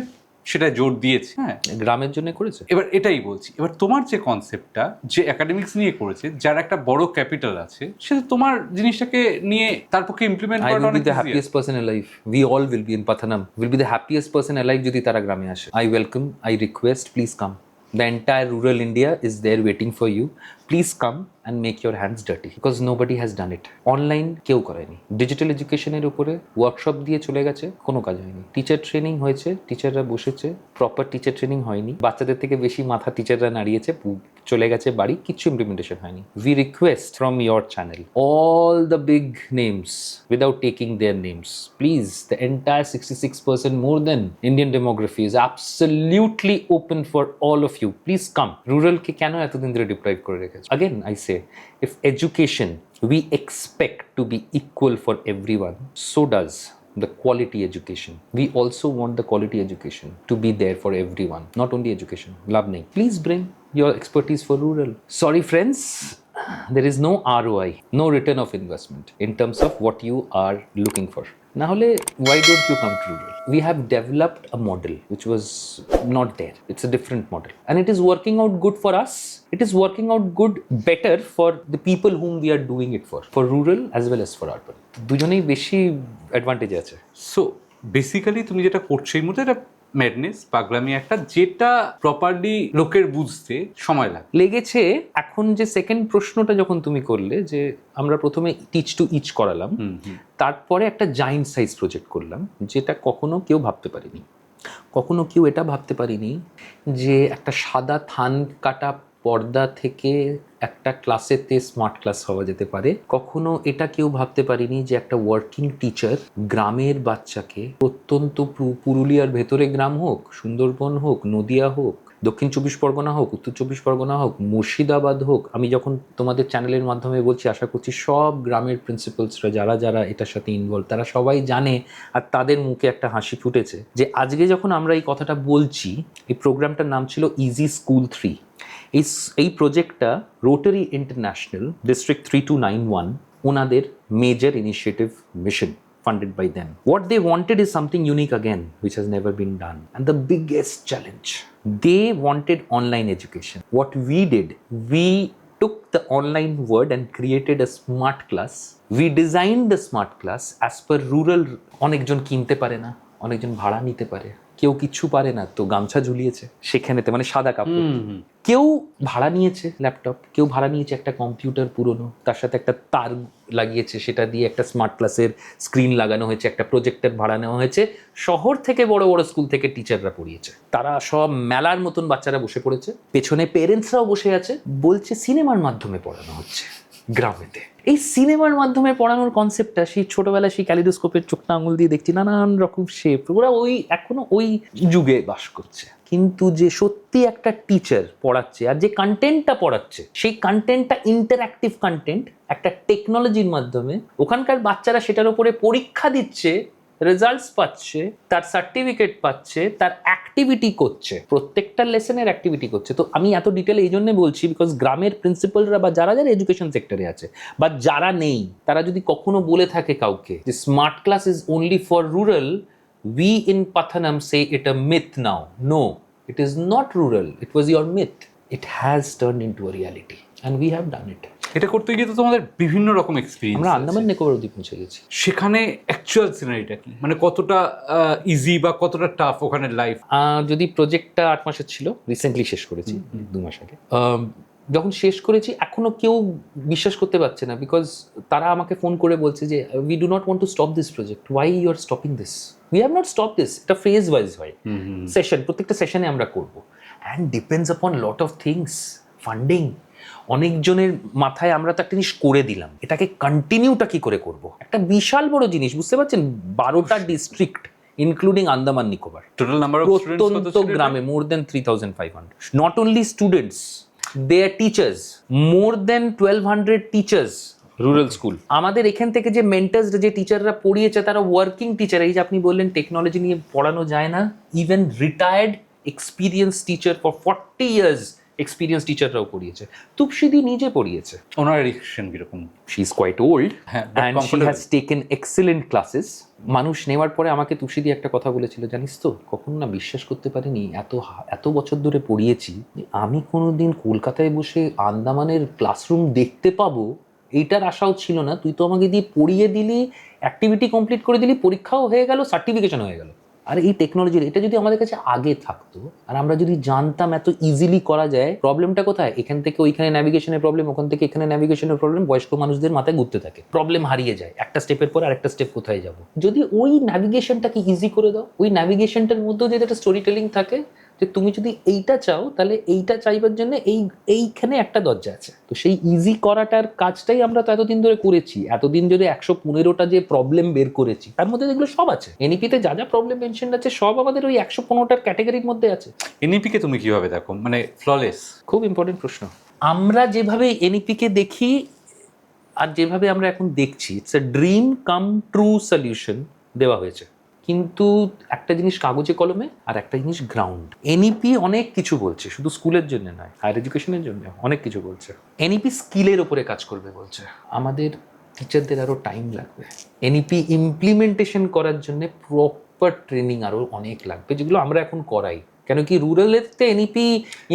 সেটা জোর দিয়েছে, হ্যাঁ, গ্রামের জন্য করেছে। এবার এটাই বলছি, এবার তোমার যে কনসেপ্টটা যে একাডেমিক্স নিয়ে করেছে, যার একটা বড় ক্যাপিটাল আছে, সেটা তোমার জিনিসটাকে নিয়ে তার পক্ষে ইমপ্লিমেন্ট I করাটা will অনেক be the happiest person alive. We all will be in Pathanam. Will be the happiest person alive যদি তারা গ্রামে আসে। I welcome, I request, please come. The entire rural India is there waiting for you. Please come and make your hands dirty because nobody has done it. Online কেউ করেনি। Digital এডুকেশনের উপরে workshop দিয়ে চলে গেছে, কোনো কাজ হয়নি। টিচার ট্রেনিং হয়েছে, টিচাররা বসেছে, প্রপার টিচার ট্রেনিং হয়নি। বাচ্চাদের থেকে বেশি মাথা টিচাররা নাড়িয়েছে, চলে গেছে বাড়ি, কিচ্ছু ইমপ্লিমেন্টেশন হয়নি। We request from your channel all the big names without taking their names. Please, the entire 66% more than Indian demography is absolutely open for all of you. Please come. Rural ke কেন এতদিন ধরে deprive করে রেখেছে? Again, I say, if education we expect to be equal for everyone, so does the quality education. We also want the quality education to be there for everyone, not only education. Love nahi. Please bring your expertise for rural. Sorry friends, there is no ROI, no return of investment in terms of what you are looking for. Na hole, why don't you come to rural? We have developed a model which was not there. It's a different model. And it is working out good for us. It is working out good, better for the people whom we are doing it for rural as well as for urban. দুজনেই বেশি advantage আছে। So basically তুমি যেটা করছো এই মুহূর্তে, এটা madness, পাগলামি একটা, যেটা প্রপারলি লোকের বুঝতে সময় লাগে। লেগেছে। এখন যে সেকেন্ড প্রশ্নটা যখন তুমি করলে, যে আমরা প্রথমে টিচ টু ইচ করালাম, তারপরে একটা জায়েন্ট সাইজ প্রজেক্ট করলাম, যেটা কখনো কেউ ভাবতে পারেনি। কখনো কেউ এটা ভাবতে পারিনি যে একটা সাদা থান কাটা পর্দা থেকে একটা ক্লাসেতে স্মার্ট ক্লাস হওয়া যেতে পারে। কখনো এটা কেউ ভাবতে পারিনি যে একটা ওয়ার্কিং টিচার গ্রামের বাচ্চাকে, প্রত্যন্ত পুরুলিয়ার ভেতরে গ্রাম হোক, সুন্দরবন হোক, নদিয়া হোক, দক্ষিণ চব্বিশ পরগনা হোক, উত্তর চব্বিশ পরগনা হোক, মুর্শিদাবাদ হোক, আমি যখন তোমাদের চ্যানেলের মাধ্যমে বলছি, আশা করছি সব গ্রামের প্রিন্সিপালসরা যারা যারা এটার সাথে ইনভলভ, তারা সবাই জানে আর তাদের মুখে একটা হাসি ফুটেছে যে আজকে যখন আমরা এই কথাটা বলছি, এই প্রোগ্রামটার নাম ছিল ইজি স্কুল 3। এই প্রজেক্টটা রোটারি ইন্টারন্যাশনাল ডিস্ট্রিক্ট 3291 ওনাদের major initiative mission, funded by them. What they wanted is something unique again, which has never been done. And the biggest challenge, they wanted online education. What we did, we took the online word and created a smart class. We designed the smart class as per rural. অনেকজন কিনতে পারে না, অনেকজন ভাড়া নিতে পারে, কেউ কিছু পারে না, তো গামছা ঝুলিয়েছে সেখানেতে, মানে সাদা কাপড়। কেউ ভাড়া নিয়েছে ল্যাপটপ, কেউ ভাড়া নিয়েছে একটা কম্পিউটার পুরনো, তার সাথে একটা তার লাগিয়েছে, সেটা দিয়ে একটা স্মার্ট ক্লাসের স্ক্রিন লাগানো হয়েছে, একটা প্রজেক্টর ভাড়া নেওয়া হয়েছে। শহর থেকে বড় বড় স্কুল থেকে টিচাররা পড়িয়েছে, তারা সব মেলার মতন বাচ্চারা বসে পড়েছে, পেছনে পেরেন্টসরাও বসে আছে, বলছে সিনেমার মাধ্যমে পড়ানো হচ্ছে গ্রামেতে। এই সিনেমার মাধ্যমে পড়ানোর কনসেপ্টটা সেই ছোটবেলায় সেই ক্যালিডোস্কোপের চোখটা আঙুল দিয়ে দেখছি নানান রকম শেপ, ওরা ওই এখনো ওই যুগে বাস করছে। কিন্তু যে সত্যি একটা টিচার পড়াচ্ছে আর যে কন্টেন্টটা পড়াচ্ছে, সেই কন্টেন্টটা ইন্টারঅ্যাক্টিভ কন্টেন্ট, একটা টেকনোলজির মাধ্যমে ওখানকার বাচ্চারা সেটার উপরে পরীক্ষা দিচ্ছে, রেজাল্টস পাচ্ছে, তার সার্টিফিকেট পাচ্ছে, তার অ্যাক্টিভিটি করছে, প্রত্যেকটা লেসনের অ্যাক্টিভিটি করছে। তো আমি এত ডিটেল এই জন্য বলছি, বিকজ গ্রামের প্রিন্সিপালরা বা যারা যারা এডুকেশন সেক্টরে আছে বা যারা নেই, তারা যদি কখনো বলে থাকে কাউকে যে smart class is only for rural, we in Pathanam say it a myth now. No, it is not rural. It was your myth. It has turned into a reality and we have done it. এটা করতে গিয়ে তো তোমাদের বিভিন্ন রকম experience. আমরা আন্দামান নিকোবর অবধি পৌঁছে গেছি। সেখানে অ্যাকচুয়াল সিনারিটা কি, মানে কতটা ইজি বা কতটা টাফ ওখানে লাইফ? যদি প্রজেক্টটা 8 মাসের ছিল, রিসেন্টলি শেষ করেছি 2 মাস আগে। যখন শেষ করেছি এখনো কেউ বিশ্বাস করতে পারছে না, বিকজ তারা আমাকে ফোন করে বলছে যে we do not want to stop this project, why you are stopping this? We have not stop this. এটা ফেজ ওয়াইজ হয়, সেশন, প্রত্যেকটা সেশনে আমরা করবো, and depends upon lot of things, funding. অনেকজনের মাথায় আমরা তো একটা জিনিস করে দিলাম, এটাকে কন্টিনিউটা কি করে করব, একটা বিশাল বড় জিনিস, বুঝতে পারছেন? 12টা district including Andaman Nicobar, total number of প্রত্যন্ত গ্রামে more than 3500। Not only students, they are teachers, more than 1200 teachers, rural school. আমাদের এখান থেকে যে মেন্টার্স, যে টিচাররা পড়িয়েছে, তারা ওয়ার্কিং টিচার। এই যে আপনি বললেন টেকনোলজি নিয়ে পড়ানো যায় না, even retired experience teacher for 40 years experience টিচাররাও পড়িয়েছে। তুপসিদি নিজে পড়িয়েছে। ওনার এডুকেশন কিরকম? শি ইজ কোয়াইট ওল্ড হ্যাঁ, and she has taken excellent classes. মানুষ নেওয়ার পরে আমাকে তুপসিদি একটা কথা বলেছিল, জানিস তো, কখনো না বিশ্বাস করতে পারিনি, এত বছর ধরে পড়িয়েছি, আমি কোনোদিন কলকাতায় বসে আন্দামানের ক্লাসরুম দেখতে পাবো এইটার আশাও ছিল না। তুই তো আমাকে দিয়ে পড়িয়ে দিলি, অ্যাক্টিভিটি কমপ্লিট করে দিলি, পরীক্ষাও হয়ে গেল, সার্টিফিকেশন হয়ে গেল। আর এই টেকনোলজির এটা যদি আমাদের কাছে আগে থাকতো আর আমরা যদি জানতাম এত ইজিলি করা যায়, প্রবলেমটা কোথায়? এখান থেকে ওইখানে ন্যাভিগেশনের প্রবলেম, ওখান থেকে এখানে ন্যাভিগেশনের প্রবলেম, বয়স্ক মানুষদের মাথায় ঘুরতে থাকে, প্রবলেম হারিয়ে যায়, একটা স্টেপের পর আরেকটা স্টেপ কোথায় যাব। যদি ওই ন্যাভিগেশনটাকে ইজি করে দাও, ওই ন্যাভিগেশনটার মধ্যেও যদি একটা স্টোরি টেলিং থাকে, যে তুমি যদি এইটা চাও তাহলে এইটা চাইবার জন্য এইখানে একটা দরজা আছে। তো সেই ইজি করাটার কাজটাই আমরা তো এতদিন ধরে করেছি। এতদিন ধরে 115টা যে প্রবলেম বের করেছি, তার মধ্যে এগুলো সব আছে। এনইপিতে যা যা প্রবলেম মেনশন আছে সব আমাদের ওই 115টার ক্যাটাগরির মধ্যে আছে। এনইপিকে তুমি কিভাবে দেখো, মানে ফ্ললেস? খুব ইম্পর্টেন্ট প্রশ্ন। আমরা যেভাবে এনইপিকে দেখি আর যেভাবে আমরা এখন দেখছি, it's a dream come true solution দেওয়া হয়েছে। কিন্তু একটা জিনিস কাগজে কলমে আর একটা জিনিস গ্রাউন্ড। এনইপি অনেক কিছু বলছে, শুধু স্কুলের জন্য নয়, হায়ার এডুকেশনের জন্য অনেক কিছু বলছে। এনইপি স্কিলের ওপরে কাজ করবে বলছে। আমাদের টিচারদের আরও টাইম লাগবে। এনইপি ইমপ্লিমেন্টেশন করার জন্য প্রপার ট্রেনিং আরও অনেক লাগবে, যেগুলো আমরা এখন করাই। কেন কি রুরালেতে NEP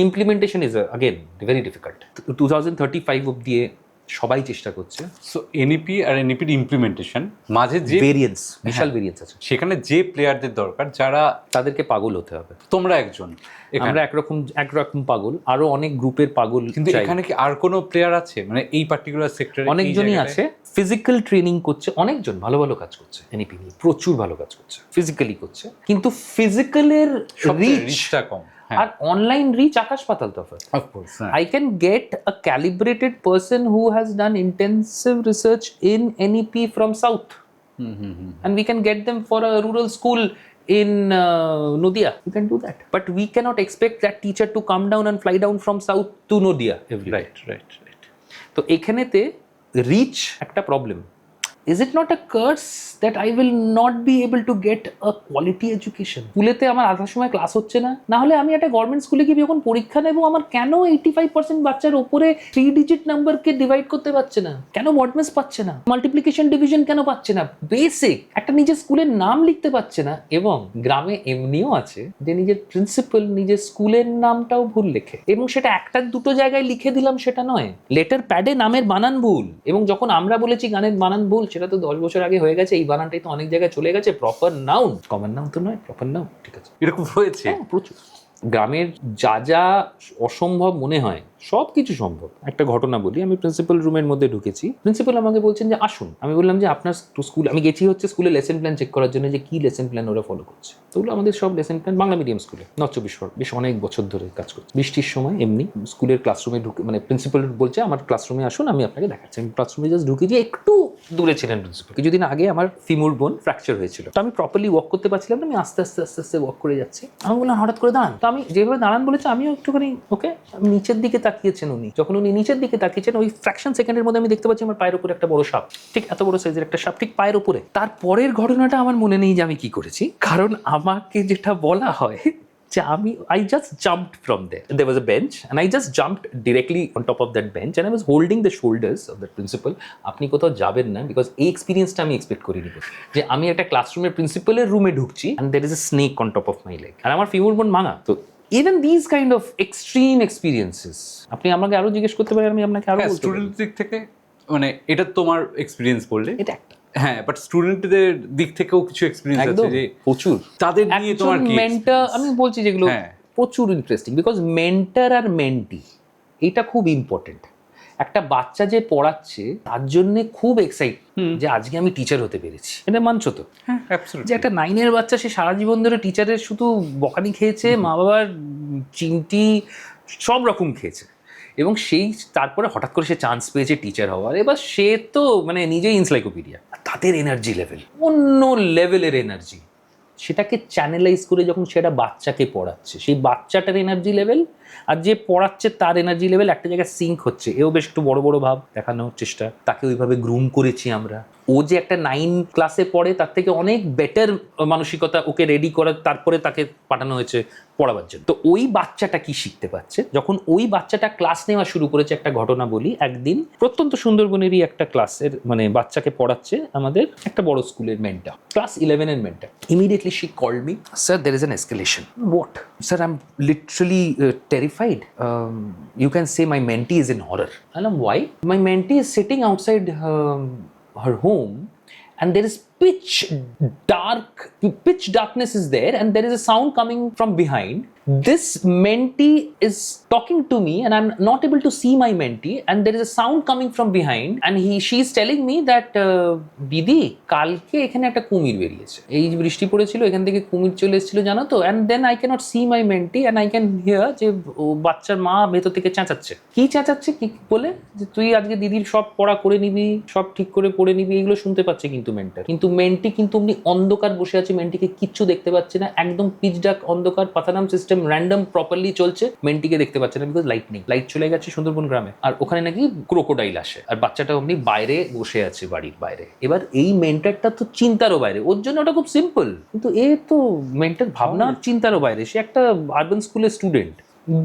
implementation is again very difficult. 2035 অব্দি সবাই চেষ্টা করছে। সো এনইপি আর এনইপির ইমপ্লিমেন্টেশন মাঝে যে ভেরিয়েন্স, বিশাল হ্যাঁ। ভেরিয়েন্স আছে, সেখানে যে প্লেয়ারদের দরকার যারা, তাদেরকে পাগল হতে হবে। তোমরা একজন এখানে। আমরা একরকম পাগল, আরো অনেক গ্রুপের পাগল, কিন্তু চাই। এখানে কি আর কোনো প্লেয়ার আছে মানে এই পার্টিকুলার সেক্টরে? অনেকজনই আছে, ফিজিক্যাল ট্রেনিং করছে, অনেকজন ভালো ভালো কাজ করছে, এনইপি নিয়ে প্রচুর ভালো কাজ করছে, ফিজিক্যালি করছে, কিন্তু ফিজিক্যালের রিচ রিচটা কম। আর অনলাইন রিচ আকাশ পাতাল তফাৎ। Of course I can get a calibrated person who has done intensive research in NEP from South, and we can get them for a rural school in Nodia. We can do that, but we cannot expect that teacher to come down and fly down from South to Nodia every day. Right. তো এখানেতে rich একটা problem. Is it not a curse that I will not be able to get a quality education? স্কুলেতে আমার আধার সময় class হচ্ছে না, না হলে আমি একটা গভর্নমেন্ট স্কুলে গিয়ে যখন পরীক্ষা নেব, আমার কেন 85% বাচ্চার ওপরে 3 ডিজিট নাম্বারকে ডিভাইড করতে পারছে না, কেন মডমেস পাচ্ছে না, মাল্টিপ্লিকেশন ডিভিশন কেন পাচ্ছে না, বেসিক একটা নিজের স্কুলের নাম লিখতে পারছে না। এবং গ্রামে এমনিও আছে যে নিজের প্রিন্সিপাল নিজের স্কুলের নামটাও ভুল লেখে, এবং সেটা একটা দুটো জায়গায় লিখে দিলাম সেটা নয়, লেটার প্যাডে নামের বানান ভুল। এবং যখন আমরা বলেছি গানের বানান ভুল, সেটা তো 10 বছর আগে হয়ে গেছে, এই বানানটাই তো অনেক জায়গায় চলে গেছে। প্রপার নাউন, কমন নাউন তো নয়, প্রপার নাউন, ঠিক আছে, এরকম হয়েছে প্রচুর। গ্রামের যা যা অসম্ভব মনে হয় সব কিছু সম্ভব। একটা ঘটনা বলি, আমি প্রিন্সিপাল রুমের মধ্যে ঢুকেছি, প্রিন্সিপাল আমাকে বলছেন যে আসুন। আমি বললাম যে আপনার স্কুল, আমি গেছি হচ্ছে স্কুলে লেসন প্ল্যান চেক করার জন্য, যে কি লেসন প্ল্যান ওরা ফলো করছে। তো ওগুলো আমাদের সব লেসন প্ল্যান বাংলা মিডিয়াম স্কুলে নর্থ চব্বিশ পরগনা বেশ অনেক বছর ধরে কাজ করছে। বৃষ্টির সময় এমনি স্কুলের ক্লাসরুমে ঢুকে, মানে প্রিন্সিপাল বলছে আমার ক্লাসরুমে আসুন, আমি আপনাকে দেখাচ্ছি। আমি ক্লাসরুমে জাস্ট ঢুকে দিয়ে, একটু দূরে ছিলেন প্রিন্সিপাল, কিছুদিন আগে আমার ফিমুর বোন ফ্র্যাকচার হয়েছিল, তো আমি প্রপারলি ওয়াক করতে পারছিলাম না, আমি আস্তে আস্তে ওয়াক করে যাচ্ছি। আমি বললাম হঠাৎ করে দাঁড়ান, তো আমি যেভাবে দাঁড়ান বলেছে আমিও একটুখানি ওকে, আমি নিচের দিকে তাকিয়েছেন উনি, যখন উনি নিচের দিকে তাকিয়েছেন, ওই ফ্র্যাকশন সেকেন্ডের মধ্যে আমি দেখতে পাচ্ছি আমার পায়ের উপরে একটা বড় সাপ, ঠিক এত বড় সাইজের একটা সাপ, ঠিক পায়ের উপরে। তারপরের ঘটনাটা আমার মনে নেই যে আমি কি করেছি, কারণ আমাকে যেটা বলা হয় যে I just jumped from there. There was a bench and I just jumped directly on top of that bench and I was holding the shoulders of the principal. আপনি কোথাও যাবেন না, বিকজ এই এক্সপিরিয়েন্সটা আমি এক্সপেক্ট করিনি, যে আমি একটা ক্লাসরুমের প্রিন্সিপালের রুমে ঢুকছি and there is a snake on top of my leg, আর আমার ফিমুর বোন ভাঙা। তো even these kind of extreme experiences, আপনি আমাকে আরো জিজ্ঞেস করতে পারেন, আমি আপনাকে আরো বলতে পারি। স্টুডেন্ট দিক থেকে মানে এটা তোমার এক্সপিরিয়েন্স বললে, এটা একটা হ্যাঁ, বাট স্টুডেন্টদের দিক থেকেও কিছু এক্সপিরিয়েন্স আছে যে প্রচুর তাদের নিয়ে তোমার কি মেন্টর, আমি বলছি যেগুলো হ্যাঁ। প্রচুর ইন্টারেস্টিং, বিকজ মেন্টর আর মেন্টি এটা খুব ইম্পর্টেন্ট। একটা বাচ্চা যে পড়াচ্ছে তার জন্য খুব এক্সাইট যে আজকে আমি টিচার হতে পেরেছি, এটা মানছো তো? হ্যাঁ, যে অ্যাবসলিউটলি। একটা 9-এর বাচ্চা, সে সারা জীবন ধরে টিচারের শুধু বকানি খেয়েছে, মা বাবার চিমটি সব রকম খেয়েছে, এবং সেই তারপরে হঠাৎ করে সে চান্স পেয়েছে টিচার হওয়ার। এবার সে তো মানে নিজেই ইনসাইক্লোপিডিয়া, তাদের এনার্জি লেভেল অন্য লেভেলের এনার্জি, সেটাকে চ্যানেলাইজ করে যখন সেটা বাচ্চাকে পড়াচ্ছে, সেই বাচ্চাটার এনার্জি লেভেল আর যে পড়াচ্ছে তার এনার্জি লেভেল একটা জায়গায় সিঙ্ক হচ্ছে। এও বেশ একটু বড় বড় ভাব দেখানোর চেষ্টা, তাকে ওইভাবে গ্রুম করেছি আমরা। ও যে একটা 9 ক্লাসে পড়ে তার থেকে অনেক বেটার মানসিকতা ওকে রেডি করার, তারপরে তাকে পাঠানো হয়েছে পড়াবার জন্য। তো ওই বাচ্চাটা কি শিখতে পারছে যখন ওই বাচ্চাটা ক্লাস নেওয়া শুরু করেছে। একটা ঘটনা বলি, একদিন প্রত্যন্ত সুন্দরবনেরই একটা ক্লাসের মানে বাচ্চাকে পড়াচ্ছে আমাদের একটা বড় স্কুলের মেন্টর, ক্লাস 11-এর mentor. Immediately she called me, sir there is an escalation. What? Sir, I'm literally terrified. You can say my mentee is in horror. And I'm why? My mentee is sitting outside her home and there is pitch darkness is there and there is a sound coming from behind. This mentee is talking to me and I'm not able to see my mentee and there is a sound coming from behind and she is telling me that দিদি কালকে এখানে একটা কুমির বেরিয়েছে, এই বৃষ্টি পড়েছিল এখান থেকে কুমির চলে এসেছিল জানো তো। and then I cannot see my mentee and I can hear যে বাচ্চার মা ভেতর থেকে চেঁচাচ্ছে। কি চেঁচাচ্ছে কি বলে, যে তুই আজকে দিদির সব পড়া করে নিবি, সব ঠিক করে পড়ে নিবি, এগুলো শুনতে পাচ্ছে কিন্তু মেন্টার। কিন্তু মেন্টি কিন্তু অমনি অন্ধকার বসে আছে, মেন্টিকে কিচ্ছু দেখতে পাচ্ছে না, একদম পিচ ডার্ক অন্ধকার, পাথানাম সিস্টেম র্যান্ডম প্রপারলি চলছে, মেন্টিকে দেখতে পাচ্ছে না বিকজ লাইট নেই। লাইট চলে গেছে সুন্দরবন গ্রামে, আর ওখানে নাকি ক্রোকোডাইল আসে, আর বাচ্চাটা অমনি বাইরে বসে আছে বাড়ির বাইরে। এবার এই মেন্টারটা তো চিন্তারও বাইরে, ওর জন্য ওটা খুব সিম্পল, কিন্তু এ তো মেন্টার ভাবনার চিন্তারও বাইরে। সে একটা আরবান স্কুলের স্টুডেন্ট,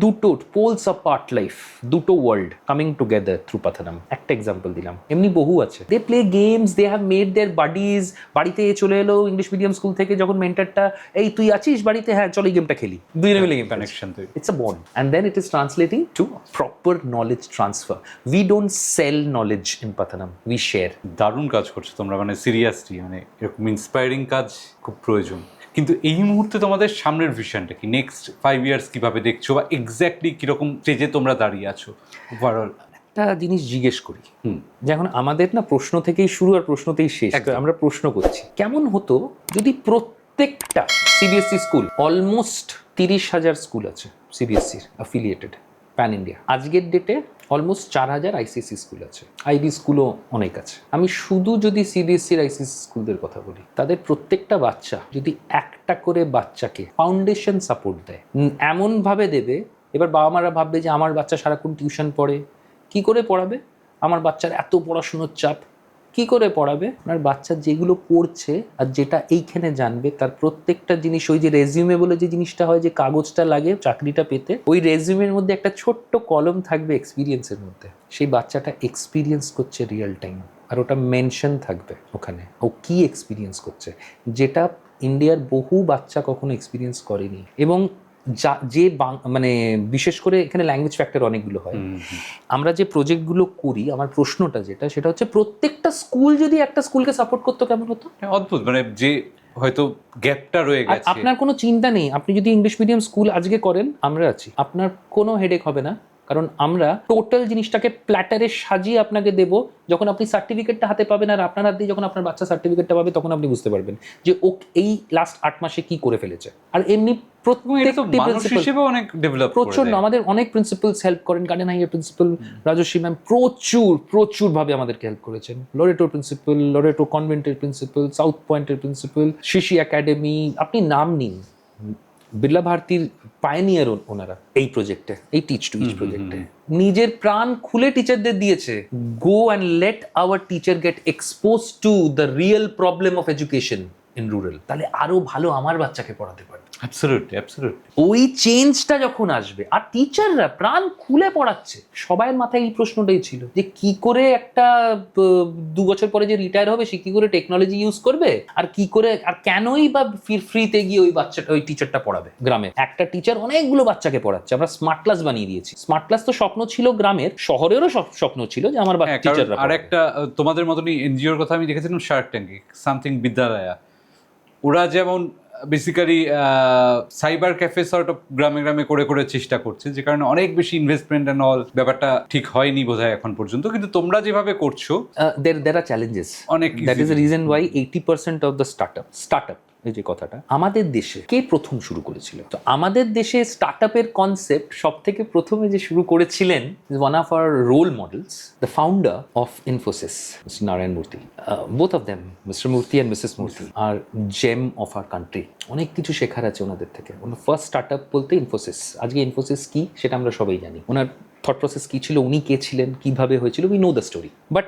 দুটো পোলস অ্যাপার্ট লাইফ, দুটো ওয়ার্ল্ড কামিং টুগেদার থ্রু পাথানাম। একটা এক্সাম্পল দিলাম, এমনি বহু আছে। They play games, they have made their buddies. বাড়িতে চলে এলো ইংলিশ মিডিয়াম স্কুল থেকে, যখন মেন্টারটা এই তুই আছিস বাড়িতে, হ্যাঁ চলো এই গেমটা খেলি, দুজনে মিলে গেম কানেকশন তৈরি। It's a bond. And then it is translating to proper knowledge transfer. We don't sell knowledge in Pathanam, we share. দারুণ কাজ করছো তোমরা, মানে সিরিয়াসলি, মানে এরকম ইন্সপায়ারিং কাজ খুব প্রয়োজন। কিন্তু এই মুহূর্তে তোমাদের সামনের ভিশনটা কি? নেক্সট 5 ইয়ার্স কিভাবে দেখছো, বা এক্স্যাক্টলি কিরকম স্টেজে তোমরা দাঁড়িয়ে আছো ওভারঅল? একটা জিনিস জিজ্ঞেস করি, যেমন আমাদের না প্রশ্ন থেকেই শুরু আর প্রশ্নতেই শেষ। একদম। আমরা প্রশ্ন করছি কেমন হতো যদি প্রত্যেকটা সিবিএসসি স্কুল, অলমোস্ট 30,000 স্কুল আছে সিবিএসসির অ্যাফিলিয়েটেড প্যান ইন্ডিয়া, আজকের ডেটে অলমোস্ট 4,000 আইসিএসসি স্কুল আছে, আইবি স্কুলও অনেক আছে। আমি শুধু যদি সিবিএসসির আইসিএসসি স্কুলদের কথা বলি, তাদের প্রত্যেকটা বাচ্চা যদি একটা করে বাচ্চাকে ফাউন্ডেশন সাপোর্ট দেয়, এমনভাবে দেবে, এবার বাবা মারা ভাববে যে আমার বাচ্চা সারাক্ষণ টিউশন পড়ে, কি করে পড়াবে? আমার বাচ্চার এত পড়াশুনোর চাপ, কি করে পড়াবে? আপনার বাচ্চা যেগুলো পড়ছে আর যেটা এইখানে জানবে, তার প্রত্যেকটা জিনিস, ওই যে রেজিউমে বলে যে জিনিসটা হয়, যে কাগজটা লাগে চাকরিটা পেতে, ওই রেজিউমের মধ্যে একটা ছোট্ট কলম থাকবে এক্সপিরিয়েন্সের মধ্যে। সেই বাচ্চাটা এক্সপিরিয়েন্স করছে রিয়েল টাইম, আর ওটা মেনশন থাকবে ওখানে ও কি এক্সপিরিয়েন্স করছে, যেটা ইন্ডিয়ার বহু বাচ্চা কখনো এক্সপিরিয়েন্স করেনি। এবং যে মানে বিশেষ করে এখানে ল্যাঙ্গুয়েজ ফ্যাক্টর অনেকগুলো হয়। আমরা যে প্রজেক্টগুলো করি, আমার প্রশ্নটা যেটা, সেটা হচ্ছে প্রত্যেকটা স্কুল যদি একটা স্কুলকে সাপোর্ট করতো কেমন হতো? অদ্ভুত, মানে যে হয়তো গ্যাপটা রয়ে আর গেছে। আপনার কোনো চিন্তা নেই, আপনি যদি ইংলিশ মিডিয়াম স্কুল আজকে করেন, আমরা আছি, আপনার কোনো হেডেক হবে না, কারণ আমরা টোটাল জিনিসটাকে প্ল্যাটারে সাজিয়ে আপনাকে দেব। যখন আপনি সার্টিফিকেটটা হাতে পাবেন, আর আপনার হাতে যখন আপনার বাচ্চা সার্টিফিকেটটা পাবে, তখন আপনি বুঝতে পারবেন যে ও এই লাস্ট 8 মাসে কি করে ফেলেছে। আর এমনি প্রচন্ড আমাদের অনেক প্রিন্সিপালস হেল্প করেন। গার্ডেন হাইয়ের প্রিন্সিপাল রাজস্বী ম্যাম প্রচুর ভাবে আমাদেরকে হেল্প করেছেন। লরেটোর প্রিন্সিপাল, লরেটো কনভেন্টের প্রিন্সিপাল, সাউথ পয়েন্টের প্রিন্সিপাল, শিশি একাডেমি, আপনি নাম নিন। বিড়লা ভারতীর পায়োনিয়ার ওনারা এই প্রজেক্টে, এই টিচ টু ইচ প্রজেক্টে নিজের প্রাণ খুলে টিচারদের দিয়েছে। Go and let our teacher get expose to the real problem of education in rural, তাহলে আরো ভালো আমার বাচ্চাকে পড়াতে পারবে। অ্যাবসলিউটলি। ওই চেঞ্জটা যখন আসবে, আর টিচাররা প্রাণ খুলে পড়াচ্ছে, সবাইয়ের মাথায় এই প্রশ্নটাই ছিল যে কি করে একটা 2 বছর পরে যে রিটায়ার হবে, সে কি করে টেকনোলজি ইউজ করবে, আর কি করে, আর কেনই বা ফ্রিতে গিয়ে ওই টিচারটা পড়াবে। গ্রামে একটা টিচার অনেকগুলো বাচ্চাকে পড়াচ্ছে, আমরা স্মার্ট ক্লাস বানিয়ে দিয়েছি। স্মার্ট ক্লাস তো স্বপ্ন ছিল গ্রামের, শহরেরও স্বপ্ন ছিল যে আমার টিচাররা। আর একটা তোমাদের মতনই এনজিওর কথা আমি দেখেছিলাম, শার্ক ট্যাঙ্কে সামথিং বিদ্যালয়া, ওরা যেমন basically cyber cafe sort of গ্রামে গ্রামে করে চেষ্টা করছে, যে কারণে অনেক বেশি ইনভেস্টমেন্ট এন্ড অল, ব্যাপারটা ঠিক হয়নি বোধহয় এখন পর্যন্ত। কিন্তু তোমরা যেভাবে করছো, there are challenges, অনেক that is the reason why 80% of the startup এই যে কথাটা আমাদের দেশে কে প্রথম শুরু করেছিল। তো আমাদের দেশে স্টার্টআপের কনসেপ্ট সব থেকে প্রথমে যে শুরু করেছিলেন, one of our role models, the founder of Infosys, Mr Narayan Murthy. Both of them, Mr Murthy and Mrs Murthy, are gem of our country. অনেক কিছু শেখার আছে ওনাদের থেকে। ওনার ফার্স্ট স্টার্টআপ বলতে ইনফোসিস। আজকে ইনফোসিস কি সেটা আমরা সবাই জানি। ওনার থট প্রসেস কি ছিল, উনি কে ছিলেন, কিভাবে হয়েছিল, we know the story. But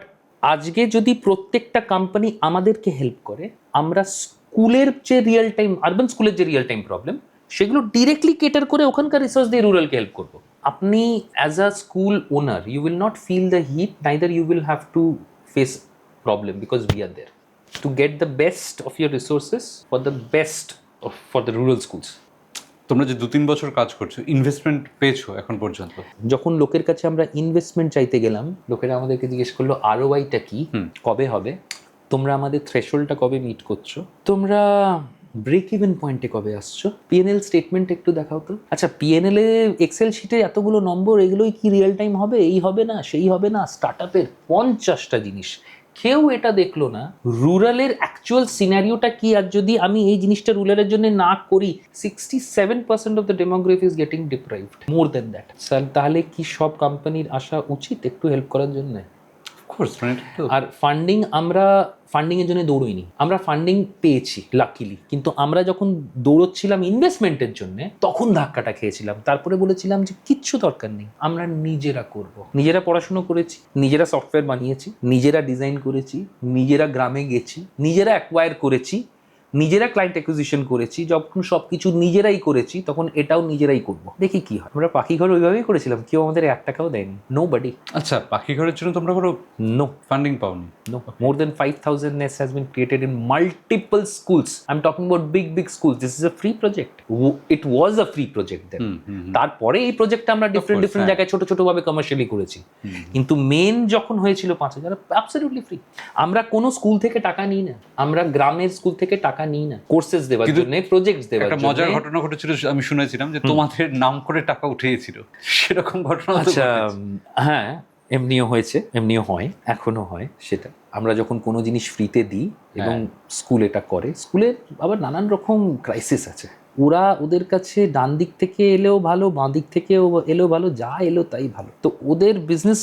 আজকে যদি প্রত্যেকটা কোম্পানি আমাদেরকে হেল্প করে, আমরা স্কুলের যে রিয়েল টাইম, আরবান স্কুলের যে রিয়েল টাইম প্রবলেম, সেগুলো ডিরেক্টলি কেটার করে ওখানকার রিসোর্স দিয়ে রুরালকে হেল্প করবো। আপনি as a school owner, you will not feel the heat, neither you will have to face problem, because we are there to get the best of your resources for the best for the rural schools. তোমরা যে 2-3 বছর কাজ করছো, investment পেয়েছো এখন পর্যন্ত? যখন লোকের কাছে আমরা ইনভেস্টমেন্ট চাইতে গেলাম, লোকেরা আমাদেরকে জিজ্ঞেস করলো আরওআইটা কি, কবে হবে, তোমরা আমাদের থ্রেশহোল্ডটা কবে মিট করছো, তোমরা ব্রেক ইভেন পয়েন্টে কবে আসছো, পিএনএল স্টেটমেন্ট একটু দেখাও তো। আচ্ছা, পিএনএল এ এক্সেল শিটে এতগুলো নম্বর, এগুলোই কি রিয়েল টাইম হবে, এই হবে না, সেই হবে না। স্টার্টআপের 50টা জিনিস, কেউ এটা দেখলো না রুরালের অ্যাকচুয়াল সিনারিওটা কি। আর যদি আমি এই জিনিসটা রুরালের জন্য না করি, 67% of the demography is getting deprived, more than that. Sir, তাহলে কি সব কোম্পানির আসা উচিত একটু হেল্প করার জন্য? আর ফান্ডিং, আমরা ফান্ডিং এর জন্য দৌড়ইনি, আমরা ফান্ডিং পেয়েছি লাকিলি, কিন্তু আমরা যখন দৌড়চ্ছিলাম ইনভেস্টমেন্টের জন্য, তখন ধাক্কাটা খেয়েছিলাম। তারপরে বলেছিলাম যে কিচ্ছু দরকার নেই, আমরা নিজেরা করব। নিজেরা পড়াশুনো করেছি, নিজেরা সফটওয়্যার বানিয়েছি, নিজেরা ডিজাইন করেছি, নিজেরা গ্রামে গেছি, নিজেরা অ্যাকোয়ার করেছি, নিজেরা ক্লায়েন্ট অ্যাকুইজিশন করেছি, যখন সবকিছু নিজেরাই করেছি তখন এটাও নিজেরাই করব, দেখি কি হয়। আমরা পাখি ঘর ওইভাবেই করেছিলাম, কেউ আমাদের 1 টাকাও দেয়নি, নো বডি। আচ্ছা, পাখি ঘরের জন্য তোমরা কোনো নো, ফান্ডিং পাওনি? no. More than 5,000 nests has been created in multiple schools. I'm talking about big schools. This is a free project. It was a free project then. তারপরে এই প্রজেক্টটা আমরা ডিফারেন্ট হ্যাঁ। জায়গায় ছোট ছোট ভাবে কমার্শিয়ালি করেছি, কিন্তু মেন যখন হয়েছিল 5,000, অ্যাবসলিউটলি ফ্রি। আমরা কোনো স্কুল থেকে টাকা নিই না, আমরা গ্রামের স্কুল থেকে টাকা নিই না কোর্সেস দেওয়ার কিন্তু জন্য, প্রজেক্টস দেওয়ার একটা জন্য। মজার ঘটনা ঘটেছিল, আমি শুনেছিলাম যে তোমাদের নাম করে টাকা উঠিয়েছিল, সেরকম ঘটনা তো আচ্ছা, ঘটেছে। হ্যাঁ, এমনিও হয়েছে, এমনিও হয়, এখনো হয়। সেটা আমরা যখন কোনো জিনিস ফ্রিতে দিই এবং স্কুল এটা করে, স্কুলের আবার নানান রকম ক্রাইসিস আছে, ওরা ওদের কাছে ডান দিক থেকে এলেও ভালো, বাঁ দিক থেকে এলেও ভালো, যা এলো তাই ভালো। তো ওদের বিজনেস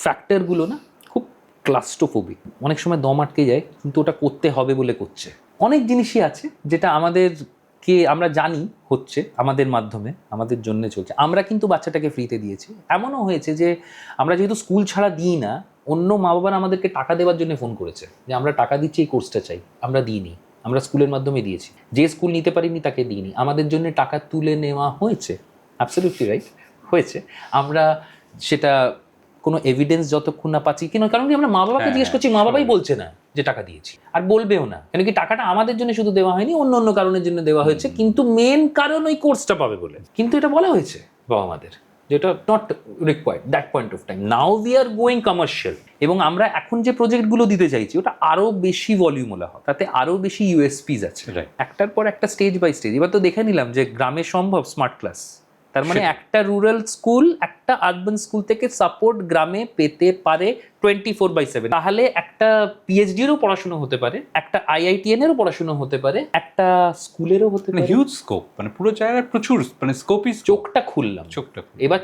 ফ্যাক্টরগুলো না খুব ক্লাস্ট্রোফোবিক, অনেক সময় দম আটকে যায়, কিন্তু ওটা করতে হবে বলে করছে। অনেক জিনিসই আছে যেটা আমাদেরকে আমরা জানি হচ্ছে আমাদের মাধ্যমে, আমাদের জন্য চলছে, আমরা কিন্তু বাচ্চাটাকে ফ্রিতে দিয়েছি। এমনও হয়েছে যে আমরা যেহেতু স্কুল ছাড়া দিই না, অন্য মা বাবারা আমাদেরকে টাকা দেওয়ার জন্য ফোন করেছে যে আমরা টাকা দিচ্ছি, এই কোর্সটা চাই, আমরা দিইনি, আমরা স্কুলের মাধ্যমে দিয়েছি। যে স্কুল নিতে পারিনি তাকে দিইনি, আমাদের জন্য টাকা তুলে নেওয়া হয়েছে, অ্যাবসলিউটলি রাইট, হয়েছে। আমরা সেটা কোনো এভিডেন্স যতক্ষণ না পাচ্ছি, কেন, কারণ কি আমরা মা বাবাকে জিজ্ঞেস করছি, মা বাবাই বলছে না যে টাকা দিয়েছি, আর বলবেও না, কেন কি টাকাটা আমাদের জন্য শুধু দেওয়া হয়নি, অন্য অন্য কারণের জন্য দেওয়া হয়েছে, কিন্তু মেন কারণ ওই কোর্সটা পাবে বলে। কিন্তু এটা বলা হয়েছে বাবা মাদের, যেটা not required that point of time. Now we are going commercial, এবং আমরা এখন যে প্রজেক্টগুলো দিতে চাইছি ওটা আরো বেশি ভলিউমওয়ালা হয়, তাতে আরো বেশি ইউএসপিস আছে, একটার পর একটা, স্টেজ বাই স্টেজ। এবার তো দেখে নিলাম যে গ্রামে সম্ভব স্মার্ট ক্লাস, তার মানে একটা রুরাল স্কুল একটা আরবান স্কুল থেকে সাপোর্ট গ্রামে পেতে পারে 24/7। তাহলে একটা পিএইচডিরও পড়াশোনা হতে পারে, একটা আইআইটিএন এরও পড়াশোনা হতে পারে, একটা স্কুলেরও হতে পারে। হিউজ স্কোপ, মানে পুরো জায়গায় প্রচুর, মানে স্কোপই। চোখটা খুললাম, এবার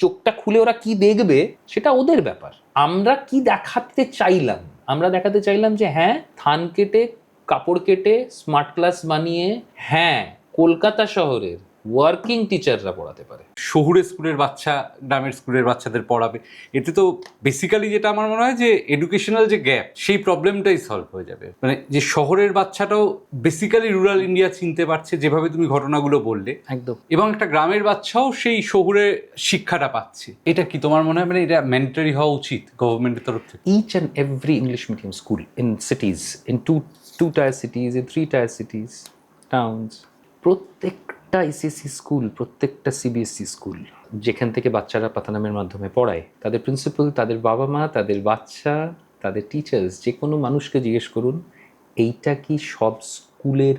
চোখটা খুলে ওরা কি দেখবে সেটা ওদের ব্যাপার। আমরা কি দেখাতে চাইলাম, আমরা দেখাতে চাইলাম যে হ্যাঁ, থান কেটে কাপড় কেটে স্মার্ট ক্লাস বানিয়ে, হ্যাঁ, কলকাতা শহরের ওয়ার্কিং টিচাররা পড়াতে পারে। শহুরে স্কুলের বাচ্চা গ্রামের স্কুলের বাচ্চাদের পড়াবে, এতে তো বেসিক্যালি যেটা আমার মনে হয় যে এডুকেশনাল যে গ্যাপ, সেই প্রবলেমটাই সলভ হয়ে যাবে। মানে যে শহরের বাচ্চাটাও বেসিক্যালি রুরাল ইন্ডিয়া চিনতে পারছে, যেভাবে তুমি ঘটনাগুলো বললে, একদম, এবং একটা গ্রামের বাচ্চাও সেই শহুরে শিক্ষাটা পাচ্ছে। এটা কি তোমার মনে হয় মানে এটা ম্যান্ডেটরি হওয়া উচিত গভর্নমেন্টের তরফ থেকে? each and every English medium school in cities, in two tier cities, in 3 tier cities, towns, প্রত্যেকটা এসএসসি স্কুল, প্রত্যেকটা সিবিএসসি স্কুল যেখান থেকে বাচ্চারা পাতানামের মাধ্যমে পড়ায়, তাদের প্রিন্সিপাল, তাদের বাবা মা, তাদের বাচ্চা, তাদের টিচার্স, যে কোনো মানুষকে জিজ্ঞেস করুন এইটা কি সব স্কুলের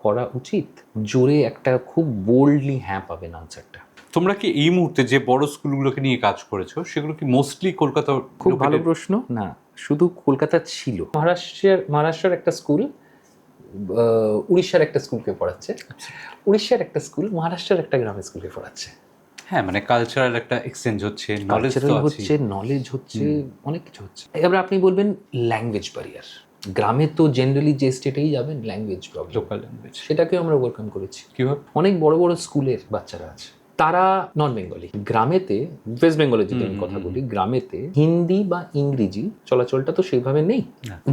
করা উচিত, জোরে একটা খুব বোল্ডলি হ্যাঁ পাবেন আনসারটা। তোমরা কি এই মুহূর্তে যে বড় স্কুলগুলোকে নিয়ে কাজ করেছো সেগুলো কি মোস্টলি কলকাতা? খুব ভালো প্রশ্ন। না, শুধু কলকাতা ছিল, মহারাষ্ট্রের একটা স্কুল, উড়িষ্যার একটা স্কুলকে পড়াচ্ছে, উড়িষ্যার একটা স্কুল মহারাষ্ট্রের একটা গ্রামের স্কুলকে পড়াচ্ছে। হ্যাঁ, মানে কালচারাল একটা এক্সচেঞ্জ হচ্ছে, নলেজ হচ্ছে, অনেক কিছু হচ্ছে। এবার আপনি বলবেন ল্যাঙ্গুয়েজ ব্যারিয়ার, গ্রামে তো জেনারেলি যে স্টেটেই যাবেন ল্যাঙ্গুয়েজ প্রবলেম, লোকাল ল্যাঙ্গুয়েজ, সেটাকেও আমরা ওভারকাম করেছি। কিভাবে? অনেক বড় বড় স্কুলের বাচ্চারা আছে, তারা নন বেঙ্গলি, গ্রামেতে, ওয়েস্ট বেঙ্গলের যদি আমি কথা বলি, গ্রামেতে হিন্দি বা ইংরেজি চলাচলটা তো সেইভাবে নেই।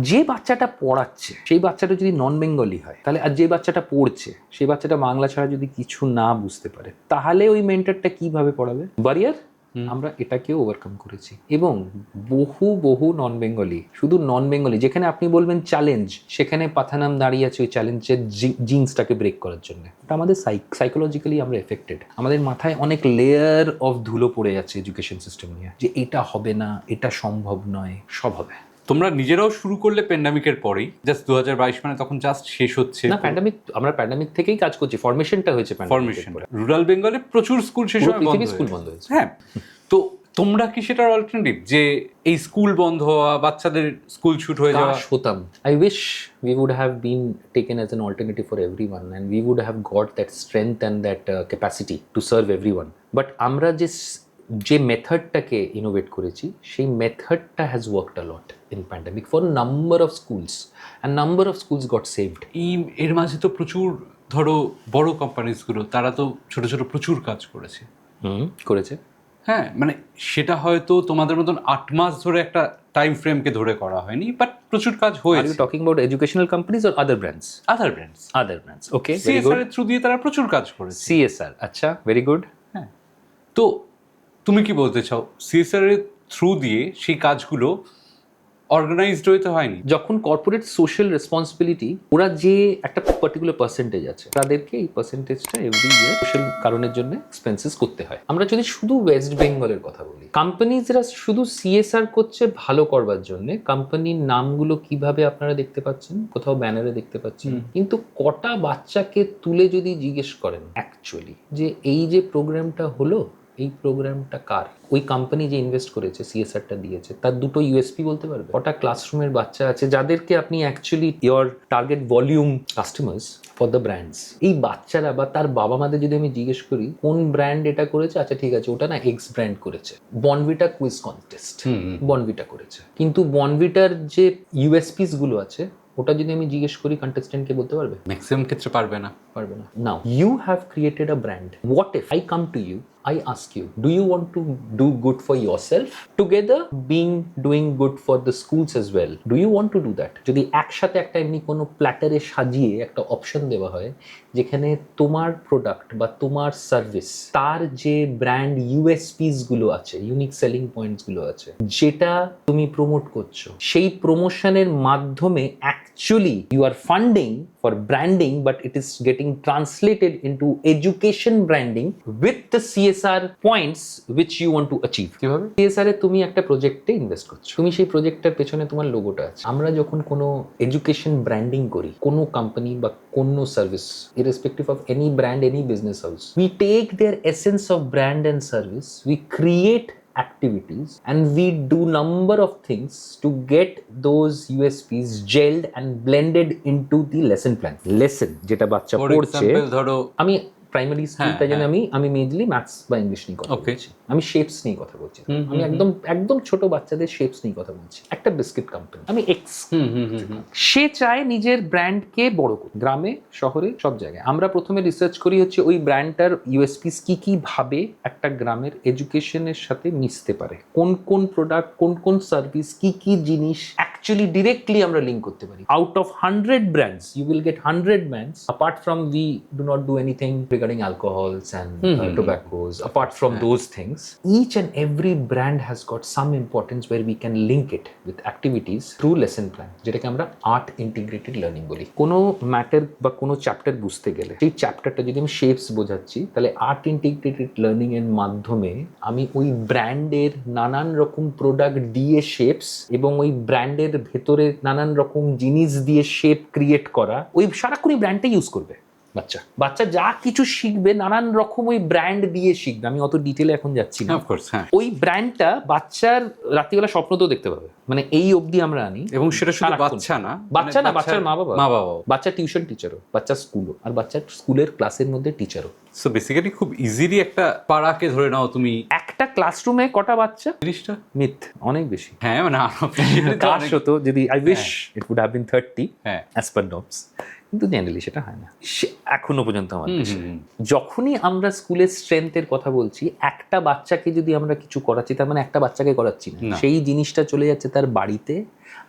যে বাচ্চাটা পড়াচ্ছে সেই বাচ্চাটা যদি নন বেঙ্গলি হয়, তাহলে আর যে বাচ্চাটা পড়ছে সেই বাচ্চাটা বাংলা ছাড়া যদি কিছু না বুঝতে পারে, তাহলে ওই মেন্টরটা কিভাবে পড়াবে? ব্যারিয়ার আমরা এটাকেও ওভারকাম করেছি। এবং বহু নন বেঙ্গলি, শুধু নন বেঙ্গলি, যেখানে আপনি বলবেন চ্যালেঞ্জ, সেখানে পাথানাম দাঁড়িয়ে আছে ওই চ্যালেঞ্জের জিন্সটাকে ব্রেক করার জন্য। এটা আমাদের সাইকোলজিক্যালি আমরা এফেক্টেড, আমাদের মাথায় অনেক লেয়ার অফ ধুলো পড়ে যাচ্ছে এডুকেশন সিস্টেম নিয়ে, যে এটা হবে না, এটা সম্ভব নয়, সব হবে। তোমরা নিজেরাও শুরু করলে প্যান্ডামিকের পরেই, জাস্ট 2022, মানে তখন জাস্ট শেষ হচ্ছে না, আমরা প্যান্ডামিক থেকেই কাজ করছি, ফরমেশনটা হয়েছে ফরমেশন। রুরাল বেঙ্গলে প্রচুর স্কুল শেষ বন্ধ হয়েছে। হ্যাঁ, তো তোমরা কি সেটার অল্টারনেটিভ, যে এই স্কুল বন্ধ হওয়া, বাচ্চাদের স্কুল ছুট হয়ে যাওয়া? হতাম, I wish we would have been taken as an alternative for everyone and we would have got that strength and that capacity to serve everyone. But আমরা যে মেথডটাকে ইনোভেট করেছি, সেই মেথডটা has worked a lot in pandemic for number of schools, and number of schools got saved. এর মাঝে তো প্রচুর, ধরো বড় কোম্পানিজগুলো, তারা তো ছোট ছোট প্রচুর কাজ করেছে। করেছে, হ্যাঁ, মানে সেটা হয়তো তোমাদের মতন 8 মাস ধরে একটা টাইম ফ্রেমকে ধরে করা হয়নি, বাট প্রচুর কাজ Are হয়েছে। you talking about educational companies or other brands? Other brands, Other brands. Okay, very CSR good. এর থ্রু দিয়ে তারা প্রচুর কাজ করেছে। CSR. আচ্ছা, very good. তো তুমি কি বলতে চাও, সিএসআর এর থ্রু দিয়ে সেই কাজগুলো অর্গানাইজড হইতে হয়নি? যখন কর্পোরেট সোশ্যাল রেসপন্সিবিলিটি, ওরা যে একটা পার্টিকুলার পার্সেন্টেজ আছে, তাদেরকে এই পার্সেন্টেজটা এভরি ইয়ার সোশ্যাল কারণের জন্য এক্সপেন্সেস করতে হয়। আমরা যদি শুধু ওয়েস্ট বেঙ্গলের কথা বলি, কোম্পানিজরা শুধু সিএসআর করছে ভালো করবার জন্য। কোম্পানির নামগুলো কিভাবে আপনারা দেখতে পাচ্ছেন, কোথাও ব্যানারে দেখতে পাচ্ছেন, কিন্তু কটা বাচ্চাকে তুলে যদি জিজ্ঞেস করেন অ্যাকচুয়ালি যে এই যে প্রোগ্রামটা হলো, এই প্রোগ্রামটা কার, ওই কোম্পানি যে ইনভেস্ট করেছে সিএসআরটা দিয়েছে, তার দুটো ইউএসপি বলতে পারবে? কটা ক্লাসরুমের বাচ্চা আছে যাদেরকে আপনি actually your target volume customers for the brands, এই বাচ্চারা বা তার বাবা মাদের যদি আমি জিজ্ঞেস করি কোন ব্র্যান্ড এটা করেছে, আচ্ছা ঠিক আছে ওটা না এক্স ব্র্যান্ড করেছে, বনভিটা কুইজ কন্টেস্ট বনভিটা করেছে, কিন্তু বনভিটার যে ইউএসপিস গুলো আছে ওটা যদি আমি জিজ্ঞেস করি কন্টেস্টেন্টকে বলতে পারবে? ম্যাক্সিমাম ক্ষেত্রে পারবে না। পারবে না। Now you have created a brand, what if I come to you, I ask you, do you want to do good for yourself together, doing good for the schools as well? Do you want to do that? যদি একসাথে একটা এমনি কোনো প্ল্যাটারে সাজিয়ে একটা option দেওয়া হয় যেখানে তোমার প্রোডাক্ট বা তোমার সার্ভিস, তার যে ব্র্যান্ড ইউএসপিস গুলো আছে, ইউনিক সেলিং পয়েন্টস গুলো আছে, যেটা তুমি প্রমোট করছো, সেই প্রমোশনের মাধ্যমে actually you are funding for branding, but it is getting translated into education branding with the CSR points which you want to achieve. কিভাবে? CSR এ তুমি একটা প্রজেক্টে ইনভেস্ট করছো, তুমি সেই প্রজেক্টটার পেছনে তোমার লোগোটা আছে। আমরা যখন কোনো এডুকেশন ব্র্যান্ডিং করি, কোনো কোম্পানি বা কোনো service, irrespective of any brand, any business house, we take their essence of brand and service, we create activities and we do number of things to get those USPs gelled and blended into the lesson plan. Lesson যেটা বাচ্চা for পড়ছে, example ধরো আমি primary school, তাই জন্য আমি mainly maths বা English নিয়ে কথা Okay. বলছি, আমি শেপস নিয়ে কথা বলছি, আমি একদম ছোট বাচ্চাদের শেপস নিয়ে কথা বলছি। একটা বিস্কিট কোম্পানি, আমি এক্স, সে চায় নিজের ব্র্যান্ডকে বড় করতে, গ্রামে শহরে সব জায়গায়। আমরা প্রথমে রিসার্চ করি হচ্ছে ওই ব্র্যান্ডটার ইউএসপিস কি কি ভাবে একটা গ্রামের এডুকেশনের সাথে মিশতে পারে, কোন কোন প্রোডাক্ট, কোন কোন সার্ভিস, কি কি জিনিস অ্যাকচুয়ালি ডিরেক্টলি আমরা লিঙ্ক করতে পারি। Out of 100 brands you will get 100 brands, apart from we do not do anything regarding alcohols and tobaccos, apart from those things, each and every brand has got some importance where we can link it with activities through lesson plan, যেটাকে আমরা art integrated learning বলি। কোনো matter বা কোনো chapter বুঝতে গেলে সেই চ্যাপ্টারটা যদি আমি শেপস বোঝাচ্ছি, তাহলে আর্ট ইন্টিগ্রেটেড লার্নিং এর মাধ্যমে আমি ওই ব্র্যান্ডের নানান রকম প্রোডাক্ট দিয়ে শেপস এবং ওই ব্র্যান্ডের ভেতরে নানান রকম জিনিস দিয়ে শেপ ক্রিয়েট করা, ওই সারাক্ষণই ব্র্যান্ডটা ইউজ করবে বাচ্চা যা কিছু শিখবে নানান রকম ওই ব্র্যান্ড দিয়ে শিখবে। আমি অত ডিটেলে এখন যাচ্ছি না। অফকোর্স, হ্যাঁ। ওই ব্র্যান্ডটা বাচ্চার রাত্রিবেলা স্বপ্ন তো দেখতে পাবে, মানে এই অবধি আমরা আনি। এবং সেটা শুধু সারাক্ষণ। বাচ্চা না, বাচ্চা না, বাচ্চার মা বাবা, বাচ্চা টিউশন টিচারও, বাচ্চা স্কুলও, আর বাচ্চার স্কুলের ক্লাসের মধ্যে টিচারও। সো বেসিক্যালি খুব ইজিলি একটা পাড়াকে ধরে নাও তুমি, একটা ক্লাসরুমে কটা বাচ্চা, 30টা, মিথ অনেক বেশি। হ্যাঁ মানে কাশ হতো যদি, I wish it would have been 30 হ্যাঁ অ্যাজ পার নর্মস, কিন্তু জেনারেলি সেটা হয় না এখনো পর্যন্ত আমার দেশে। যখনই আমরা স্কুলের স্ট্রেংথের কথা বলছি, একটা বাচ্চাকে যদি আমরা কিছু করাচ্ছি, তার মানে একটা বাচ্চাকে করাচ্ছি না, সেই জিনিসটা চলে যাচ্ছে তার বাড়িতে।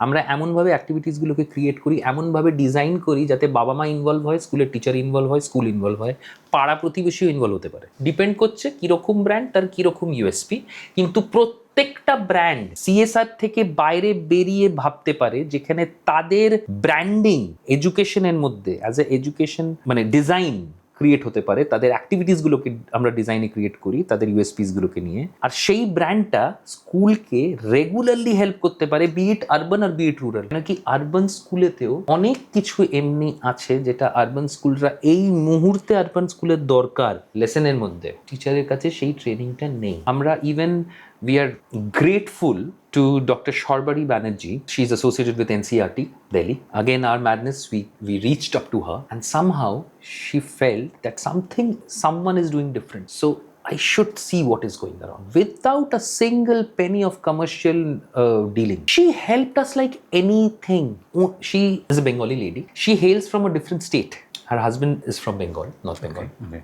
আমরা এমনভাবে অ্যাক্টিভিটিসগুলোকে ক্রিয়েট করি, এমনভাবে ডিজাইন করি যাতে বাবা মা ইনভলভ হয়, স্কুলের টিচার ইনভলভ হয়, স্কুল ইনভলভ হয়, পাড়া প্রতিবেশীও ইনভলভ হতে পারে। ডিপেন্ড করছে কীরকম ব্র্যান্ড, তার কীরকম ইউএসপি। কিন্তু প্রত্যেকটা ব্র্যান্ড সিএসআর থেকে বাইরে বেরিয়ে ভাবতে পারে, যেখানে তাদের ব্র্যান্ডিং এডুকেশনের মধ্যে অ্যাজ এ এডুকেশন মানে ডিজাইন ক্রিয়েট হতে পারে, তাদের অ্যাক্টিভিটিসগুলোকে আমরা ডিজাইনে ক্রিয়েট করি তাদের ইউএসপিসগুলোকে নিয়ে, আর সেই ব্র্যান্ডটা স্কুলকে রেগুলারলি হেল্প করতে পারে, বিট আরবান আর বিট রুরাল। নাকি আরবান স্কুলেতেও অনেক কিছু এমনি আছে যেটা আরবান স্কুলরা এই মুহূর্তে আরবান স্কুলের দরকার লেসনের মধ্যে, টিচারের কাছে সেই ট্রেনিংটা নেই। আমরা even we are grateful to Dr. Sharbari Banerjee. She is associated with NCERT, Delhi. Again, our madness, we reached up to her, and somehow she felt that someone is doing different. So I should see what is going around. Without a single penny of commercial dealing, she helped us like anything. She is a Bengali lady. She hails from a different state. Her husband is from Bengal, North Bengal. Okay.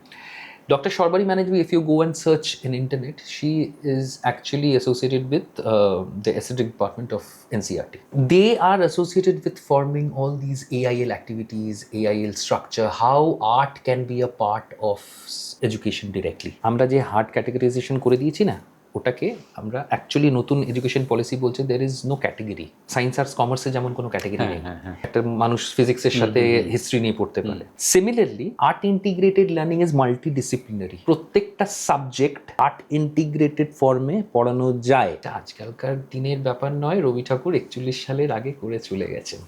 Dr. Sharbari Manajvi, if you go and search in internet, she is actually associated with the aesthetic department of NCERT. They are associated with forming all these AIL activities, AIL structure, how art can be a part of education directly. আমরা যে heart ক্যাটেগরাইজেশন করে দিয়েছি না, ওটাকে আমরা actually নতুন education policy বলছে there is no category. Science arts কমার্সে যেমন কোনো ক্যাটেগরি নেই, একটা মানুষ ফিজিক্সের সাথে হিস্ট্রি নিয়ে পড়তে পারে। Similarly art integrated learning is multidisciplinary. প্রত্যেকটা সাবজেক্ট আর্ট ইন্টিগ্রেটেড ফর্মে পড়ানো যায়। আজকালকার দিনের ব্যাপার নয়, রবি ঠাকুর 41 সালের আগে করে চলে গেছেন।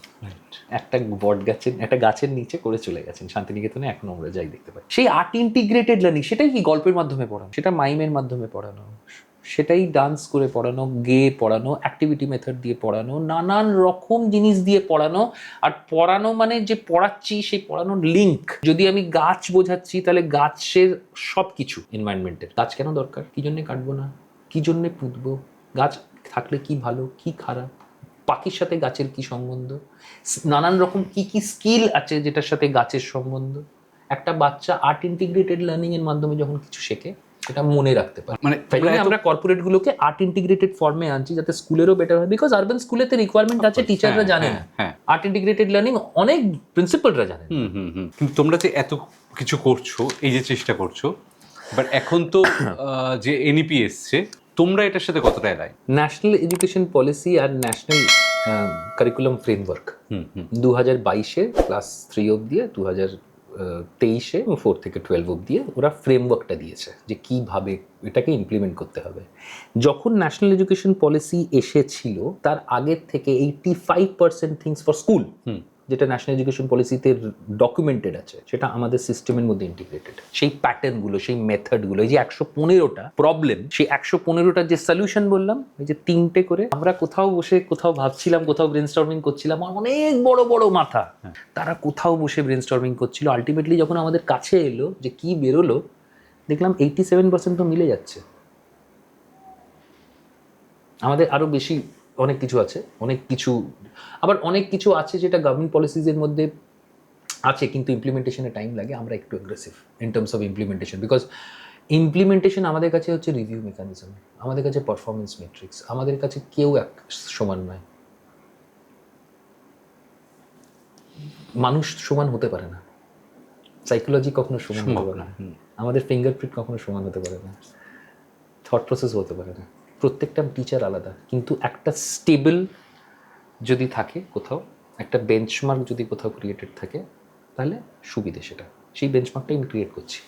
একটা বট গাছের, একটা গাছের নিচে করে চলে গেছেন শান্তিনিকেতনে, এখনো আমরা যাই দেখতে পাই। সেই আর্ট ইন্টিগ্রেটেড লার্নিং, সেটাই কি গল্পের মাধ্যমে পড়ানো, সেটা মাইমের মাধ্যমে পড়ানো, সেটাই ডান্স করে পড়ানো, গেয়ে পড়ানো, অ্যাক্টিভিটি মেথড দিয়ে পড়ানো, নানান রকম জিনিস দিয়ে পড়ানো। আর পড়ানো মানে যে পড়াচ্ছি সেই পড়ানোর লিঙ্ক। যদি আমি গাছ বোঝাচ্ছি তাহলে গাছের সব কিছু এনভায়রনমেন্টের, গাছ কেন দরকার, কি জন্যে কাটবো না, কি জন্যে পুঁতবো, গাছ থাকলে কি ভালো কি খারাপ, পাখির সাথে গাছের কি সম্বন্ধ, নানান রকম কি কি স্কিল আছে যেটার সাথে গাছের সম্বন্ধ। একটা বাচ্চা আর্ট ইন্টিগ্রেটেড লার্নিং এর মাধ্যমে যখন কিছু শেখে সেটা মনে রাখতে পারে। মানে তাই জন্য আমরা কর্পোরেট গুলোকে আর্ট ইন্টিগ্রেটেড ফর্মে আনছি যাতে স্কুলেরও বেটার হয়, বিকজ আরবান স্কুলেতে রিকোয়ারমেন্ট আছে, টিচাররা জানে না। আর্ট ইন্টিগ্রেটেড লার্নিং অনেক প্রিন্সিপালরা জানে। কিন্তু তোমরা যে এত কিছু করছো, এই যে চেষ্টা করছো, বাট এখন তো যে এনইপি এসছে, তোমরা এটার সাথে কতটা এলাই? ন্যাশনাল এডুকেশন পলিসি আর ন্যাশনাল কারিকুলাম ফ্রেমওয়ার্ক 2022-এ ক্লাস 3 অবধি, 2023-এ 4 থেকে 12 অবধি ওরা ফ্রেমওয়ার্কটা দিয়েছে যে কিভাবে এটাকে ইমপ্লিমেন্ট করতে হবে। যখন ন্যাশনাল এডুকেশন পলিসি এসেছিল তার আগের থেকে 85% থিংস ফর স্কুল, যেটা ন্যাশনাল এডুকেশন পলিসিতে ডকুমেন্টেড আছে, সেটা আমাদের সিস্টেমের মধ্যে ইন্টিগ্রেটেড। সেই প্যাটার্নগুলো, সেই মেথডগুলো, এই যে 115টা প্রবলেম, সেই 115টার যে সলিউশন বললাম, এই যে 3টে করে আমরা কোথাও বসে কোথাও ভাবছিলাম, কোথাও ব্রেনস্টর্মিং করছিলাম, অনেক বড় বড় মাথা তারা কোথাও বসে ব্রেনস্টর্মিং করছিল। আলটিমেটলি যখন আমাদের কাছে এলো যে কি বেরোলো, দেখলাম 87% তো মিলে যাচ্ছে। আমাদের আরো বেশি অনেক কিছু আছে, অনেক কিছু আবার অনেক কিছু আছে যেটা গভর্নমেন্ট পলিসিজের মধ্যে আছে কিন্তু ইমপ্লিমেন্টেশনে টাইম লাগে। আমরা একটু aggressive in terms of implementation, because implementation আমাদের কাছে হচ্ছে রিভিউ মেকানিজম, আমাদের কাছে পারফরমেন্স মেট্রিক্স, আমাদের কাছে কেউ এক সমান নয়, মানুষ সমান হতে পারে না, সাইকোলজি কখনো সমান হতে পারে না, আমাদের ফিঙ্গারপ্রিন্ট কখনো সমান হতে পারে না, থট প্রসেস হতে পারে না, প্রত্যেকটা টিচার আলাদা। কিন্তু একটা স্টেবল যদি থাকে কোথাও, একটা বেঞ্চমার্ক যদি কোথাও ক্রিয়েটেড থাকে, তাহলে সুবিধে সেটা, সেই বেঞ্চমার্কটাই আমি ক্রিয়েট করছি।